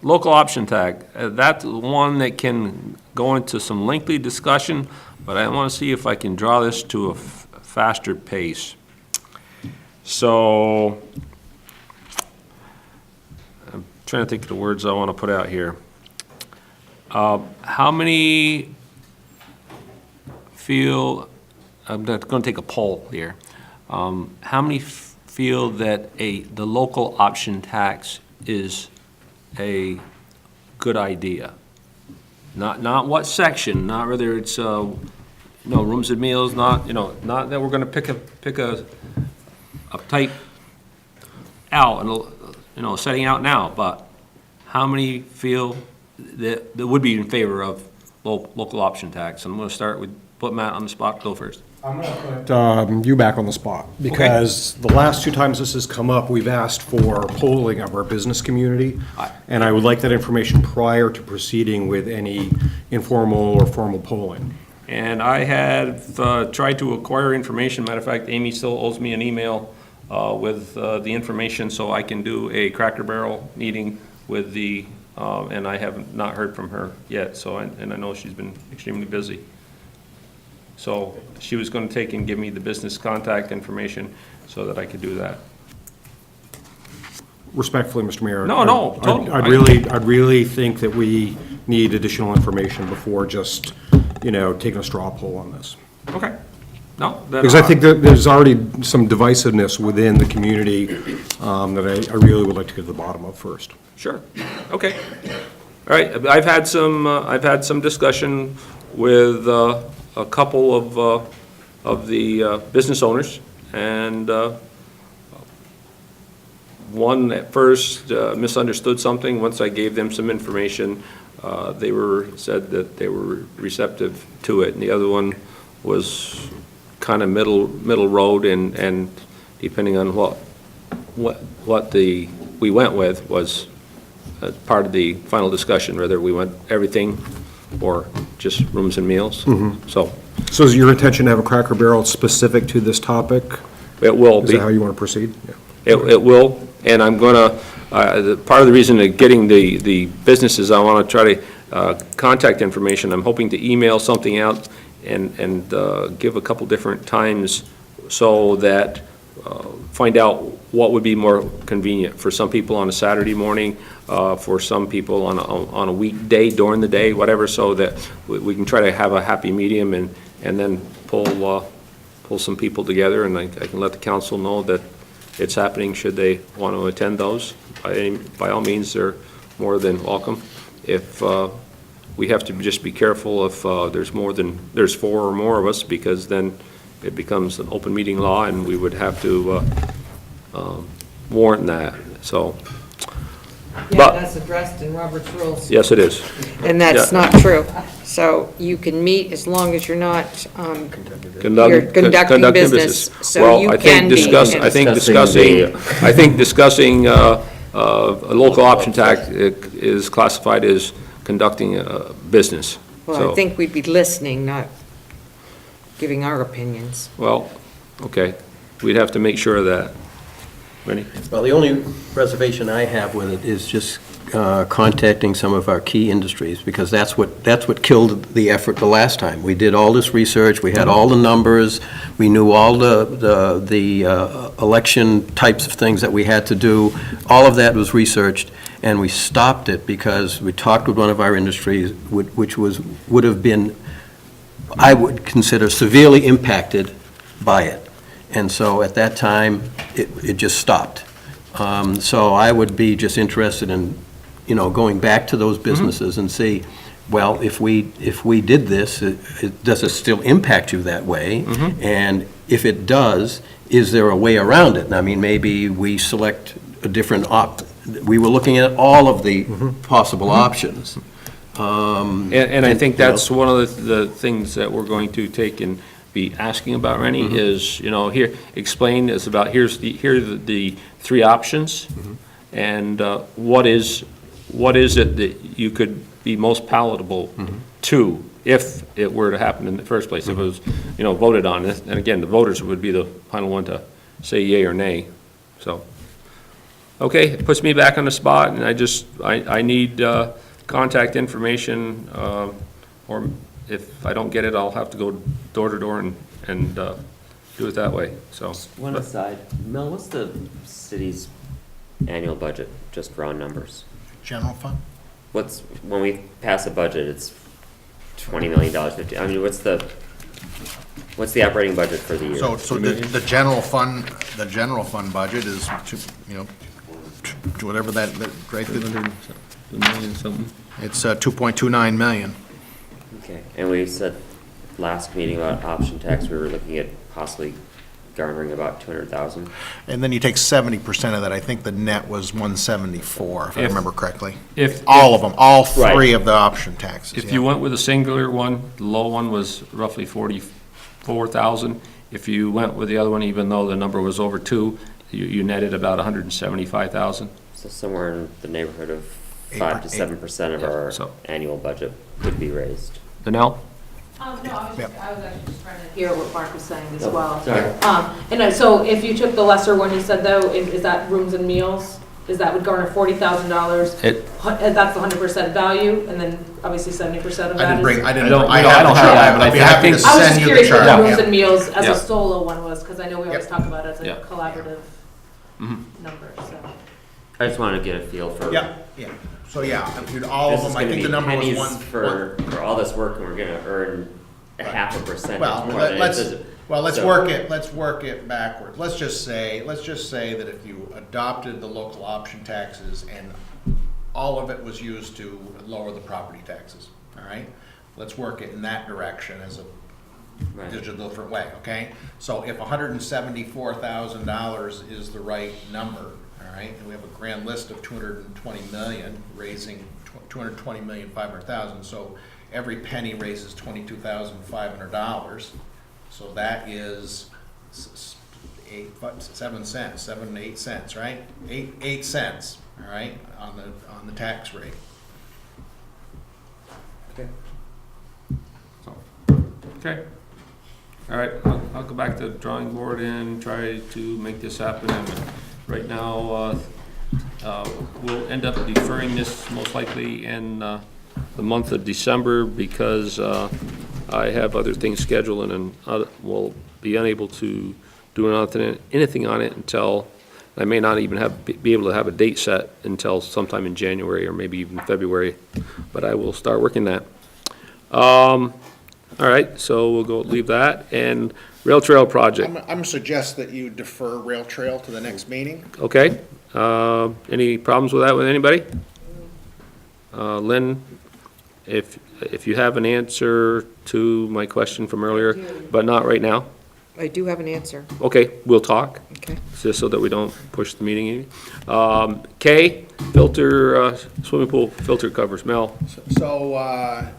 Local option tag. That's one that can go into some lengthy discussion, but I want to see if I can draw this to a faster pace. So, I'm trying to think of the words I want to put out here. How many feel, I'm going to take a poll here. How many feel that the local option tax is a good idea? Not what section, not whether it's rooms and meals, not that we're going to pick a type out and setting out now, but how many feel that would be in favor of local option tax. I'm going to start with, put Matt on the spot, go first. I'm going to put you back on the spot, because the last two times this has come up, we've asked for polling of our business community, and I would like that information prior to proceeding with any informal or formal polling. And I have tried to acquire information. Matter of fact, Amy still owes me an email with the information, so I can do a Cracker Barrel meeting with the, and I have not heard from her yet, so, and I know she's been extremely busy. So she was going to take and give me the business contact information so that I could do that. Respectfully, Mr. Mayor. No, totally. I'd really think that we need additional information before just, taking a straw poll on this. Okay. No. Because I think that there's already some divisiveness within the community that I really would like to get to the bottom of first. Sure. Okay. All right. I've had some discussion with a couple of the business owners, and one at first misunderstood something. Once I gave them some information, they said that they were receptive to it, and the other one was kind of middle road, and depending on what we went with was part of the final discussion, whether we went everything or just rooms and meals. Mm-hmm. So is your intention to have a Cracker Barrel specific to this topic? It will be. Is that how you want to proceed? Yeah. It will, and I'm going to, part of the reason of getting the businesses, I want to try to contact information. I'm hoping to email something out and give a couple different times so that find out what would be more convenient for some people on a Saturday morning, for some people on a weekday during the day, whatever, so that we can try to have a happy medium and then pull some people together, and I can let the council know that it's happening should they want to attend those. By all means, they're more than welcome. If we have to just be careful if there's 4 or more of us, because then it becomes an open meeting law, and we would have to warrant that, so. Yeah, that's addressed in Robert's rules. Yes, it is. And that's Yeah. not true. So you can meet as long as you're not, you're Conducting conducting business. So you can be. I think discussing a local option tax is classified as conducting a business. Well, So- I think we'd be listening, not giving our opinions. Well, okay, we'd have to make sure of that. Rennie? Well, the only reservation I have with it is just contacting some of our key industries, because that's what killed the effort the last time. We did all this research, we had all the numbers, we knew all the election types of things that we had to do. All of that was researched, and we stopped it because we talked with one of our industries, which would have been, I would consider, severely impacted by it. And so at that time, it just stopped. So I would be just interested in, going back to those businesses and see, well, if we did this, does it still impact you that way? And if it does, is there a way around it? I mean, maybe we select a different we were looking at all of the possible options. And I think that's one of the things that we're going to take and be asking about, Rennie, is, here, explain is about, here are the 3 options, and what is it that you could be most palatable to if it were to happen in the first place, if it was, voted on. And again, the voters would be the final one to say yay or nay, so. Okay, it puts me back on the spot, and I need contact information, or if I don't get it, I'll have to go door to door and do it that way, so. One aside, Mel, what's the city's annual budget, just round numbers? General fund? When we pass a budget, it's $20 million, 50, I mean, what's the operating budget for the year? So the general fund budget is, whatever that, right? Million something. It's 2.29 million. Okay, and we said last meeting about option tax, we were looking at possibly garnering about 200,000. And then you take 70% of that. I think the net was 174, if I remember correctly. All of them, all three of the option taxes. If you went with a singular one, the low one was roughly 44,000. If you went with the other one, even though the number was over 2, you netted about 175,000. So somewhere in the neighborhood of 5 to 7% of our annual budget could be raised. Danelle? No, I was actually just trying to hear what Mark was saying as Oh, well. sorry. So if you took the lesser one, you said though, is that rooms and meals? Is that would garner $40,000? That's the 100% value, and then obviously 70% of that is. I have the chart, but I'd be happy to I was just send you the curious what chart. the rooms and meals as Yeah. a solo one was, because I know we always talk about it as a Yeah. collaborative Mhm. number, so. I just wanted to get a feel for. Yeah. So yeah, if you'd all of This is them, I gonna think be the number was pennies one. for all this work, and we're gonna earn a 0.5% Well, more than it let's is. let's work it backwards. Let's just say that if you adopted the local option taxes and all of it was used to lower the property taxes, all right? Let's work it in that direction as a different way, okay? So if $174,000 is the right number, all right, and we have a grand list of 220 million, raising 220,500,000, so every penny raises $22,500. So that is 7 cents, 7 to 8 cents, right? 8 cents, all right, on the tax rate. Okay. All right, I'll go back to the drawing board and try to make this happen. And right now, we'll end up deferring this most likely in the month of December because I have other things scheduled and we'll be unable to do anything on it until, I may not even be able to have a date set until sometime in January or maybe even February, but I will start working that. All right, so we'll leave that. And rail trail project. I'm gonna suggest that you defer rail trail to the next meeting. Okay. Any problems with that with anybody? Lynn, if you have an answer to my question from earlier, but not right now. I do have an answer. Okay, we'll talk. Okay. Just so that we don't push the meeting. K, filter, swimming pool filter covers. Mel? So, I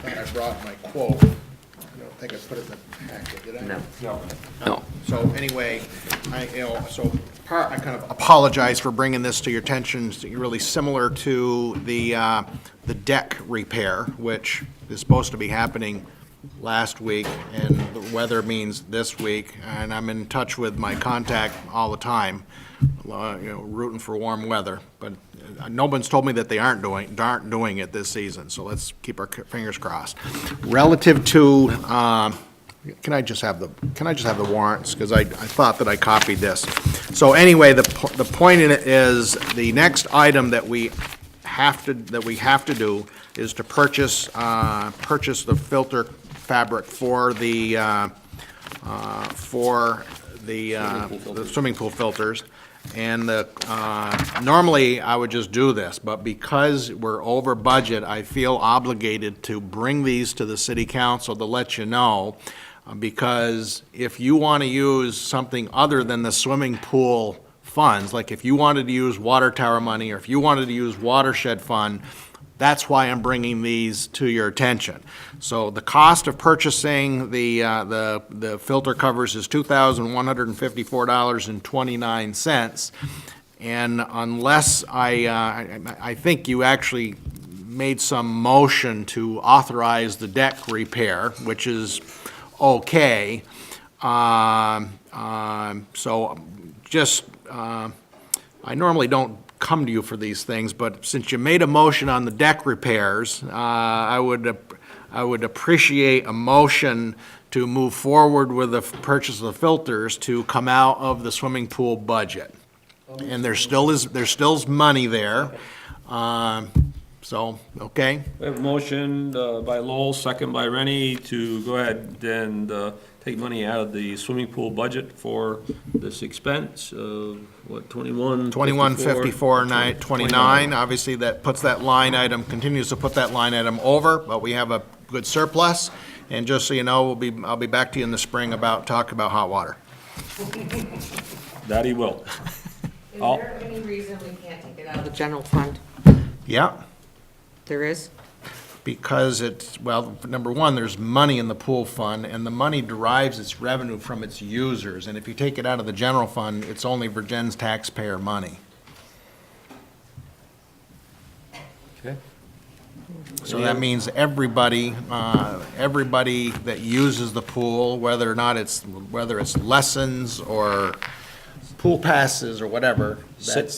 thought I brought my quote. I don't think I put it in the packet, did I? No. So anyway, I kind of apologize for bringing this to your attention. It's really similar to the deck repair, which is supposed to be happening last week, and the weather means this week, and I'm in touch with my contact all the time, rooting for warm weather, but no one's told me that they aren't doing it this season, so let's keep our fingers crossed. Relative to, can I just have the warrants, because I thought that I copied this. So anyway, the point in it is, the next item that we have to do is to purchase the filter fabric for the swimming pool filters. And normally I would just do this, but because we're over budget, I feel obligated to bring these to the city council to let you know, because if you want to use something other than the swimming pool funds, like if you wanted to use water tower money, or if you wanted to use watershed fund, that's why I'm bringing these to your attention. So the cost of purchasing the filter covers is $2,154.29. And unless I think you actually made some motion to authorize the deck repair, which is okay. So just, I normally don't come to you for these things, but since you made a motion on the deck repairs, I would appreciate a motion to move forward with the purchase of the filters to come out of the swimming pool budget. And there's still money there. So, okay? We have a motion by Lowell, second by Rennie, to go ahead and take money out of the swimming pool budget for this expense of, what, 2154.29. Obviously, that puts that line item, continues to put that line item over, but we have a good surplus. And just so you know, I'll be back to you in the spring talk about hot water. That he will. Is there any reason we can't take it out of the general fund? Yeah, There is? because well, number one, there's money in the pool fund, and the money derives its revenue from its users. And if you take it out of the general fund, it's only Vergennes taxpayer money. Okay. So that means everybody that uses the pool, whether it's lessons or pool passes or whatever,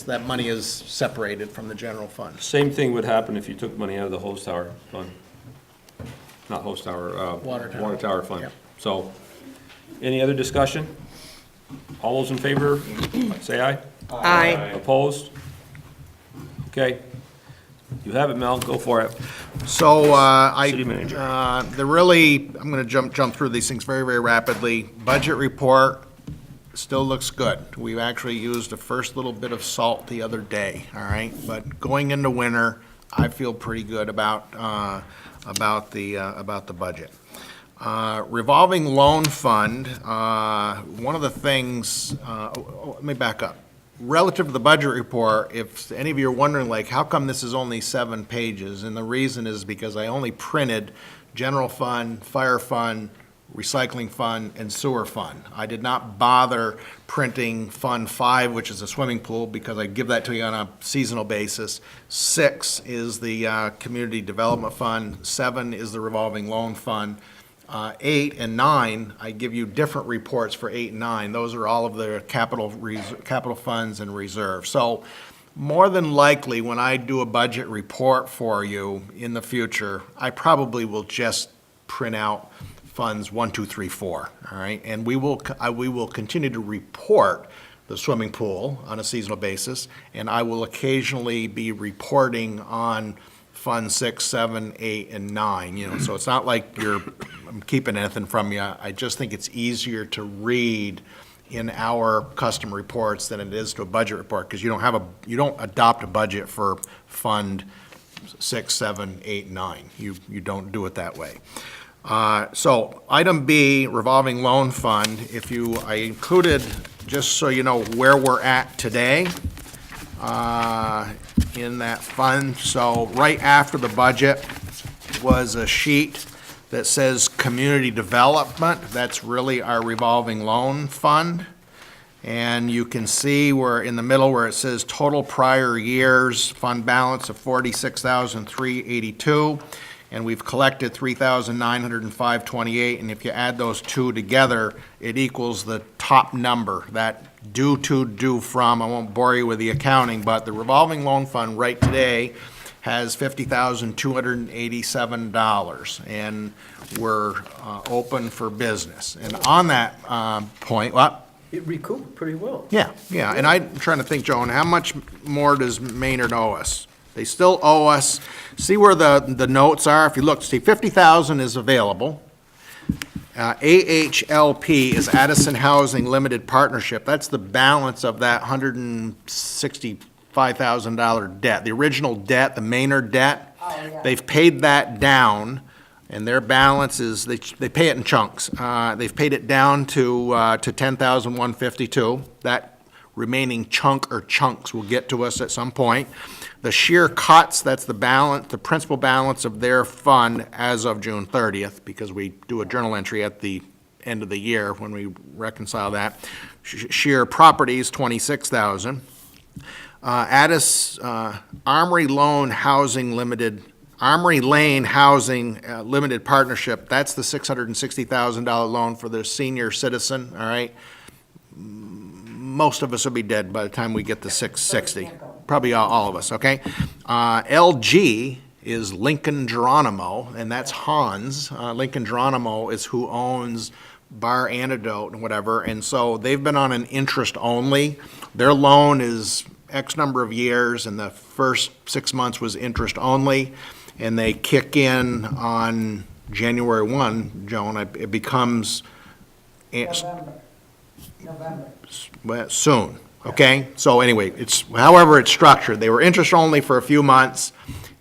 that money is separated from the general fund. Same thing would happen if you took money out of the host tower fund. Not host tower, Water tower. water tower fund. Yep. So, any other discussion? All those in favor, say aye. Aye. Opposed? Okay. You have it, Mel, go for it. So, City manager. I'm gonna jump through these things very, very rapidly. Budget report still looks good. We've actually used the first little bit of salt the other day, all right? But going into winter, I feel pretty good about the budget. Revolving loan fund, one of the things, let me back up. Relative to the budget report, if any of you are wondering, like, how come this is only 7 pages? And the reason is because I only printed general fund, fire fund, recycling fund, and sewer fund. I did not bother printing Fund 5, which is a swimming pool, because I give that to you on a seasonal basis. 6 is the community development fund. 7 is the revolving loan fund. 8 and 9, I give you different reports for 8 and 9. Those are all of the capital funds and reserves. So more than likely, when I do a budget report for you in the future, I probably will just print out funds 1, 2, 3, 4, all right? And we will continue to report the swimming pool on a seasonal basis, and I will occasionally be reporting on Fund 6, 7, 8, and 9, you know, so it's not like I'm keeping anything from you. I just think it's easier to read in our custom reports than it is to a budget report, because you don't adopt a budget for Fund 6, 7, 8, 9. You don't do it that way. So item B, revolving loan fund, I included, just so you know where we're at today, in that fund. So right after the budget was a sheet that says community development. That's really our revolving loan fund. And you can see where in the middle where it says total prior years fund balance of $46,382, and we've collected $3,905.28, and if you add those two together, it equals the top number, that due to, due from. I won't bore you with the accounting, but the revolving loan fund right today has $50,287, and we're open for business. And on that point, what? It recouped pretty well. Yeah, and I'm trying to think, Joan, how much more does Maynard owe us? They still owe us, see where the notes are? If you look, see, $50,000 is available. AHLP is Addison Housing Limited Partnership. That's the balance of that $165,000 debt. The original debt, the Maynard debt, they've paid that down, and their balance is, they pay it in chunks. They've paid it down to $10,152. That remaining chunk or chunks will get to us at some point. The sheer cuts, that's the balance, the principal balance of their fund as of June 30th, because we do a journal entry at the end of the year when we reconcile that. Sheer properties, $26,000. Armory Lane Housing Limited Partnership, that's the $660,000 loan for the senior citizen, all right? Most of us will be dead by the time we get to 660. Probably all of us, okay? LG is Lincoln Geronimo, and that's Hans. Lincoln Geronimo is who owns Bar Antidote and whatever, and so they've been on an interest only. Their loan is X number of years, and the first 6 months was interest only, and they kick in on January 1, Joan. It becomes November. Well, soon, okay? So anyway, it's however it's structured. They were interest only for a few months,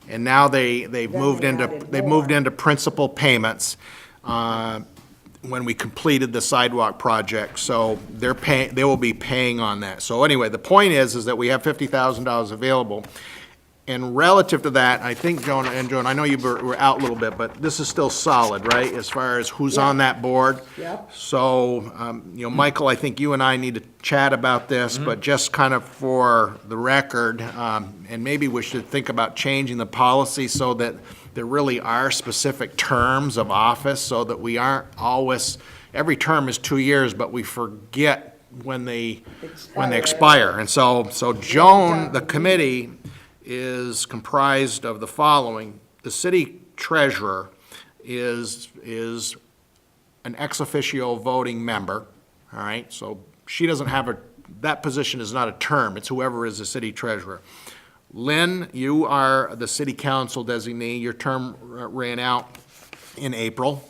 and now they've moved into principal payments. when we completed the sidewalk project, so they will be paying on that. So anyway, the point is that we have $50,000 available. And relative to that, I think, Joan, I know you were out a little bit, but this is still solid, right, as far as who's on that board? Yep. So, Michael, I think you and I need to chat about this, but just kind of for the record, and maybe we should think about changing the policy so that there really are specific terms of office, so that we aren't always, every term is 2 years, but we forget when they expire. And so Joan, the committee, is comprised of the following. The city treasurer is an ex officio voting member, all right? So she doesn't have that position is not a term, it's whoever is the city treasurer. Lynn, you are the city council designee. Your term ran out in April.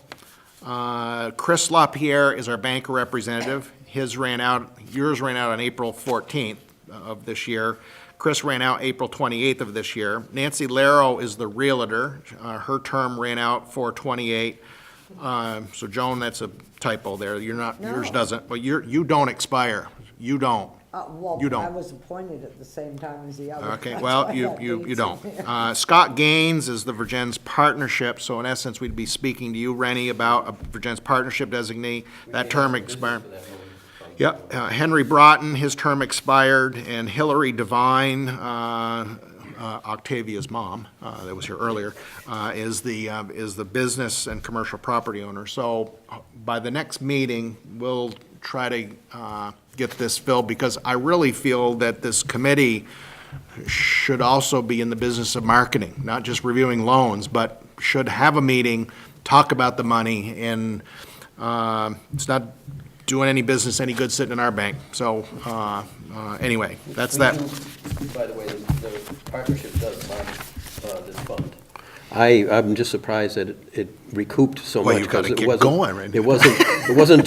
Chris LaPierre is our banker representative. Yours ran out on April 14th of this year. Chris ran out April 28th of this year. Nancy Laro is the realtor. Her term ran out 4/28. So Joan, that's a typo there. You're not, yours doesn't, but you don't expire. You don't. Well, You don't. I was appointed at the same time as the other. Okay, That's well, why you that don't. leads- Scott Gaines is the Vergennes Partnership, so in essence, we'd be speaking to you, Rennie, about a Vergennes Partnership designee. That term expired. Yep, Henry Broughton, his term expired, and Hillary Devine, Octavia's mom, that was here earlier, is the business and commercial property owner. So by the next meeting, we'll try to get this filled, because I really feel that this committee should also be in the business of marketing, not just reviewing loans, but should have a meeting, talk about the money, and it's not doing any business any good sitting in our bank. So anyway, that's that. By the way, the partnership does fund this fund. I'm just surprised that it recouped so Well, much. you gotta 'cause it get wasn't- going, right? It wasn't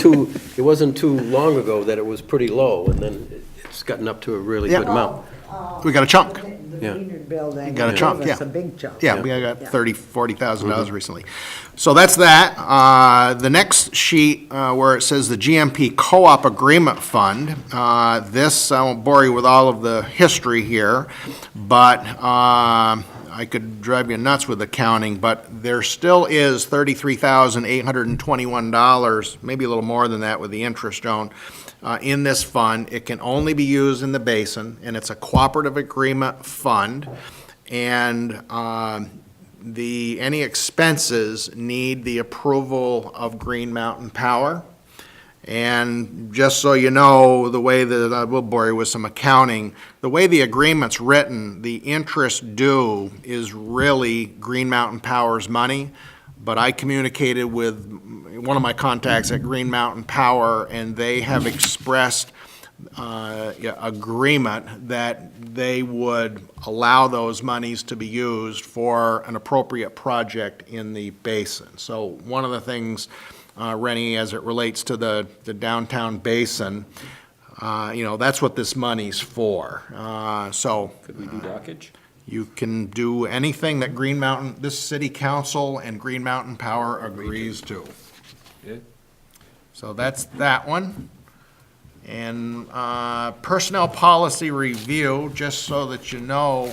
too long ago that it was pretty low, and then it's gotten up to a really Yeah. good amount. We got a chunk. The Yeah. Maynard building. Got a chunk, gave us yeah. a big chunk. Yeah, we got Yeah. $40,000 recently. So that's that. The next sheet where it says the GMP Co-op Agreement Fund, this, I won't bore you with all of the history here, but I could drive you nuts with the counting, but there still is $33,821, maybe a little more than that with the interest, Joan, in this fund. It can only be used in the basin, and it's a cooperative agreement fund. And any expenses need the approval of Green Mountain Power. And just so you know, the way that, I will bore you with some accounting, the way the agreement's written, the interest due is really Green Mountain Power's money. But I communicated with one of my contacts at Green Mountain Power, and they have expressed agreement that they would allow those monies to be used for an appropriate project in the basin. So one of the things, Rennie, as it relates to the downtown basin, that's what this money's for. So Could we do dockage? you can do anything that Green Mountain, this city council and Green Mountain Power agrees to. Good. So that's that one. And personnel policy review, just so that you know,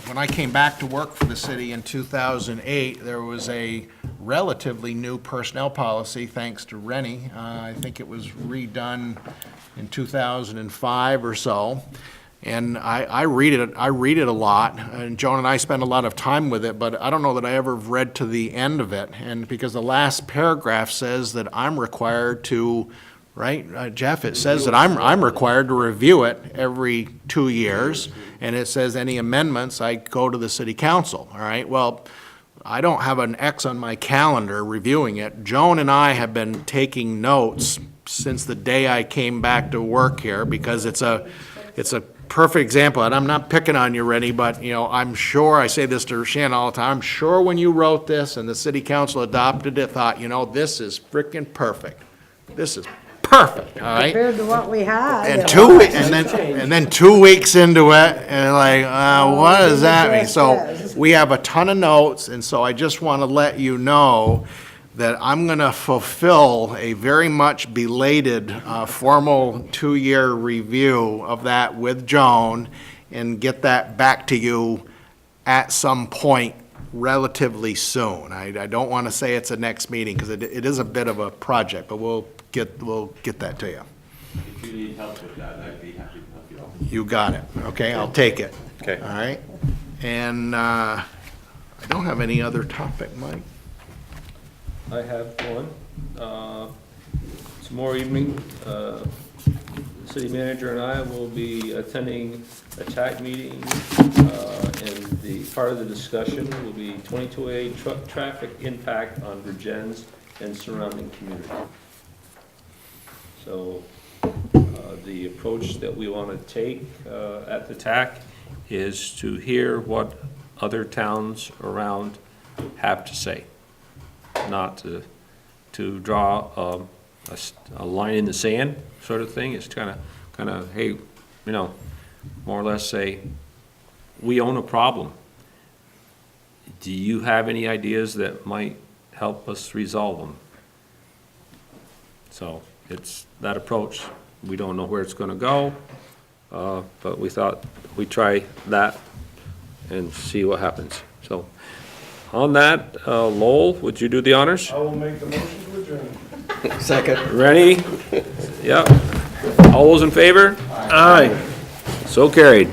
when I came back to work for the city in 2008, there was a relatively new personnel policy, thanks to Rennie. I think it was redone in 2005 or so. And I read it a lot, and Joan and I spend a lot of time with it, but I don't know that I ever read to the end of it. And because the last paragraph says that I'm required to, right, Jeff, it says that I'm required to review it every 2 years, and it says any amendments, I go to the city council, all right? Well, I don't have an X on my calendar reviewing it. Joan and I have been taking notes since the day I came back to work here, because it's a perfect example, and I'm not picking on you, Rennie, but, I'm sure, I say this to Shannon all the time, I'm sure when you wrote this and the city council adopted it, thought, this is frickin' perfect. This is perfect, all right? Compared to what we had. And then 2 weeks into it, and what does that mean? So we have a ton of notes, and so I just want to let you know that I'm going to fulfill a very much belated formal 2-year review of that with Joan and get that back to you at some point relatively soon. I don't want to say it's a next meeting because it is a bit of a project, but we'll get that to you. If you need help with that, I'd be happy to help you out. You got it. Okay, I'll take it. Okay. All right? And I don't have any other topic, Mike. I have one. Tomorrow evening, the city manager and I will be attending a TAC meeting, and the part of the discussion will be 22A truck traffic impact on Vergennes and surrounding community. So the approach that we want to take at the TAC is to hear what other towns around have to say, not to draw a line in the sand sort of thing. It's kind of, hey, more or less say, we own a problem. Do you have any ideas that might help us resolve them? So it's that approach. We don't know where it's going to go, but we thought we'd try that and see what happens. So on that, Lowell, would you do the honors? I will make the motion to adjourn. Second. Rennie? Yep. All those in favor? Aye. So carried.